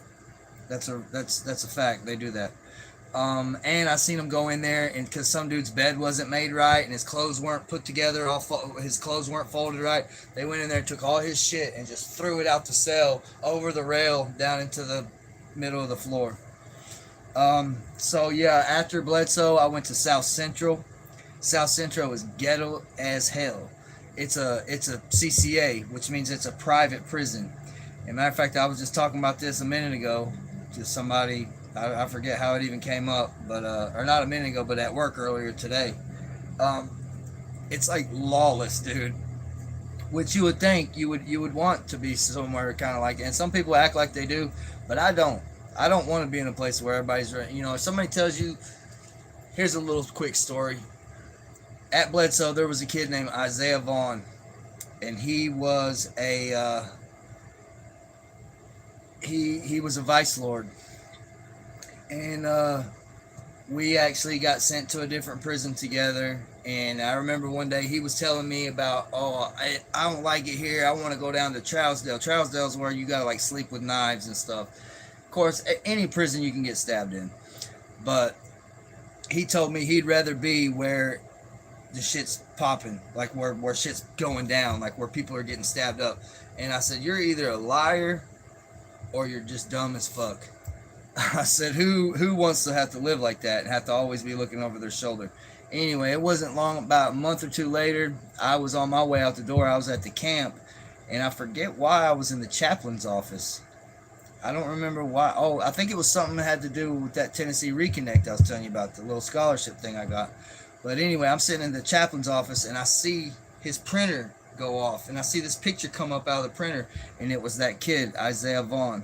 That's a fact. They do that. And I seen him go in there, and because some dude's bed wasn't made right and his clothes weren't put together, his clothes weren't folded right, they went in there, took all his shit, and just threw it out the cell over the rail down into the middle of the floor. So yeah, after Bledsoe, I went to South Central. South Central is ghetto as hell. It's a CCA, which means it's a private prison. As a matter of fact, I was just talking about this a minute ago to somebody. I forget how it even came up, but or not a minute ago, but at work earlier today. Um, it's like lawless, dude. Which you would think you would want to be somewhere kind of like, and some people act like they do, but I don't. I don't want to be in a place where everybody's, you know, if somebody tells you, here's a little quick story. At Bledsoe, there was a kid named Isaiah Vaughn, and he was he was a vice lord, and we actually got sent to a different prison together. And I remember one day he was telling me about, oh, I don't like it here. I want to go down to Trousdale. Trousdale's where you gotta like sleep with knives and stuff. Of course, any prison you can get stabbed in, but he told me he'd rather be where the shit's popping, like where shit's going down, like where people are getting stabbed up. And I said, you're either a liar or you're just dumb as fuck. I said, who wants to have to live like that and have to always be looking over their shoulder? Anyway, it wasn't long, about a month or two later, I was on my way out the door. I was at the camp, and I forget why I was in the chaplain's office. I don't remember why. Oh, I think it was something that had to do with that Tennessee Reconnect I was telling you about, the little scholarship thing I got. But anyway, I'm sitting in the chaplain's office, and I see his printer go off, and I see this picture come up out of the printer, and it was that kid, Isaiah Vaughn.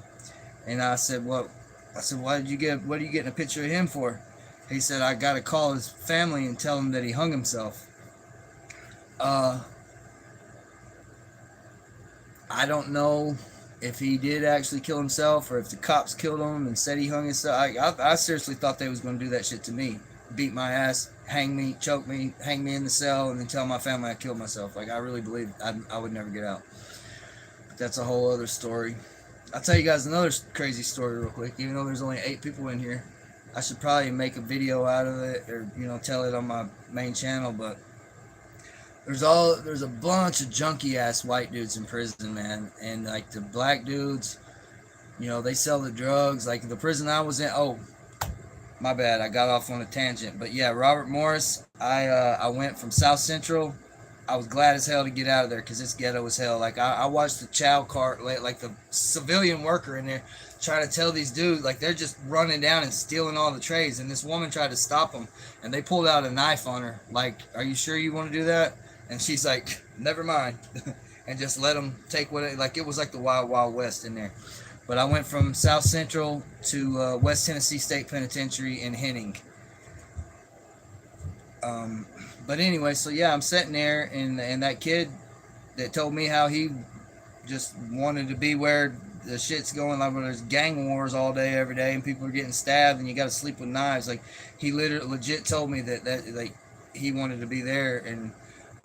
And I said, what? I said, what are you getting a picture of him for? He said, I got to call his family and tell him that he hung himself. I don't know if he did actually kill himself or if the cops killed him and said he hung himself. I seriously thought they was going to do that shit to me. Beat my ass, hang me, choke me, hang me in the cell, and then tell my family I killed myself. Like, I really believed I would never get out. But that's a whole other story. I'll tell you guys another crazy story real quick. Even though there's only 8 people in here, I should probably make a video out of it, or tell it on my main channel. But there's a bunch of junky ass white dudes in prison, man. And like the black dudes, they sell the drugs. Like the prison I was in. Oh, my bad, I got off on a tangent. But yeah, Robert Morris. I went from South Central. I was glad as hell to get out of there because it's ghetto as hell. Like I watched the chow cart, like the civilian worker in there, trying to tell these dudes, like they're just running down and stealing all the trays. And this woman tried to stop them, and they pulled out a knife on her. Like, are you sure you want to do that? And she's like, never mind, and just let them take what it was like the Wild Wild West in there. But I went from South Central to West Tennessee State Penitentiary in Henning. But anyway, so yeah, I'm sitting there, and that kid that told me how he just wanted to be where the shit's going, like where there's gang wars all day, every day, and people are getting stabbed, and you got to sleep with knives. Like, he legit told me that like he wanted to be there, and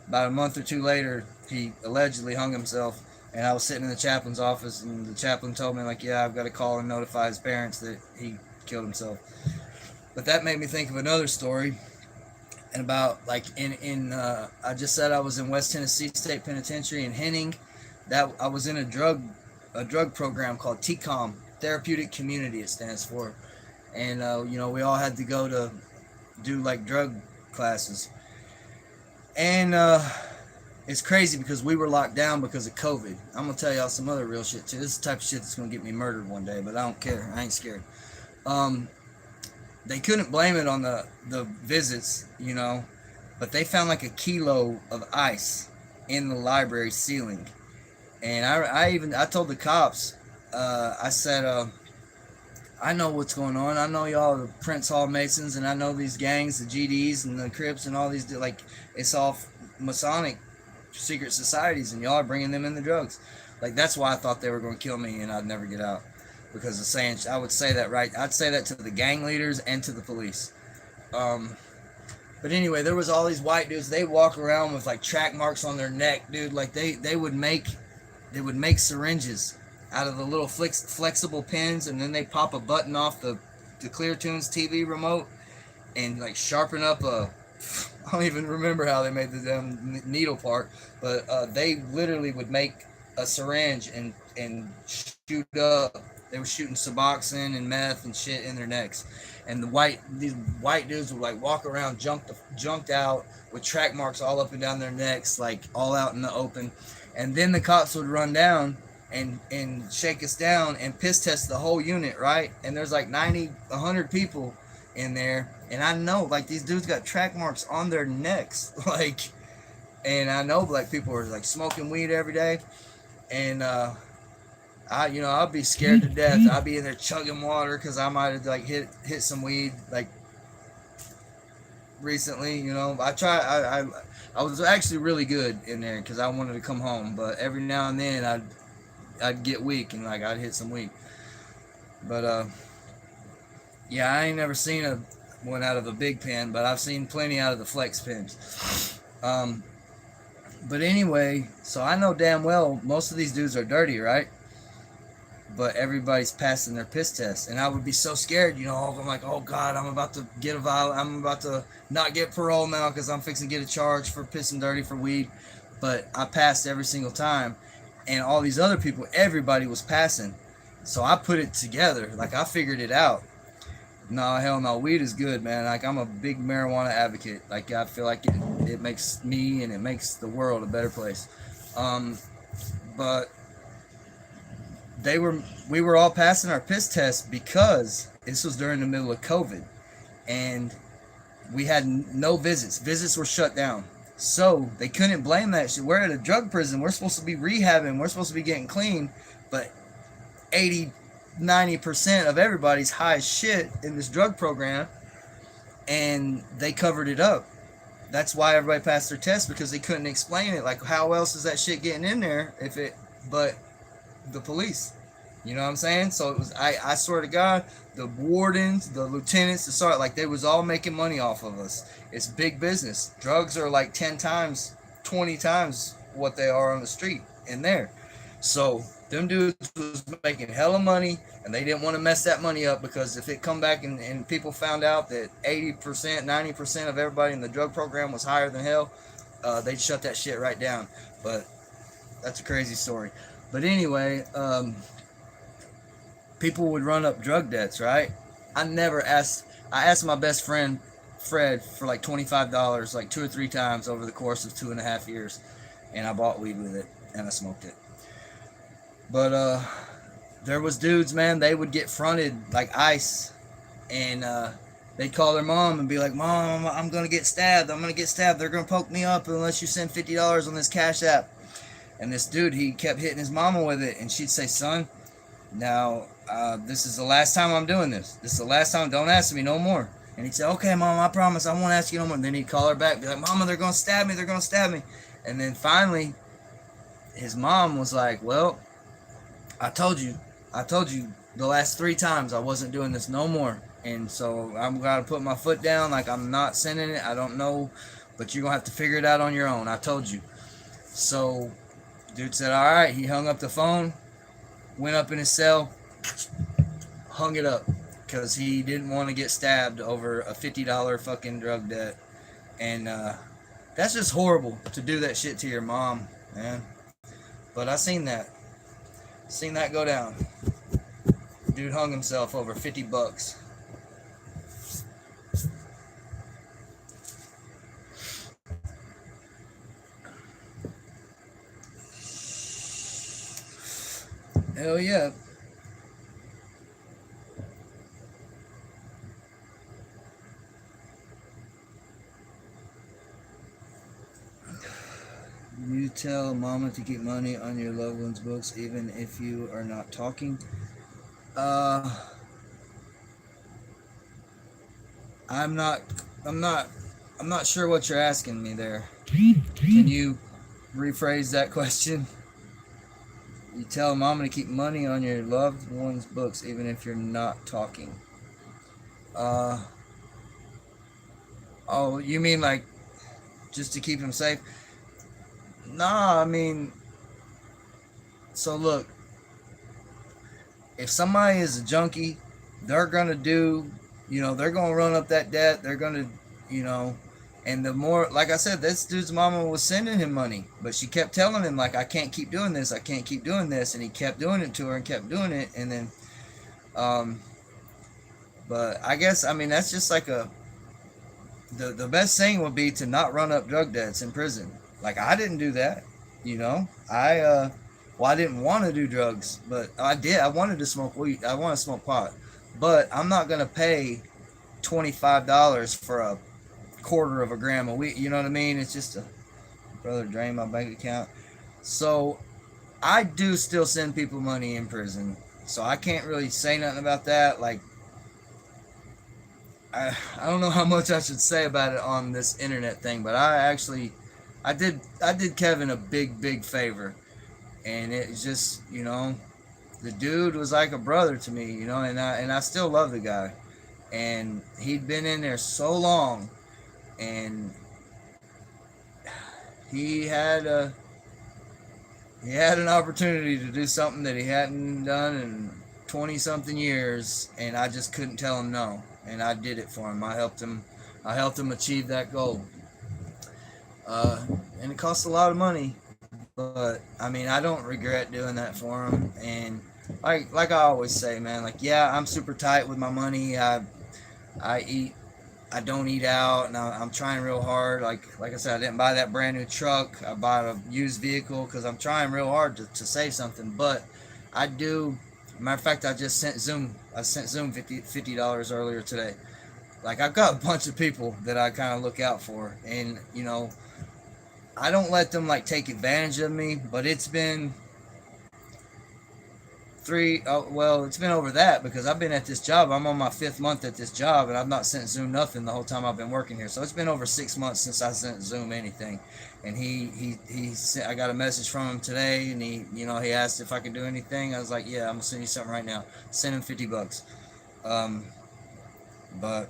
about a month or two later, he allegedly hung himself. And I was sitting in the chaplain's office, and the chaplain told me, like, yeah, I've got to call and notify his parents that he killed himself. But that made me think of another story. And about, like, I just said I was in West Tennessee State Penitentiary in Henning. That I was in a drug program called TCOM, Therapeutic Community, it stands for. And we all had to go to do like drug classes. And it's crazy because we were locked down because of COVID. I'm gonna tell y'all some other real shit too. This is the type of shit that's gonna get me murdered one day, but I don't care. I ain't scared. They couldn't blame it on the visits, but they found like a kilo of ice in the library ceiling. And I told the cops, I said, I know what's going on. I know y'all are the Prince Hall Masons, and I know these gangs, the GDs and the Crips and all these, like, it's all Masonic secret societies, and y'all are bringing them in the drugs. Like, that's why I thought they were going to kill me and I'd never get out. Because of saying, I would say that, right? I'd say that to the gang leaders and to the police. But anyway, there was all these white dudes. They walk around with like track marks on their neck, dude. Like they would make syringes out of the little flexible pins, and then they pop a button off the Clear Tunes TV remote and like sharpen up I don't even remember how they made the damn needle part, but they literally would make a syringe and shoot up. They were shooting Suboxone and meth and shit in their necks. And these white dudes would like walk around junked out with track marks all up and down their necks, like all out in the open. And then the cops would run down and shake us down and piss test the whole unit, right? And there's like 100 people in there. And I know, like, these dudes got track marks on their necks. Like, and I know black people are like smoking weed every day. And I'll be scared to death. I'll be in there chugging water because I might have like hit some weed like recently. I was actually really good in there because I wanted to come home, but every now and then I'd get weak and like I'd hit some weed. But yeah, I ain't never seen one out of a big pen, but I've seen plenty out of the flex pens. But anyway, so I know damn well most of these dudes are dirty, right? but everybody's passing their piss test, and I would be so scared, I'm like, oh God, I'm about to get I'm about to not get parole now because I'm fixing to get a charge for pissing dirty for weed. But I passed every single time, and all these other people, everybody was passing, so I put it together, like I figured it out. No, hell no, weed is good, man. Like, I'm a big marijuana advocate. Like, I feel like it makes me and it makes the world a better place. But we were all passing our piss test because this was during the middle of COVID, and we had no visits. Visits were shut down, so they couldn't blame that shit. We're at a drug prison. We're supposed to be rehabbing. We're supposed to be getting clean, but 80-90% of everybody's high as shit in this drug program, and they covered it up. That's why everybody passed their test, because they couldn't explain it. Like, how else is that shit getting in there but the police? You know what I'm saying? So it was, I swear to God, the wardens, the lieutenants, the sergeant, like, they was all making money off of us. It's big business. Drugs are like 10 times, 20 times what they are on the street in there. So them dudes was making hella money, and they didn't want to mess that money up, because if it come back and people found out that 80%, 90% of everybody in the drug program was higher than hell, they'd shut that shit right down. But that's a crazy story. But anyway, people would run up drug debts, right? I asked my best friend Fred for like $25 like 2 or 3 times over the course of 2.5 years, and I bought weed with it and I smoked it. But there was dudes, man, they would get fronted like ice, and they'd call their mom and be like, Mom, I'm gonna get stabbed, they're gonna poke me up unless you send $50 on this Cash App. And this dude, he kept hitting his mama with it, and she'd say, son, now this is the last time I'm doing this. This is the last time. Don't ask me no more. And he'd say, okay, Mom, I promise I won't ask you no more. And then he'd call her back, be like, Mama, they're going to stab me. And then finally, his mom was like, well, I told you the last 3 times I wasn't doing this no more. And so I'm going to put my foot down. Like, I'm not sending it. I don't know, but you're going to have to figure it out on your own. I told you. So dude said, all right. He hung up the phone, went up in his cell, hung it up, because he didn't want to get stabbed over a $50 fucking drug debt. And that's just horrible to do that shit to your mom, man. But I seen that go down. Dude hung himself over $50. Hell yeah. You tell mama to keep money on your loved one's books even if you are not talking. I'm not sure what you're asking me there. Can you rephrase that question? You tell mama to keep money on your loved one's books even if you're not talking. Oh, you mean like just to keep him safe? Nah, I mean, so look, if somebody is a junkie, they're gonna they're gonna run up that debt. They're gonna, and the more, like I said, this dude's mama was sending him money, but she kept telling him, like, I can't keep doing this, and he kept doing it to her and kept doing it, and then, but I guess, I mean, that's just like the best thing would be to not run up drug debts in prison. Like, I didn't do that, I didn't want to do drugs, but I did. I wanted to smoke weed. I want to smoke pot, but I'm not going to pay $25 for a quarter of a gram of weed. You know what I mean? It's just brother drain my bank account. So I do still send people money in prison. So I can't really say nothing about that. Like, I don't know how much I should say about it on this internet thing, but I did Kevin a big favor, and it's just, the dude was like a brother to me, and I still love the guy, and he'd been in there so long, and he he had an opportunity to do something that he hadn't done in 20 something years, and I just couldn't tell him no, and I did it for him. I helped him achieve that goal. And it costs a lot of money, but I mean, I don't regret doing that for him. And like I always say, man, like, yeah, I'm super tight with my money. I eat, I don't eat out, and I'm trying real hard. Like I said, I didn't buy that brand new truck. I bought a used vehicle because I'm trying real hard to save something. But I do. Matter of fact, I just sent Zoom. I sent Zoom $50 earlier today. Like, I've got a bunch of people that I kind of look out for, and I don't let them like take advantage of me. But it's been it's been over that because I've been at this job. I'm on my 5th month at this job, and I've not sent Zoom nothing the whole time I've been working here. So it's been over 6 months since I sent Zoom anything. And he sent, I got a message from him today, and he asked if I could do anything. I was like, yeah, I'm gonna send you something right now. Send him $50. But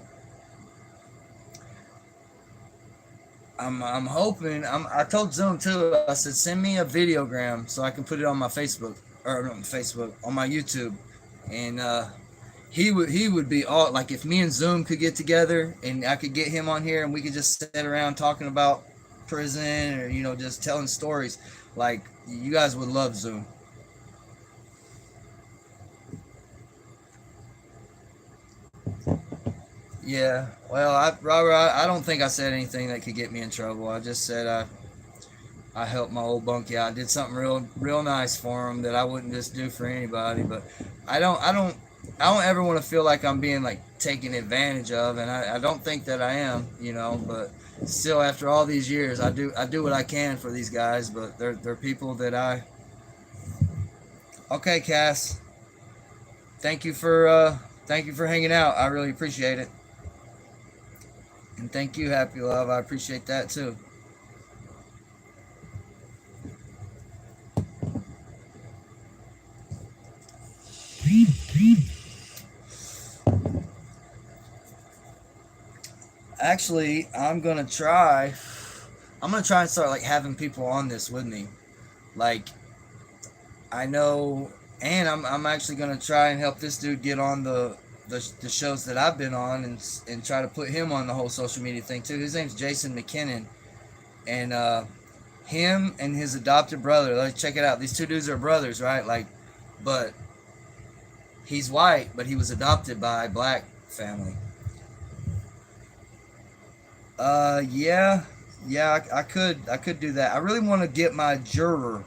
I'm hoping. I told Zoom too. I said, send me a videogram so I can put it on my Facebook, or not Facebook, on my YouTube. And he would be all like, if me and Zoom could get together and I could get him on here and we could just sit around talking about prison, or just telling stories. Like, you guys would love Zoom. Yeah. Well, Robert, I don't think I said anything that could get me in trouble. I just said I helped my old bunkie out. I did something real nice for him that I wouldn't just do for anybody. But I don't ever want to feel like I'm being like taken advantage of, and I don't think that I am. But still, after all these years, I do what I can for these guys. But they're people that I. Okay, Cass. Thank you for hanging out. I really appreciate it. And thank you, Happy Love. I appreciate that too. Actually, I'm gonna try and start like having people on this with me. Like, I know, and I'm actually gonna try and help this dude get on the shows that I've been on, and try to put him on the whole social media thing too. His name's Jason McKinnon, and him and his adopted brother. Let's check it out. These two dudes are brothers, right? Like, but he's white, but he was adopted by a black family. Yeah, yeah, I could do that. I really want to get my juror,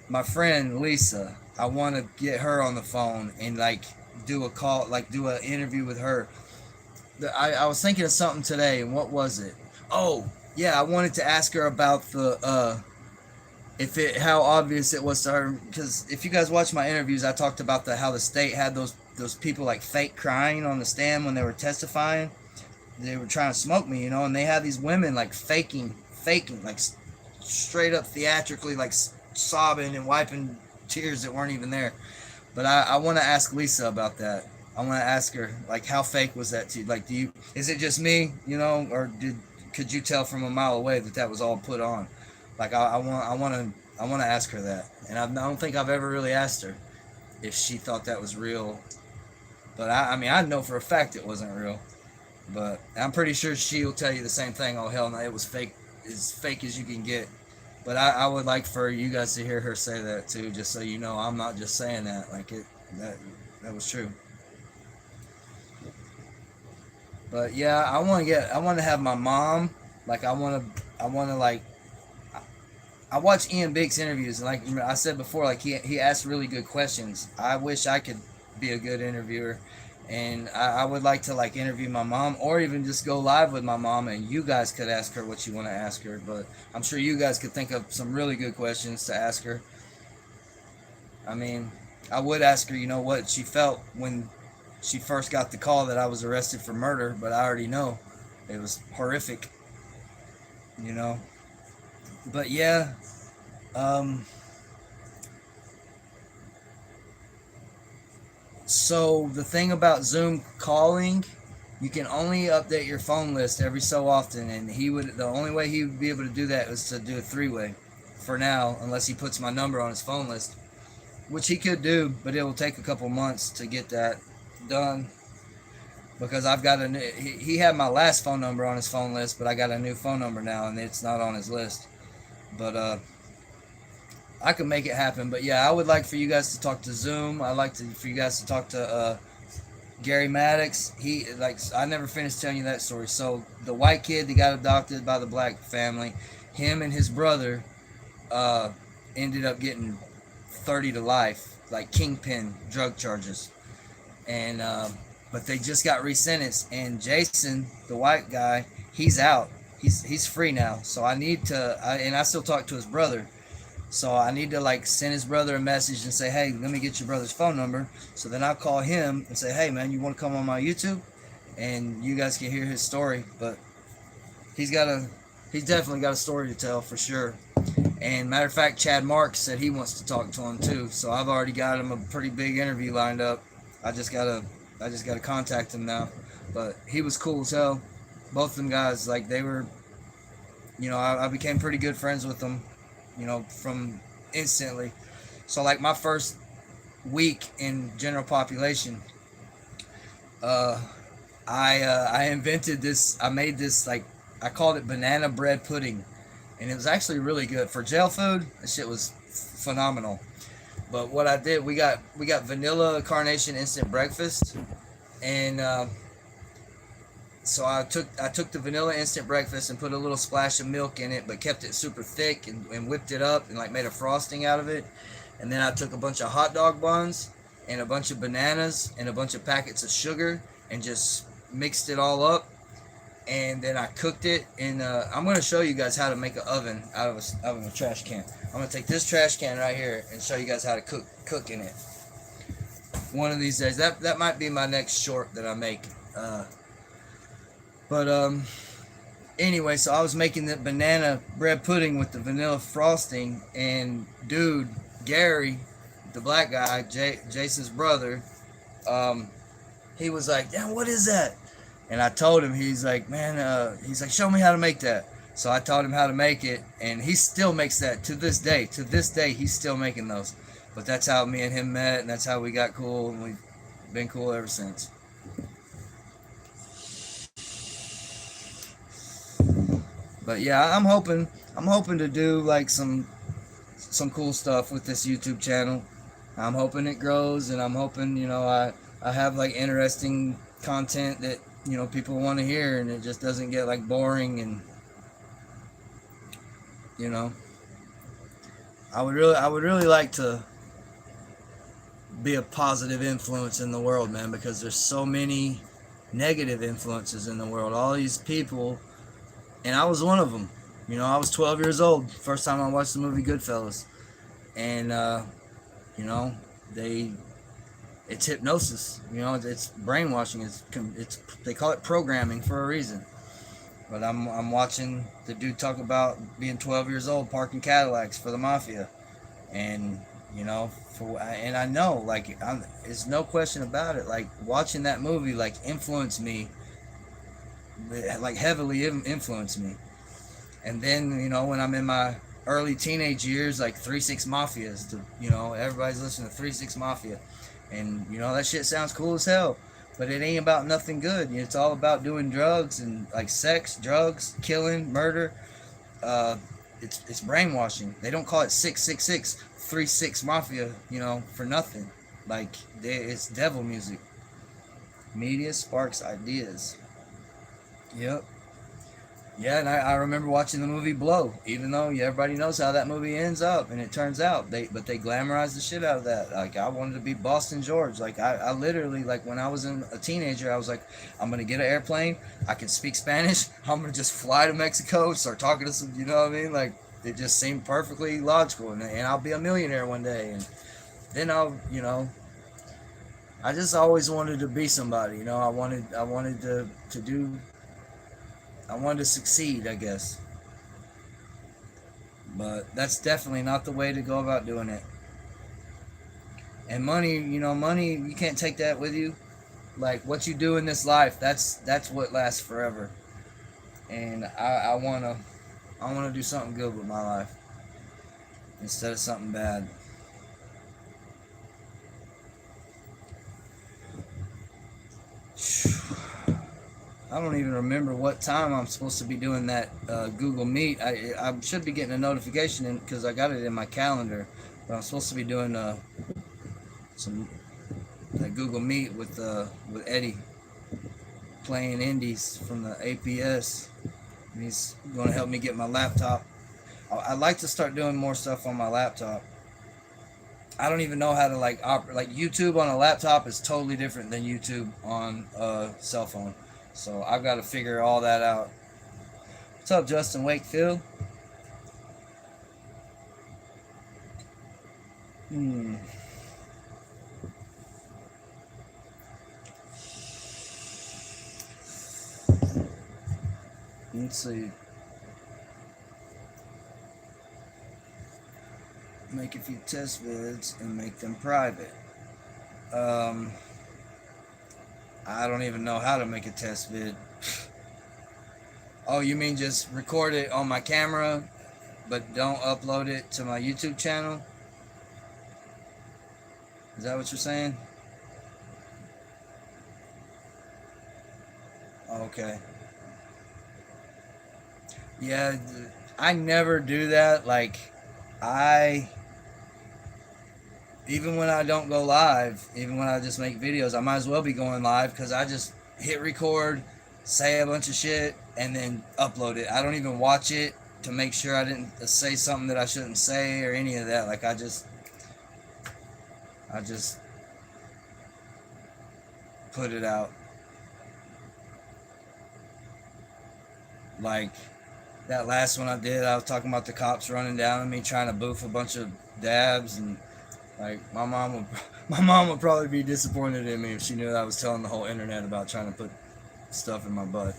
my friend Lisa. I want to get her on the phone and like do a call, like do an interview with her. I was thinking of something today, and what was it? Oh, yeah, I wanted to ask her about the if it how obvious it was to her, because if you guys watch my interviews, I talked about how the state had those people like fake crying on the stand when they were testifying. They were trying to smoke me, and they had these women like faking, like straight up theatrically, like sobbing and wiping tears that weren't even there. But I want to ask Lisa about that. I want to ask her, like, how fake was that to you? Like, is it just me, or could you tell from a mile away that was all put on? Like, I want to ask her that, and I don't think I've ever really asked her if she thought that was real. But I mean, I know for a fact it wasn't real. But I'm pretty sure she'll tell you the same thing. Oh, hell no, it was fake, as fake as you can get. But I would like for you guys to hear her say that too, just so you know I'm not just saying that. Like, that that was true. But yeah, I want to have my mom. Like, I want to like, I watch Ian Biggs interviews, and like I said before, like he asks really good questions. I wish I could be a good interviewer, and I would like to like interview my mom, or even just go live with my mom, and you guys could ask her what you want to ask her. But I'm sure you guys could think of some really good questions to ask her. I mean, I would ask her, what she felt when she first got the call that I was arrested for murder, but I already know it was horrific, you know. But yeah, um, so the thing about Zoom calling, you can only update your phone list every so often, and the only way he would be able to do that was to do a three-way. for now, unless he puts my number on his phone list, which he could do, but it will take a couple months to get that done, because I've got a new, he had my last phone number on his phone list, but I got a new phone number now and it's not on his list. But I can make it happen. But yeah, I would like for you guys to talk to Zoom. I'd like for you guys to talk to Gary Maddox. He, like, I never finished telling you that story. So the white kid that got adopted by the black family, him and his brother ended up getting 30 to life, like kingpin drug charges. And but they just got resentenced. And Jason, the white guy, he's out. He's free now. So I need to, and I still talk to his brother. So I need to like send his brother a message and say, hey, let me get your brother's phone number. So then I'll call him and say, hey man, you want to come on my YouTube? And you guys can hear his story. But he's definitely got a story to tell for sure. And matter of fact, Chad Marks said he wants to talk to him too. So I've already got him a pretty big interview lined up. I just gotta contact him now. But he was cool as hell. Both of them guys, like, they were, you know, I became pretty good friends with them, you know, from instantly. So like my first week in general population, I invented this. I made this, like, I called it banana bread pudding, and it was actually really good for jail food. That shit was phenomenal. But what I did, we got vanilla carnation instant breakfast, and so I took the vanilla instant breakfast and put a little splash of milk in it, but kept it super thick and whipped it up and like made a frosting out of it. And then I took a bunch of hot dog buns and a bunch of bananas and a bunch of packets of sugar and just mixed it all up. And then I cooked it in. I'm going to show you guys how to make an oven out of a trash can. I'm going to take this trash can right here and show you guys how to cook in it. One of these days. That might be my next short that I make. But anyway, so I was making the banana bread pudding with the vanilla frosting, and dude, Gary, the black guy, Jason's brother, he was like, "Damn, what is that?" And I told him. He's like, "Man," he's like, "Show me how to make that." So I taught him how to make it, and he still makes that to this day. To this day, he's still making those. But that's how me and him met, and that's how we got cool, and we've been cool ever since. But yeah, I'm hoping to do like some cool stuff with this YouTube channel. I'm hoping it grows, and I'm hoping, you know, I have like interesting content that, you know, people want to hear, and it just doesn't get like boring. And you know, I would really like to be a positive influence in the world, man, because there's so many negative influences in the world. All these people. And I was one of them. You know, I was 12 years old. First time I watched the movie Goodfellas. And, you know, it's hypnosis. You know, it's brainwashing. It's they call it programming for a reason. But I'm watching the dude talk about being 12 years old, parking Cadillacs for the mafia. And, you know, and I know, like, there's no question about it. Like, watching that movie, like, influenced me. Like, heavily influenced me. And then, you know, when I'm in my early teenage years, like 3-6 Mafias, you know, everybody's listening to 3-6 Mafia, and you know, that shit sounds cool as hell, but it ain't about nothing good. It's all about doing drugs and like sex, drugs, killing, murder. It's brainwashing. They don't call it 666 3-6 Mafia, you know, for nothing. Like, it's devil music. Media sparks ideas. Yep. Yeah, and I remember watching the movie Blow, even though everybody knows how that movie ends up, and it turns out they glamorize the shit out of that. Like, I wanted to be Boston George. Like, I literally, like, when I was a teenager, I was like, I'm gonna get an airplane, I can speak Spanish, I'm gonna just fly to Mexico, start talking to some, you know what I mean? Like, it just seemed perfectly logical, and I'll be a millionaire one day, and then I'll, you know, I just always wanted to be somebody, you know. I wanted to do. I wanted to succeed, I guess. But that's definitely not the way to go about doing it. And money, you know, money, you can't take that with you. Like, what you do in this life, that's what lasts forever. And I wanna do something good with my life. instead of something bad. I don't even remember what time I'm supposed to be doing that Google Meet. I should be getting a notification because I got it in my calendar. But I'm supposed to be doing some that Google Meet with Eddie playing indies from the APS. And he's going to help me get my laptop. I'd like to start doing more stuff on my laptop. I don't even know how to like YouTube on a laptop is totally different than YouTube on a cell phone. So I've got to figure all that out. What's up, Justin Wakefield? Let's see. Make a few test vids and make them private. I don't even know how to make a test vid. Oh, you mean just record it on my camera, but don't upload it to my YouTube channel? Is that what you're saying? Okay. Yeah, I never do that. Like, I even when I don't go live, even when I just make videos, I might as well be going live because I just hit record, say a bunch of shit, and then upload it. I don't even watch it to make sure I didn't say something that I shouldn't say or any of that. Like I just put it out. Like that last one I did, I was talking about the cops running down on me trying to boof a bunch of dabs, and like my mom would probably be disappointed in me if she knew that I was telling the whole internet about trying to put stuff in my butt.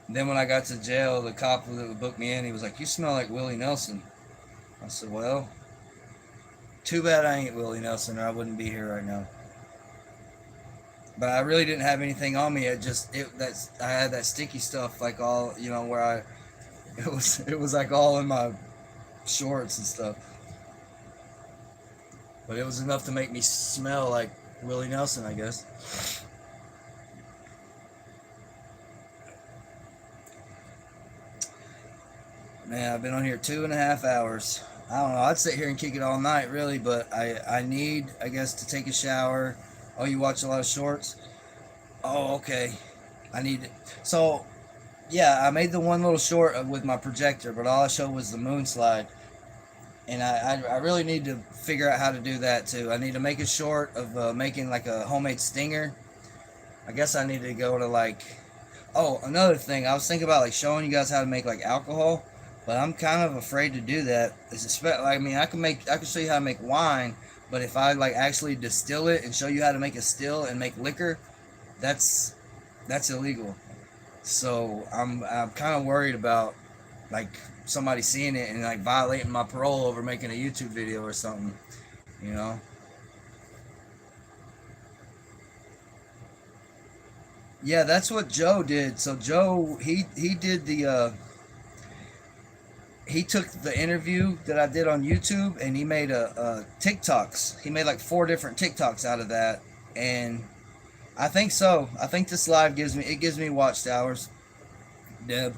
Then when I got to jail, the cop that booked me in, he was like, "You smell like Willie Nelson." I said, "Well, too bad I ain't Willie Nelson, or I wouldn't be here right now." But I really didn't have anything on me. I had that sticky stuff like all where it was like all in my shorts and stuff. But it was enough to make me smell like Willie Nelson, I guess. Man, I've been on here 2.5 hours. I don't know. I'd sit here and kick it all night, really, but I need, I guess, to take a shower. Oh, you watch a lot of shorts? Oh, okay. I need it. So, yeah, I made the one little short with my projector, but all I showed was the moon slide. And I really need to figure out how to do that, too. I need to make a short of making, like, a homemade stinger. I guess I need to go to, like... Oh, another thing. I was thinking about, like, showing you guys how to make, like, alcohol. But I'm kind of afraid to do that. I mean, I can show you how to make wine, but if I like actually distill it and show you how to make a still and make liquor, that's illegal. So I'm kind of worried about like somebody seeing it and like violating my parole over making a YouTube video or something, you know? Yeah, that's what Joe did. So Joe, he did he took the interview that I did on YouTube and he made a TikToks. He made like 4 different TikToks out of that, and I think so. I think this live gives me watched hours, Deb.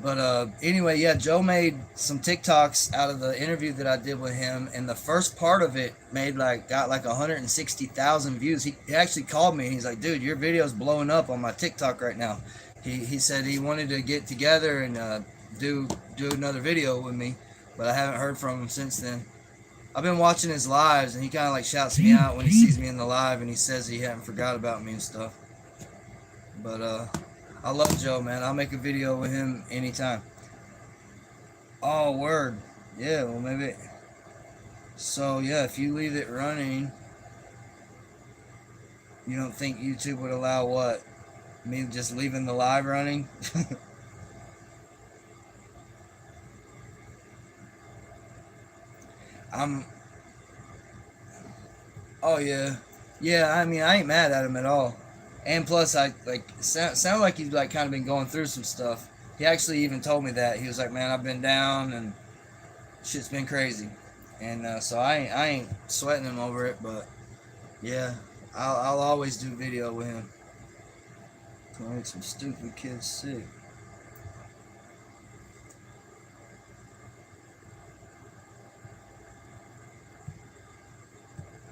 But anyway, yeah, Joe made some TikToks out of the interview that I did with him, and the first part of it got like 160,000 views. He actually called me. And he's like, "Dude, your video's blowing up on my TikTok right now." He said he wanted to get together and do another video with me, but I haven't heard from him since then. I've been watching his lives, and he kind of like shouts me out when he sees me in the live, and he says he hadn't forgot about me and stuff. But I love Joe, man. I'll make a video with him anytime. Oh, word. Yeah, well, maybe. So, yeah, if you leave it running, you don't think YouTube would allow what? Me just leaving the live running? I'm. Oh, yeah. Yeah, I mean, I ain't mad at him at all. And plus, I like sound like he's like kind of been going through some stuff. He actually even told me that he was like, "Man, I've been down and shit's been crazy," and so I ain't sweating him over it. But yeah, I'll always do video with him. Gonna make some stupid kids sick.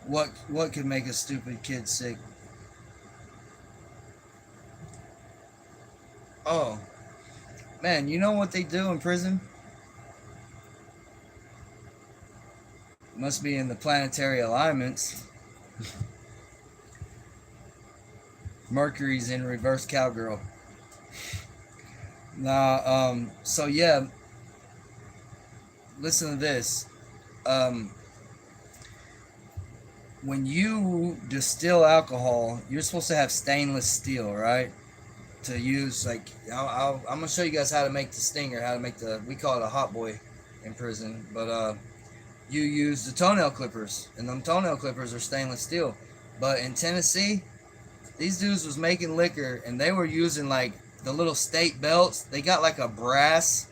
What could make a stupid kid sick? Oh man, you know what they do in prison? Must be in the planetary alignments. Mercury's in reverse cowgirl. Nah, so yeah, listen to this. Um, when you distill alcohol, you're supposed to have stainless steel, right? To use like, I'm gonna show you guys how to make the stinger, how to make we call it a hot boy in prison, but you use the toenail clippers, and them toenail clippers are stainless steel. But in Tennessee, these dudes was making liquor, and they were using like the little state belts. They got like a brass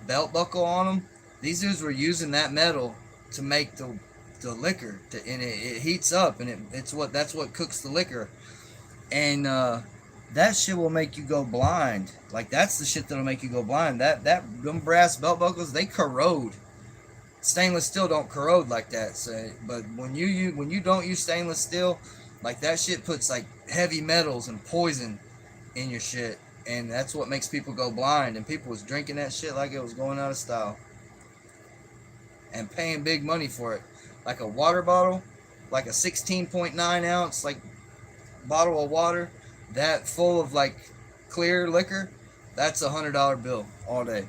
belt buckle on them. These dudes were using that metal to make the liquor, and it heats up, and that's what cooks the liquor, and that shit will make you go blind. Like that's the shit that'll make you go blind. Them brass belt buckles, they corrode. Stainless steel don't corrode like that. So, but when you don't use stainless steel, like that shit puts like heavy metals and poison in your shit, and that's what makes people go blind. And people was drinking that shit like it was going out of style, and paying big money for it. Like a water bottle, like a 16.9 ounce like bottle of water, that full of like clear liquor, that's $100 bill all day.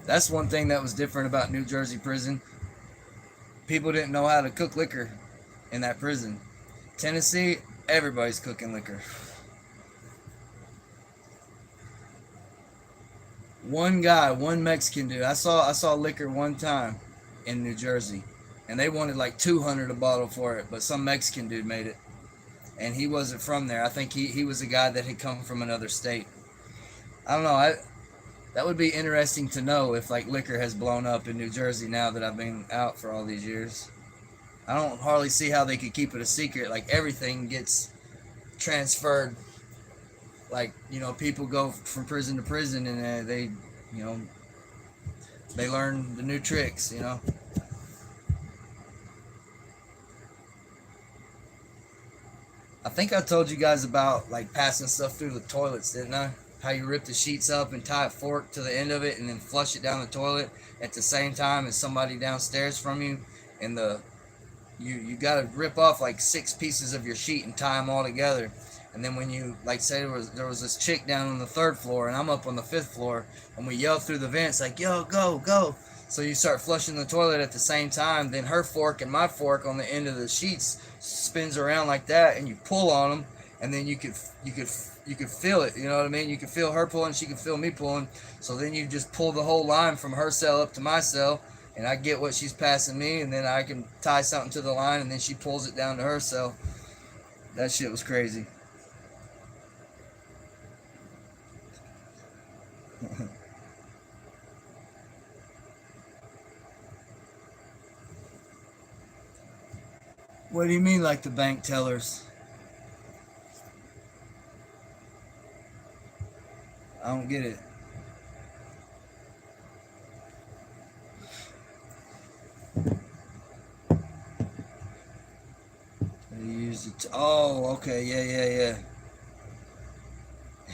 That's one thing that was different about New Jersey prison. People didn't know how to cook liquor in that prison. Tennessee, everybody's cooking liquor. One guy, one Mexican dude. I saw liquor one time in New Jersey, and they wanted like 200 a bottle for it, but some Mexican dude made it, and he wasn't from there. I think he was a guy that had come from another state. I don't know. That would be interesting to know if like liquor has blown up in New Jersey now that I've been out for all these years. I don't hardly see how they could keep it a secret. Like everything gets transferred. Like people go from prison to prison, and you know, they learn the new tricks. I think I told you guys about like passing stuff through the toilets, didn't I? How you rip the sheets up and tie a fork to the end of it, and then flush it down the toilet at the same time as somebody downstairs from you, and you got to rip off like 6 pieces of your sheet and tie them all together. And then when you like say there was this chick down on the 3rd floor, and I'm up on the 5th floor, and we yell through the vents like, "Yo, go, go!" So you start flushing the toilet at the same time. Then her fork and my fork on the end of the sheets spins around like that, and you pull on them, and then you could feel it. You know what I mean? You could feel her pulling, she could feel me pulling. So then you just pull the whole line from her cell up to my cell, and I get what she's passing me, and then I can tie something to the line, and then she pulls it down to her cell. That shit was crazy. What do you mean, like the bank tellers? I don't get it. They use it. Oh, okay. Yeah, yeah,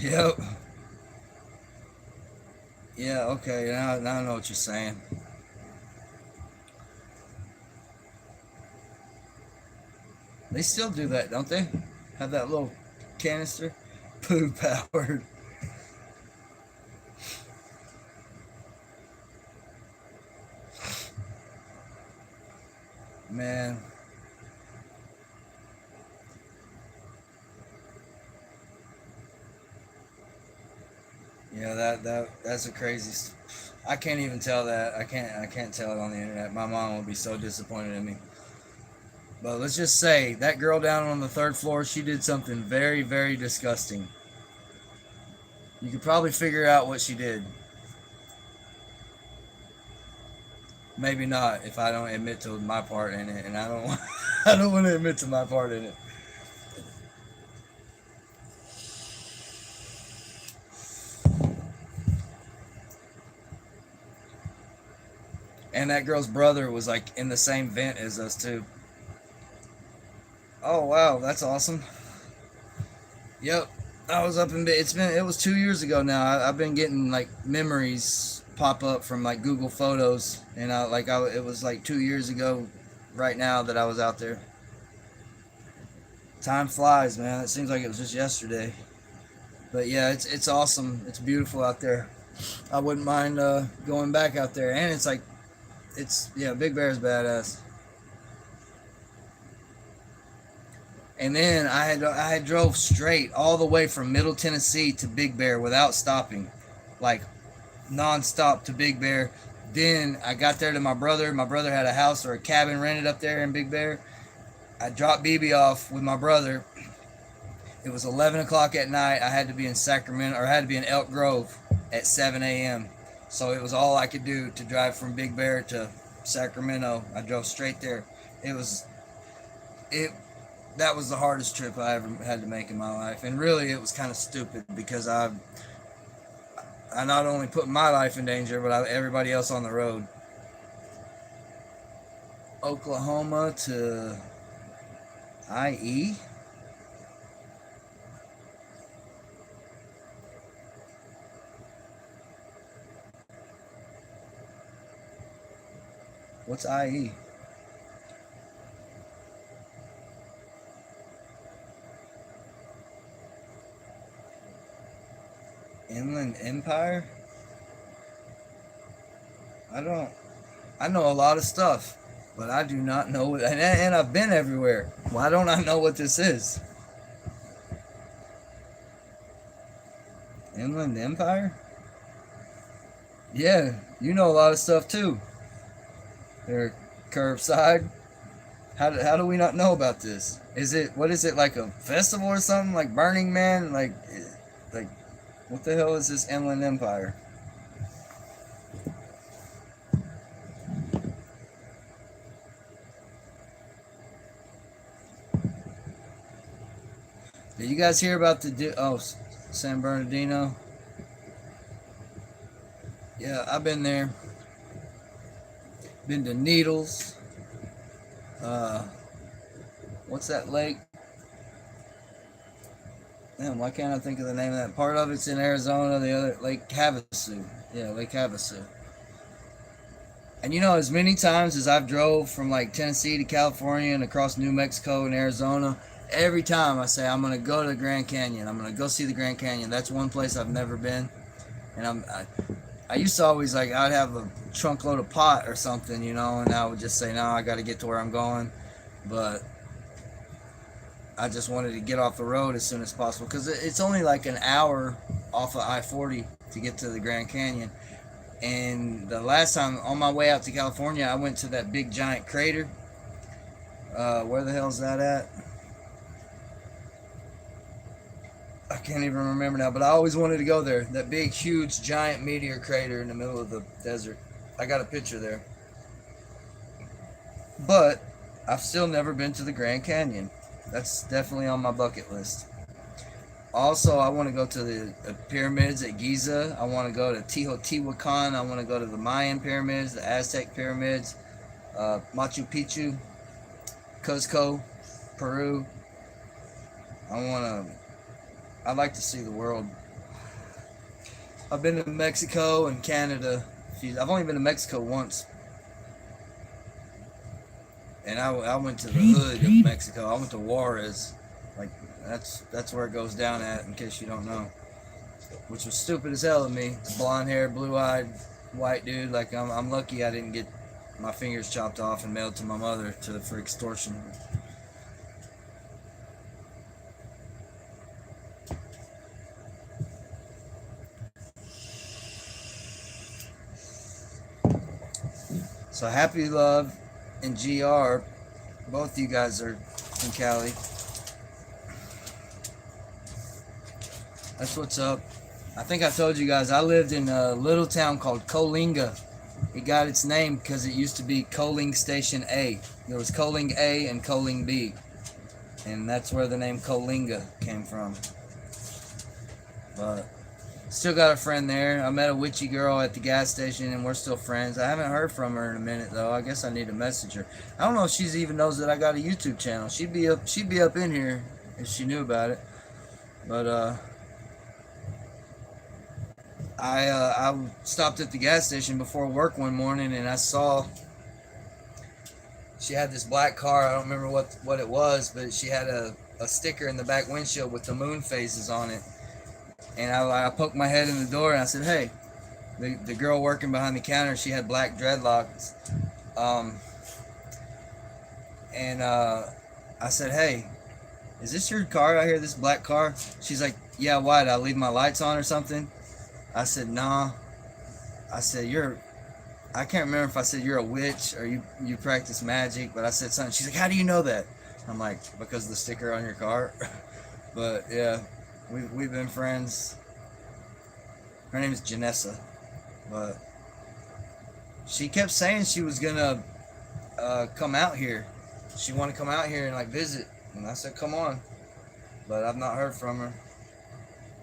yeah. Yep. Yeah. Okay. Now I know what you're saying. They still do that, don't they? Have that little canister, poo powered. Man, Yeah, that's a crazy. I can't even tell that. I can't tell it on the internet. My mom will be so disappointed in me. But let's just say that girl down on the third floor, she did something very, very disgusting. You could probably figure out what she did. Maybe not if I don't admit to my part in it, and I don't. I don't want to admit to my part in it. And that girl's brother was like in the same vent as us too. Oh wow, that's awesome. Yep, I was up in. It was 2 years ago now. I've been getting like memories pop up from like Google Photos, and it was like 2 years ago, right now that I was out there. Time flies, man. It seems like it was just yesterday. But yeah, it's awesome. It's beautiful out there. I wouldn't mind going back out there, and it's like it's yeah, Big Bear's badass. And then I had drove straight all the way from Middle Tennessee to Big Bear without stopping, like nonstop to Big Bear. Then I got there to my brother. My brother had a house or a cabin rented up there in Big Bear. I dropped BB off with my brother. It was 11 o'clock at night. I had to be in Sacramento, or I had to be in Elk Grove at 7 a.m. So it was all I could do to drive from Big Bear to Sacramento. I drove straight there. It was it that was the hardest trip I ever had to make in my life, and really it was kind of stupid because I not only put my life in danger, but everybody else on the road. Oklahoma to IE. What's IE? Inland Empire? I don't. I know a lot of stuff, but I do not know. And I've been everywhere. Why don't I know what this is? Inland Empire? Yeah, you know a lot of stuff too. They're curbside. How do we not know about this? What is it, like a festival or something, like Burning Man? Like what the hell is this Inland Empire? Did you guys hear about San Bernardino? Yeah, I've been there. Been to Needles. Uh, what's that lake? Man, why can't I think of the name of that? Part of it's in Arizona, the other Lake Havasu. Yeah, Lake Havasu. And as many times as I've drove from like Tennessee to California and across New Mexico and Arizona, every time I say I'm gonna go to the Grand Canyon. I'm gonna go see the Grand Canyon. That's one place I've never been. And I used to always I'd have a trunk load of pot or something, and I would just say no, I got to get to where I'm going. But I just wanted to get off the road as soon as possible because it's only like an hour off of I-40 to get to the Grand Canyon. And the last time on my way out to California, I went to that big giant crater. Where the hell's that at? I can't even remember now, but I always wanted to go there. That big, huge, giant meteor crater in the middle of the desert. I got a picture there. But I've still never been to the Grand Canyon. That's definitely on my bucket list. Also, I want to go to the pyramids at Giza. I want to go to Teotihuacan. I want to go to the Mayan pyramids, the Aztec pyramids, Machu Picchu, Cuzco, Peru. I'd like to see the world. I've been to Mexico and Canada. I've only been to Mexico once. And I went to the hood of Mexico. I went to Juarez. Like, that's where it goes down at, in case you don't know. Which was stupid as hell of me. Blonde hair, blue-eyed, white dude. Like, I'm lucky I didn't get my fingers chopped off and mailed to my mother for extortion. So Happy Love and GR, both you guys are in Cali. That's what's up. I think I told you guys I lived in a little town called Coalinga. It got its name because it used to be Coaling Station A. There was Coaling A and Coaling B. And that's where the name Coalinga came from. But still got a friend there. I met a witchy girl at the gas station and we're still friends. I haven't heard from her in a minute though. I guess I need to message her. I don't know if she even knows that I got a YouTube channel. She'd be up in here if she knew about it. But I stopped at the gas station before work one morning and I saw she had this black car. I don't remember what it was, but she had a sticker in the back windshield with the moon phases on it. And I poked my head in the door and I said, hey, the girl working behind the counter, she had black dreadlocks. I said, hey, is this your car out here, this black car? She's like, yeah, why? Did I leave my lights on or something? I said, nah. I said, I can't remember if I said you're a witch or you practice magic, but I said something. She's like, how do you know that? I'm like, because of the sticker on your car. But yeah, we've been friends. Her name is Janessa, but she kept saying she was gonna come out here. She wanted to come out here and like visit, and I said, come on. But I've not heard from her.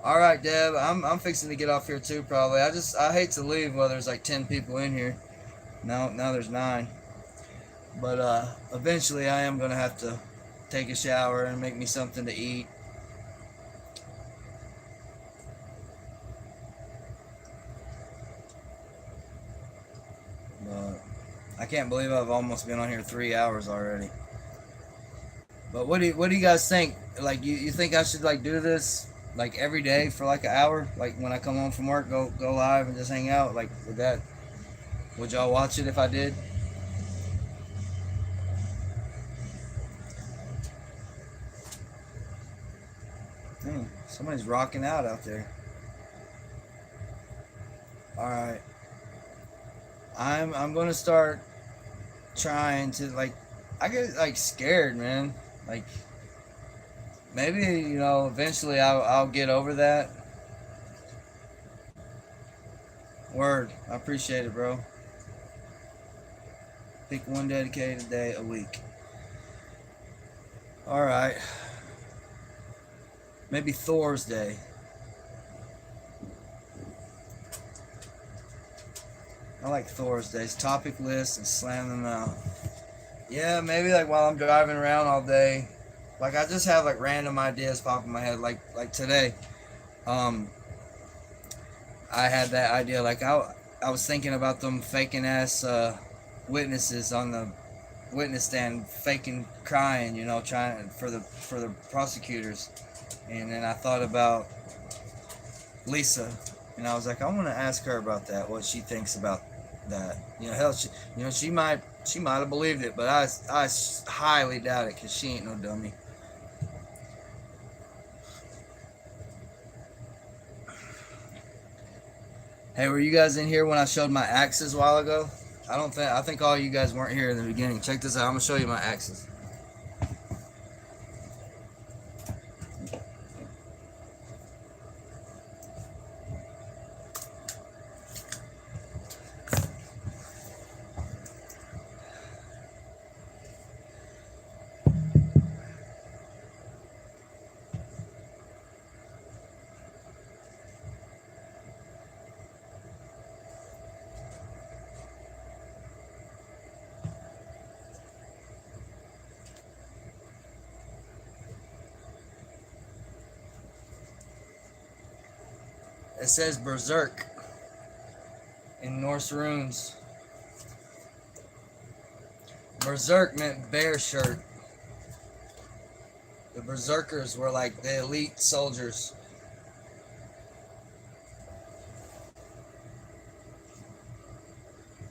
All right, Deb, I'm fixing to get off here too, probably. I hate to leave while there's like 10 people in here. Now there's 9. But eventually I am gonna have to take a shower and make me something to eat. But I can't believe I've almost been on here 3 hours already. But what do you guys think? Like you think I should like do this like every day for like an hour? Like when I come home from work, go live and just hang out? Like would y'all watch it if I did? Dang, somebody's rocking out there. Alright. I'm gonna start trying to like I get like scared, man. Like maybe, eventually I'll get over that. Word. I appreciate it, bro. Pick one dedicated day a week. Alright. Maybe Thor's Day. I like Thor's Days. Topic lists and slam them out. Yeah, maybe like while I'm driving around all day. Like I just have like random ideas pop in my head. Like today. I had that idea. Like I was thinking about them faking ass witnesses on the witness stand, faking crying, trying for the prosecutors. And then I thought about Lisa, and I was like, I want to ask her about that, what she thinks about that. Hell, she might have believed it, but I highly doubt it because she ain't no dummy. Hey, were you guys in here when I showed my axes a while ago? I think all you guys weren't here in the beginning. Check this out. I'm gonna show you my axes. It says Berserk in Norse runes. Berserk meant bear shirt. The Berserkers were like the elite soldiers.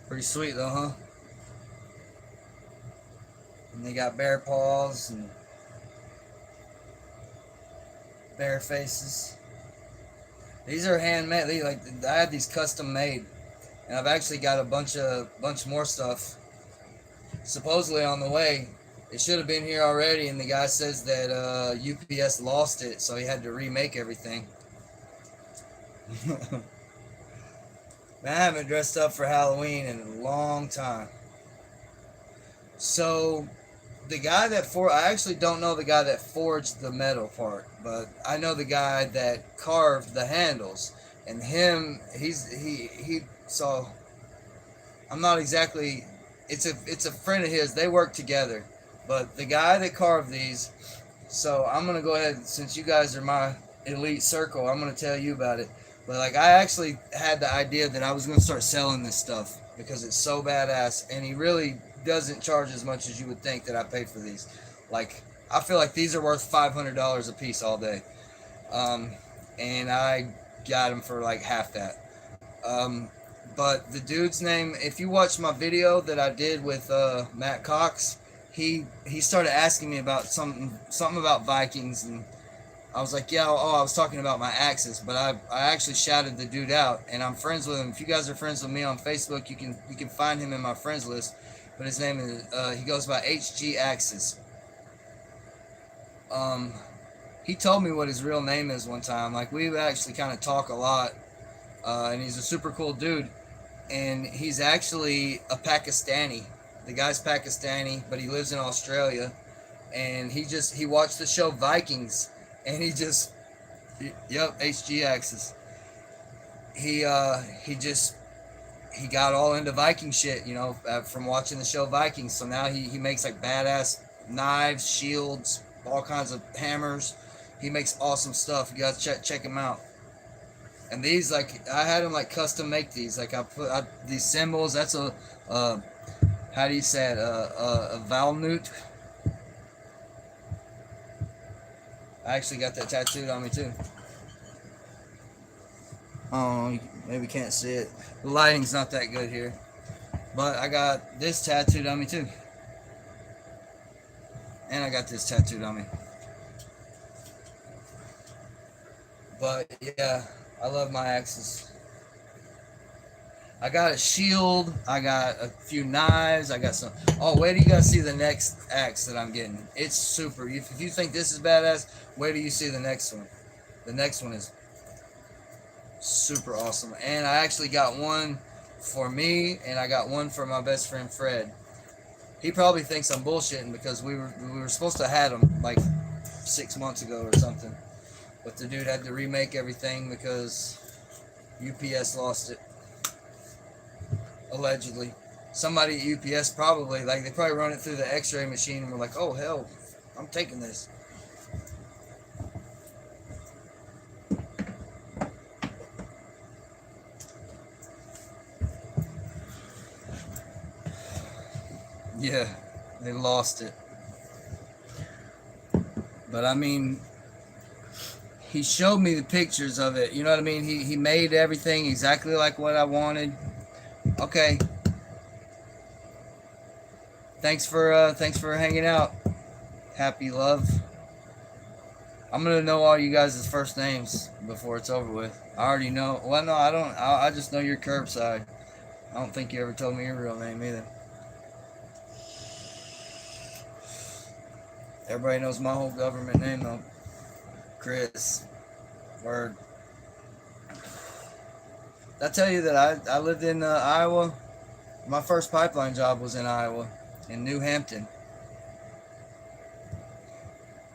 Pretty sweet though, huh? And they got bear paws and bear faces. These are handmade. I had these custom made. and I've actually got a bunch more stuff supposedly on the way. It should have been here already, and the guy says that UPS lost it, so he had to remake everything. Man, I haven't dressed up for Halloween in a long time. So the guy that I actually don't know the guy that forged the metal part, but I know the guy that carved the handles, and he so I'm not exactly, it's a friend of his. They work together, but the guy that carved these. So I'm gonna go ahead, since you guys are my elite circle, I'm gonna tell you about it. But like, I actually had the idea that I was gonna start selling this stuff because it's so badass, and he really doesn't charge as much as you would think that I paid for these. Like, I feel like these are worth $500 a piece all day, um, and I got them for like half that. Um, but the dude's name, if you watch my video that I did with Matt Cox, he started asking me about something about Vikings, and I was like, yeah, I was talking about my axes, but I actually shouted the dude out, and I'm friends with him. If you guys are friends with me on Facebook, you can find him in my friends list. But his name is he goes by HG Axes. Um, he told me what his real name is one time. Like, we actually kind of talk a lot, and he's a super cool dude. And he's actually a Pakistani. The guy's Pakistani, but he lives in Australia. And he watched the show Vikings, and yep, HG Axis. He got all into Viking shit, from watching the show Vikings. So now he makes like badass knives, shields, all kinds of hammers. He makes awesome stuff. You guys check him out. And these, like, I had him like custom make these. Like, I put these symbols. That's how do you say it? A Valnut. I actually got that tattooed on me too. Oh, you maybe can't see it. The lighting's not that good here. But I got this tattooed on me too. And I got this tattooed on me. But yeah, I love my axes. I got a shield. I got a few knives. I got some. Oh, wait till you guys see the next axe that I'm getting. It's super. If you think this is badass, wait till you see the next one. The next one is super awesome. And I actually got one for me, and I got one for my best friend Fred. He probably thinks I'm bullshitting because we were supposed to have him like 6 months ago or something, but the dude had to remake everything because UPS lost it. Allegedly, somebody at UPS probably, like, they probably run it through the X-ray machine and were like, "Oh hell, I'm taking this." Yeah, they lost it. But I mean, he showed me the pictures of it. You know what I mean? He made everything exactly like what I wanted. Okay. Thanks for hanging out. Happy Love. I'm gonna know all you guys' first names before it's over with. I already know. Well, no, I don't. I just know your curbside. I don't think you ever told me your real name either. Everybody knows my whole government name though. Chris. Word. Did I tell you that I lived in Iowa? My first pipeline job was in Iowa, in New Hampton.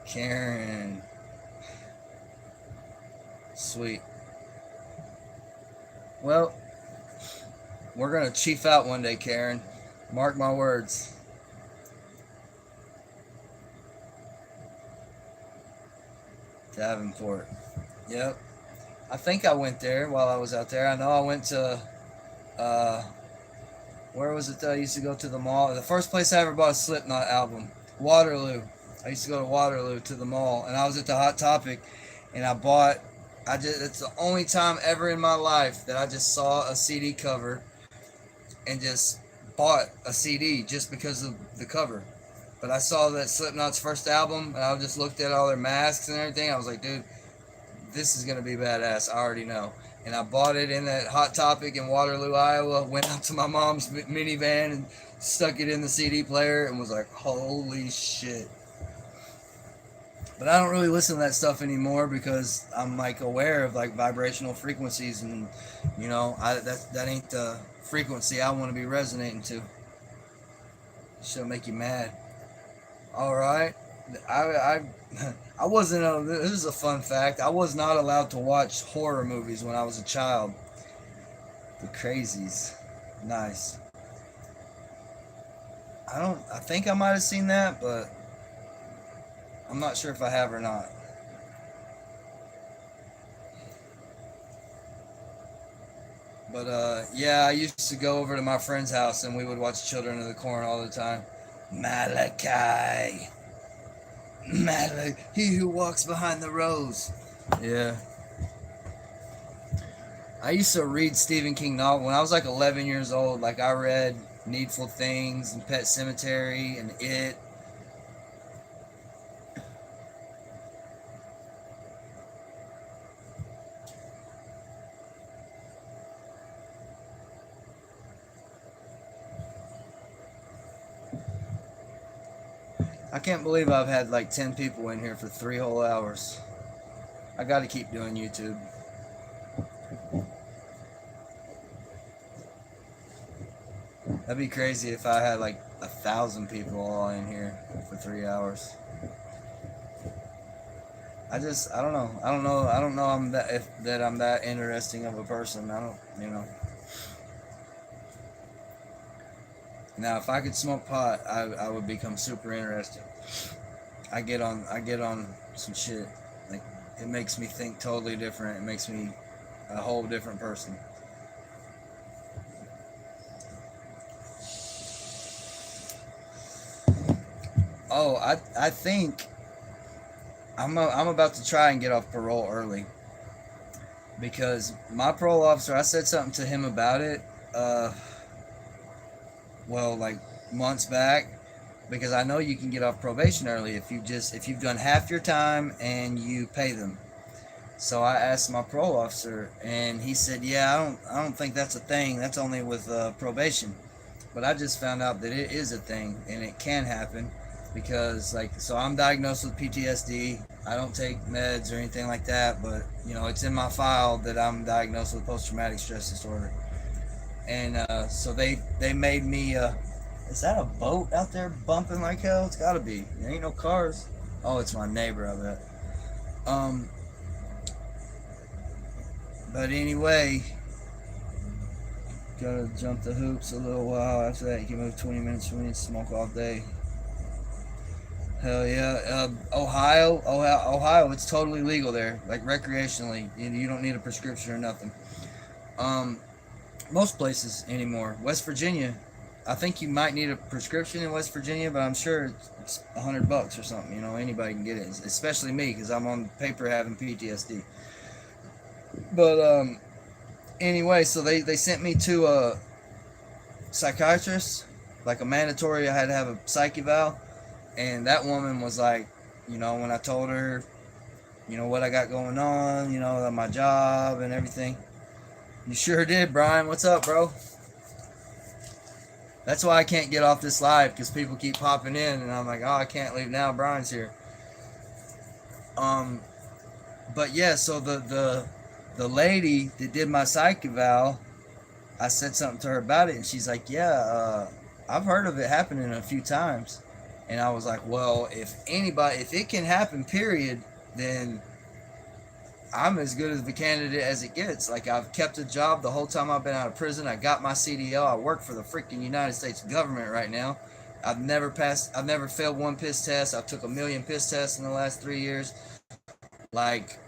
Karen. Sweet. Well, we're going to chief out one day, Karen. Mark my words. Davenport. Yep. I think I went there while I was out there. I know I went to, where was it that I used to go to the mall? The first place I ever bought a Slipknot album, Waterloo. I used to go to Waterloo to the mall, and I was at the Hot Topic, and it's the only time ever in my life that I just saw a CD cover and just bought a CD just because of the cover. But I saw that Slipknot's first album, and I just looked at all their masks and everything. I was like, dude, this is going to be badass. I already know. and I bought it in that Hot Topic in Waterloo, Iowa. Went out to my mom's minivan and stuck it in the CD player and was like, holy shit. But I don't really listen to that stuff anymore because I'm like aware of like vibrational frequencies, and you know, that ain't the frequency I want to be resonating to. She'll make you mad. All right, I I wasn't. This is a fun fact. I was not allowed to watch horror movies when I was a child. The Crazies, nice. I don't. I think I might have seen that, but I'm not sure if I have or not. But yeah, I used to go over to my friend's house and we would watch Children of the Corn all the time. Malachi, Malachi, he who walks behind the rose. Yeah, I used to read Stephen King novels when I was like 11 years old. Like I read Needful Things and Pet Cemetery and It. I can't believe I've had like 10 people in here for 3 whole hours. I got to keep doing YouTube. That'd be crazy if I had like 1,000 people all in here for 3 hours. I don't know. I don't know. That I'm that interesting of a person. I don't. You know. Now, if I could smoke pot, I would become super interesting. I get on some shit. Like it makes me think totally different. It makes me a whole different person. Oh, I think I'm about to try and get off parole early because my parole officer, I said something to him about it. Well, like months back, because I know you can get off probation early if you've done half your time and you pay them. So I asked my parole officer, and he said, "Yeah, I don't think that's a thing. That's only with probation." But I just found out that it is a thing, and it can happen, because like so I'm diagnosed with PTSD. I don't take meds or anything like that, but you know it's in my file that I'm diagnosed with post-traumatic stress disorder. And so they made me. Is that a boat out there bumping like hell? It's got to be. There ain't no cars. Oh, it's my neighbor, I bet. Um, but anyway, gotta jump the hoops a little while. After that, you can move 20 minutes from me and smoke all day. Hell yeah. Ohio, it's totally legal there, like recreationally. You don't need a prescription or nothing. Um, most places anymore. West Virginia, I think you might need a prescription in West Virginia, but I'm sure it's $100 or something. You know, anybody can get it, especially me because I'm on paper having PTSD. But anyway, so they sent me to a psychiatrist, like a mandatory. I had to have a psych eval, and that woman was like, you know, when I told her, you know, what I got going on, you know, my job and everything. You sure did, Brian. What's up, bro? That's why I can't get off this live, because people keep popping in, and I'm like, oh, I can't leave now. Brian's here. Um, but yeah, so the lady that did my psych eval, I said something to her about it, and she's like, yeah, I've heard of it happening a few times. And I was like, well, if it can happen, period, then I'm as good as the candidate as it gets. Like, I've kept a job the whole time I've been out of prison. I got my CDL. I work for the freaking United States government right now. I've never failed one piss test. I've took 1,000,000 piss tests in the last 3 years. Like,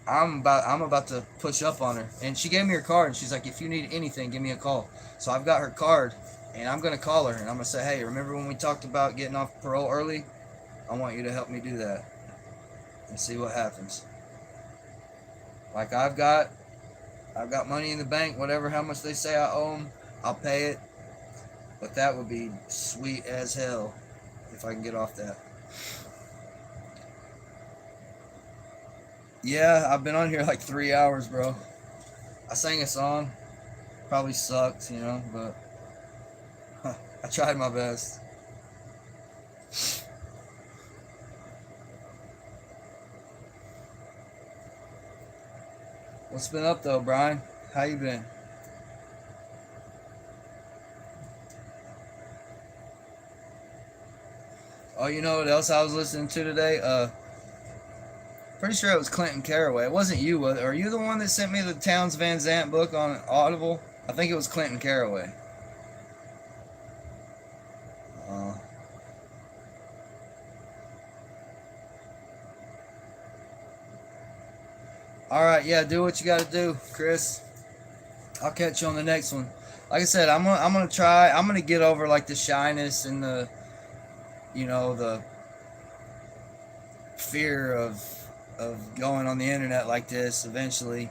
I'm about to push up on her. And she gave me her card, and she's like, if you need anything, give me a call. So I've got her card, and I'm going to call her, and I'm going to say, hey, remember when we talked about getting off parole early? I want you to help me do that and see what happens. Like, I've got money in the bank, whatever, how much they say I owe them, I'll pay it. But that would be sweet as hell if I can get off that. Yeah, I've been on here like 3 hours, bro. I sang a song. Probably sucked, you know, but I tried my best. What's been up though, Brian? How you been? Oh, you know what else I was listening to today? Pretty sure it was Clinton Caraway. It wasn't you, was it? Are you the one that sent me the Towns Van Zandt book on Audible? I think it was Clinton Caraway. Uh, all right, yeah, do what you got to do, Chris. I'll catch you on the next one. Like I said, I'm gonna try. I'm gonna get over like the shyness and the the fear of going on the internet like this eventually.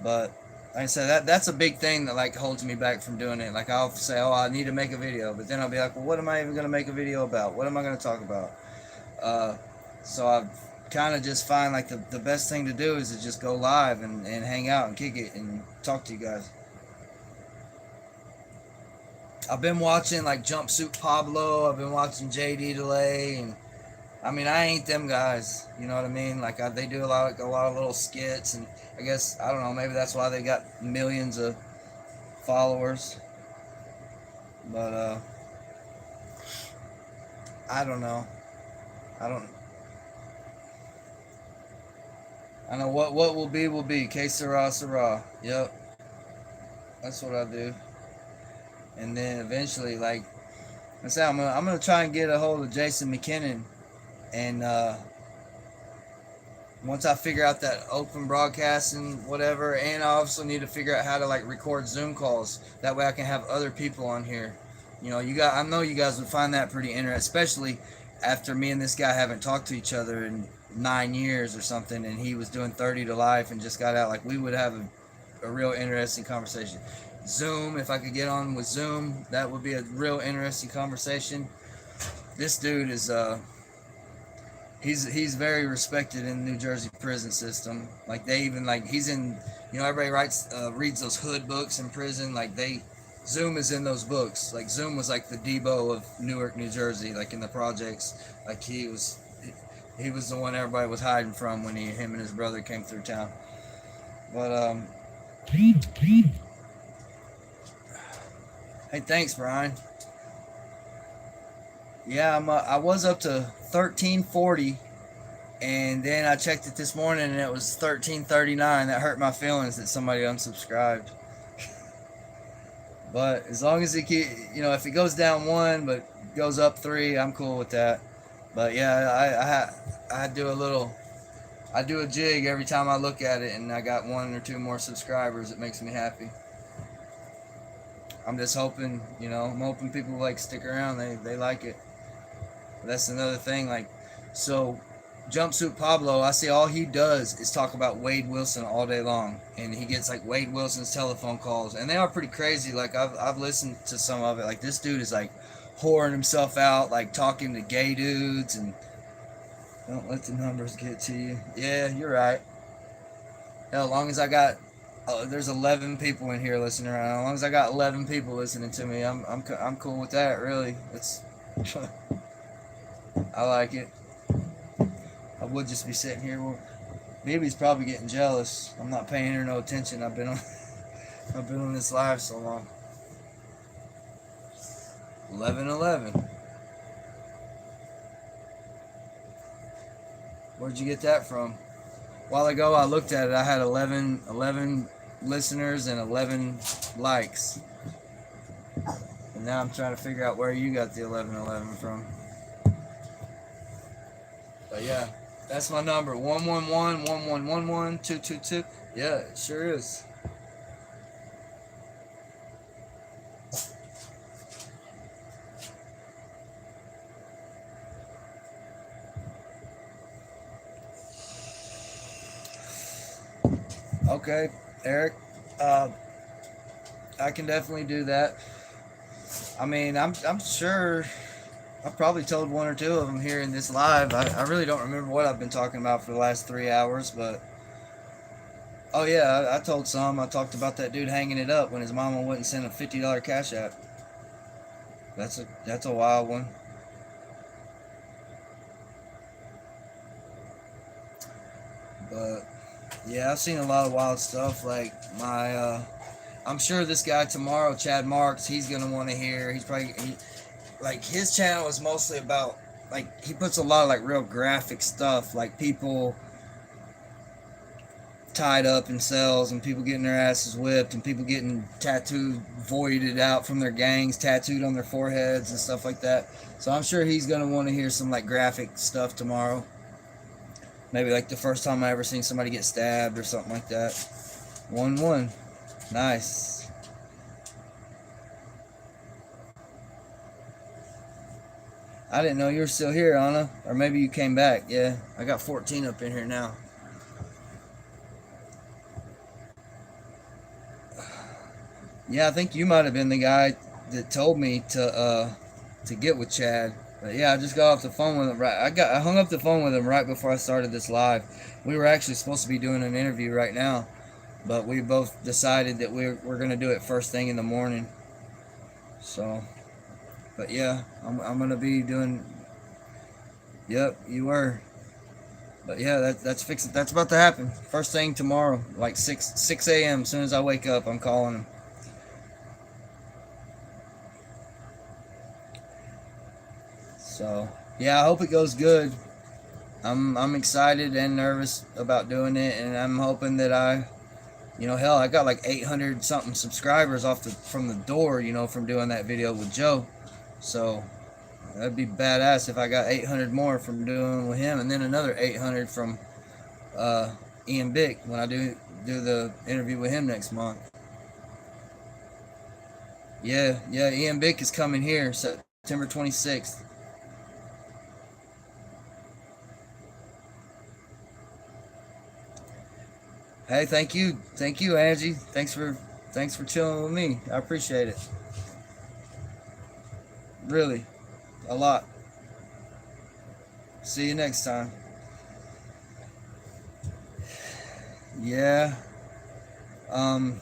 But like I said, that's a big thing that like holds me back from doing it. Like I'll say, oh, I need to make a video, but then I'll be like, well, what am I even gonna make a video about? What am I gonna talk about? Uh, so I've kind of just find like the best thing to do is to just go live and hang out and kick it and talk to you guys. I've been watching like Jumpsuit Pablo. I've been watching JD Delay, and I mean I ain't them guys. You know what I mean? Like they do a lot of little skits, and I guess I don't know. Maybe that's why they got millions of followers. But I don't know. I don't. I know what will be will be. Que sera sera. Yep, that's what I do. And then eventually, like I said, I'm gonna try and get a hold of Jason McKinnon, and once I figure out that open broadcasting whatever, and I also need to figure out how to like record Zoom calls. That way I can have other people on here. You know, I know you guys would find that pretty interesting, especially after me and this guy haven't talked to each other in 9 years or something, and he was doing 30 to life and just got out. Like we would have a real interesting conversation. Zoom, if I could get on with Zoom, that would be a real interesting conversation. This dude is he's very respected in the New Jersey prison system. Like they even like he's in, everybody reads those hood books in prison. Like Zoom is in those books. Like Zoom was like the Debo of Newark, New Jersey, like in the projects. Like he was the one everybody was hiding from when him and his brother came through town. But hey, thanks, Brian. Yeah, I was up to 1340, and then I checked it this morning, and it was 1339. That hurt my feelings that somebody unsubscribed. But as long as if it goes down one but goes up three, I'm cool with that. But yeah, I do a jig every time I look at it, and I got one or two more subscribers. It makes me happy. I'm just hoping, I'm hoping people like stick around. They like it. But that's another thing. Like, so Jumpsuit Pablo, I see all he does is talk about Wade Wilson all day long, and he gets like Wade Wilson's telephone calls, and they are pretty crazy. Like I've listened to some of it. Like this dude is like whoring himself out, like talking to gay dudes, and don't let the numbers get to you. Yeah, you're right. Hell, as long as I got there's 11 people in here listening right now. As long as I got 11 people listening to me, I'm cool with that. Really, it's I like it. I would just be sitting here. Baby's probably getting jealous. I'm not paying her no attention. I've been on this live so long. 11:11. Where'd you get that from? A while ago, I looked at it. I had 11 listeners and 11 likes. And now I'm trying to figure out where you got the 11:11 from. But yeah, that's my number. 111-1111-222. Yeah, it sure is. Okay, Eric. I can definitely do that. I mean, I'm sure I've probably told one or two of them here in this live. I really don't remember what I've been talking about for the last 3 hours, but Oh yeah, I told some. I talked about that dude hanging it up when his mama wouldn't send a $50 cash app. That's a wild one. But yeah, I've seen a lot of wild stuff. Like I'm sure this guy tomorrow, Chad Marks, he's gonna want to hear. Like his channel is mostly about, like, he puts a lot of like real graphic stuff, like people tied up in cells and people getting their asses whipped and people getting tattooed, voided out from their gangs, tattooed on their foreheads and stuff like that. So I'm sure he's gonna want to hear some like graphic stuff tomorrow. Maybe like the first time I ever seen somebody get stabbed or something like that. 1-1. Nice. I didn't know you were still here, Anna. Or maybe you came back. Yeah, I got 14 up in here now. Yeah, I think you might have been the guy that told me to get with Chad. But yeah, I just got off the phone with him. I hung up the phone with him right before I started this live. We were actually supposed to be doing an interview right now, but we both decided that we're gonna do it first thing in the morning. So, but yeah, I'm gonna be doing. Yep, you were. But yeah, that's fixing. That's about to happen. First thing tomorrow, like 6 a.m. As soon as I wake up, I'm calling him. So yeah, I hope it goes good. I'm excited and nervous about doing it, and I'm hoping that hell, I got like 800 something subscribers from the door, from doing that video with Joe. So that'd be badass if I got 800 more from doing with him, and then another 800 from Ian Bick when I do the interview with him next month. Yeah, Ian Bick is coming here September 26th. Hey, thank you, Angie. Thanks for chilling with me. I appreciate it. Really, a lot. See you next time. Yeah. Um.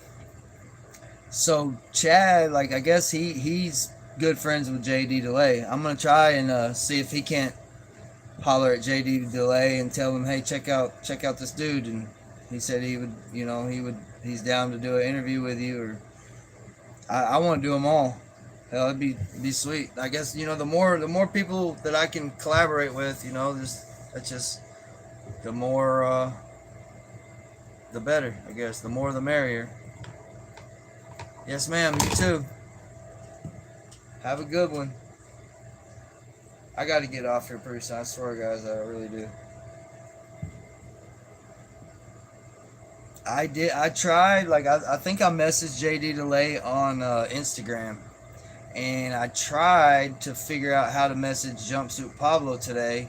So Chad, like, I guess he's good friends with JD Delay. I'm gonna try and see if he can't holler at JD Delay and tell him, hey, check out this dude. And he said he would, he's down to do an interview with you. Or I want to do them all. Hell, it'd be sweet. I guess, the more people that I can collaborate with, that's just the more the better. I guess the more the merrier. Yes, ma'am. You too. Have a good one. I got to get off here pretty soon. I swear, guys, I really do. I did. I tried. Like, I think I messaged JD Delay on Instagram, and I tried to figure out how to message Jumpsuit Pablo today,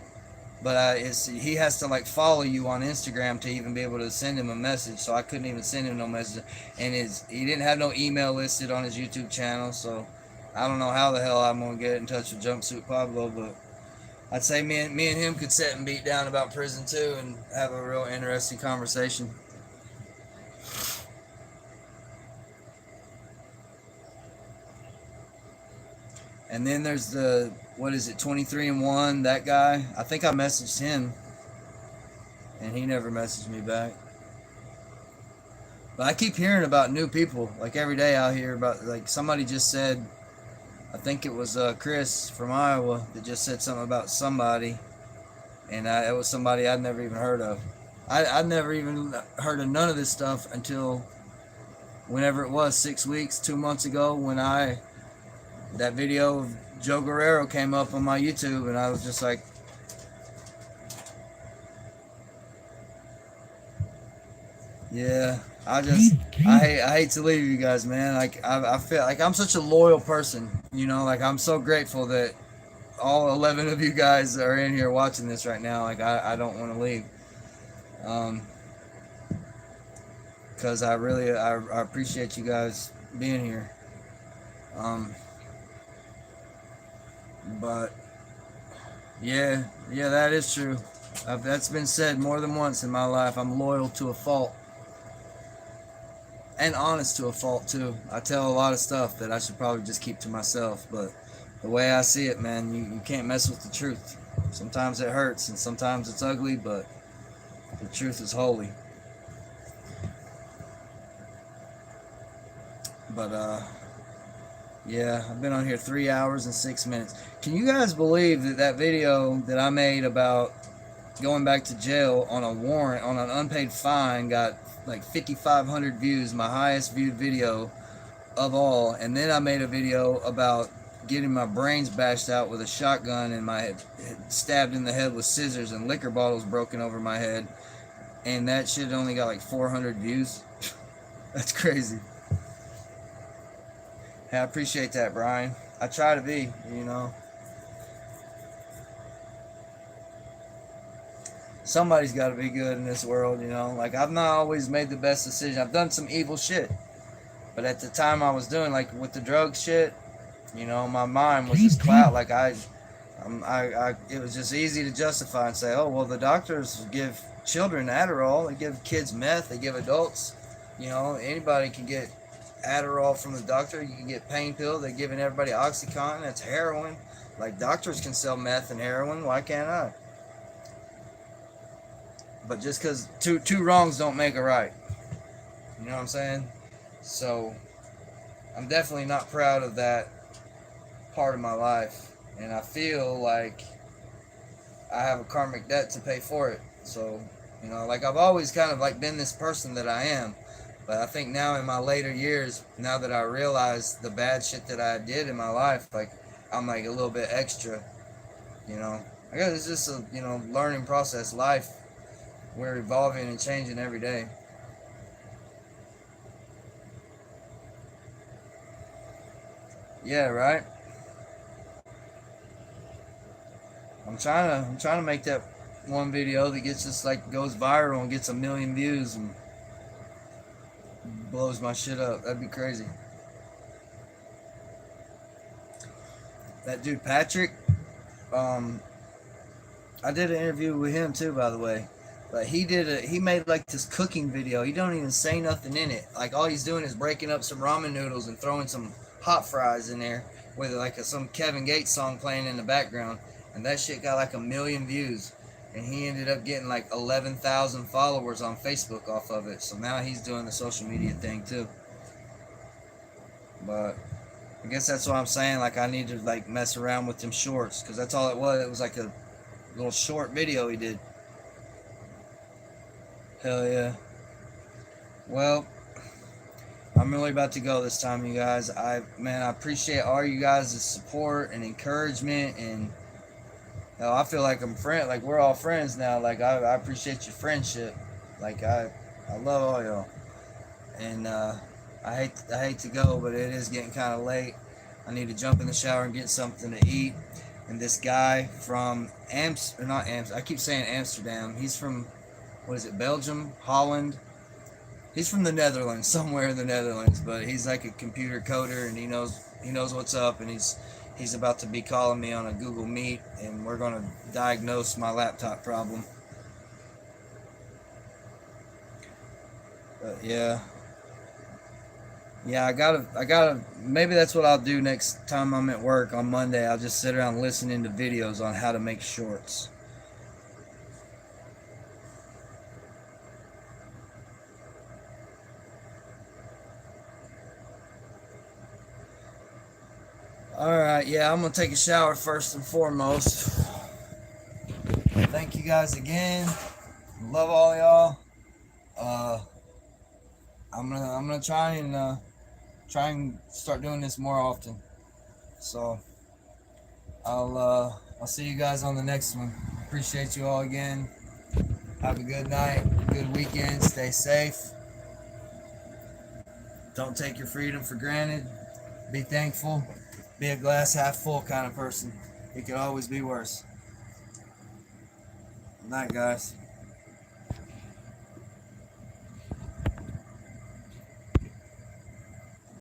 but he has to like follow you on Instagram to even be able to send him a message. So I couldn't even send him no message, and he didn't have no email listed on his YouTube channel. So I don't know how the hell I'm gonna get in touch with Jumpsuit Pablo, but I'd say me and him could sit and beat down about prison too, and have a real interesting conversation. And then there's the, what is it, 23-1, that guy. I think I messaged him, and he never messaged me back. But I keep hearing about new people. Like every day I hear about, like somebody just said, I think it was Chris from Iowa that just said something about somebody, and it was somebody I'd never even heard of. I'd never even heard of none of this stuff until whenever it was, 6 weeks, 2 months ago, when that video of Joe Guerrero came up on my YouTube, and I was just like, yeah, I hate to leave you guys, man. Like, I feel like I'm such a loyal person, like I'm so grateful that all 11 of you guys are in here watching this right now. Like, I don't want to leave. Because I really appreciate you guys being here. But yeah, that is true. That's been said more than once in my life. I'm loyal to a fault. and honest to a fault too. I tell a lot of stuff that I should probably just keep to myself, but the way I see it, man, you can't mess with the truth. Sometimes it hurts and sometimes it's ugly, but the truth is holy. But yeah, I've been on here 3 hours and 6 minutes. Can you guys believe that that video that I made about going back to jail on a warrant, on an unpaid fine, got like 5,500 views, my highest viewed video of all. And then I made a video about getting my brains bashed out with a shotgun and my head stabbed in the head with scissors and liquor bottles broken over my head. And that shit only got like 400 views. That's crazy. Hey, I appreciate that, Brian. I try to be, you know. Somebody's got to be good in this world, you know. Like, I've not always made the best decision. I've done some evil shit. But at the time I was doing, like, with the drug shit, you know, my mind was just cloud. Like, it was just easy to justify and say, oh, well, the doctors give children Adderall. They give kids meth. They give adults, you know, anybody can get Adderall from the doctor. You can get pain pills. They're giving everybody Oxycontin. That's heroin. Like, doctors can sell meth and heroin. Why can't I? But just because two wrongs don't make a right. You know what I'm saying? So, I'm definitely not proud of that part of my life. And I feel like I have a karmic debt to pay for it. So, you know, like, I've always kind of like been this person that I am. But I think now in my later years, now that I realize the bad shit that I did in my life, like, I'm like a little bit extra, you know. I guess it's just a, you know, learning process, life. We're evolving and changing every day. Yeah, right. I'm trying to make that one video that gets just like goes viral and gets 1 million views and blows my shit up. That'd be crazy. That dude Patrick, I did an interview with him too, by the way. But he made like this cooking video. He don't even say nothing in it. Like, all he's doing is breaking up some ramen noodles and throwing some hot fries in there with like some Kevin Gates song playing in the background. And that shit got like 1 million views. And he ended up getting like 11,000 followers on Facebook off of it. So now he's doing the social media thing too. But I guess that's what I'm saying. Like, I need to like mess around with them shorts, because that's all it was. It was like a little short video he did. Hell yeah. Well, I'm really about to go this time, you guys. I appreciate all you guys' support and encouragement, and I feel like like we're all friends now. Like, I appreciate your friendship. Like, I love all y'all. And I hate to go, but it is getting kind of late. I need to jump in the shower and get something to eat. And this guy from I keep saying Amsterdam. He's from, what is it, Belgium, Holland? He's from the Netherlands, somewhere in the Netherlands, but he's like a computer coder, and he knows what's up, and he's about to be calling me on a Google Meet, and we're gonna diagnose my laptop problem. But yeah, I gotta. Maybe that's what I'll do next time I'm at work on Monday. I'll just sit around listening to videos on how to make shorts. Alright, yeah, I'm gonna take a shower first and foremost. Thank you guys again. Love all y'all. I'm gonna try and start doing this more often. So I'll see you guys on the next one. Appreciate you all again. Have a good night, good weekend, stay safe. Don't take your freedom for granted. Be thankful. Be a glass half full kind of person. It could always be worse. Good night, guys.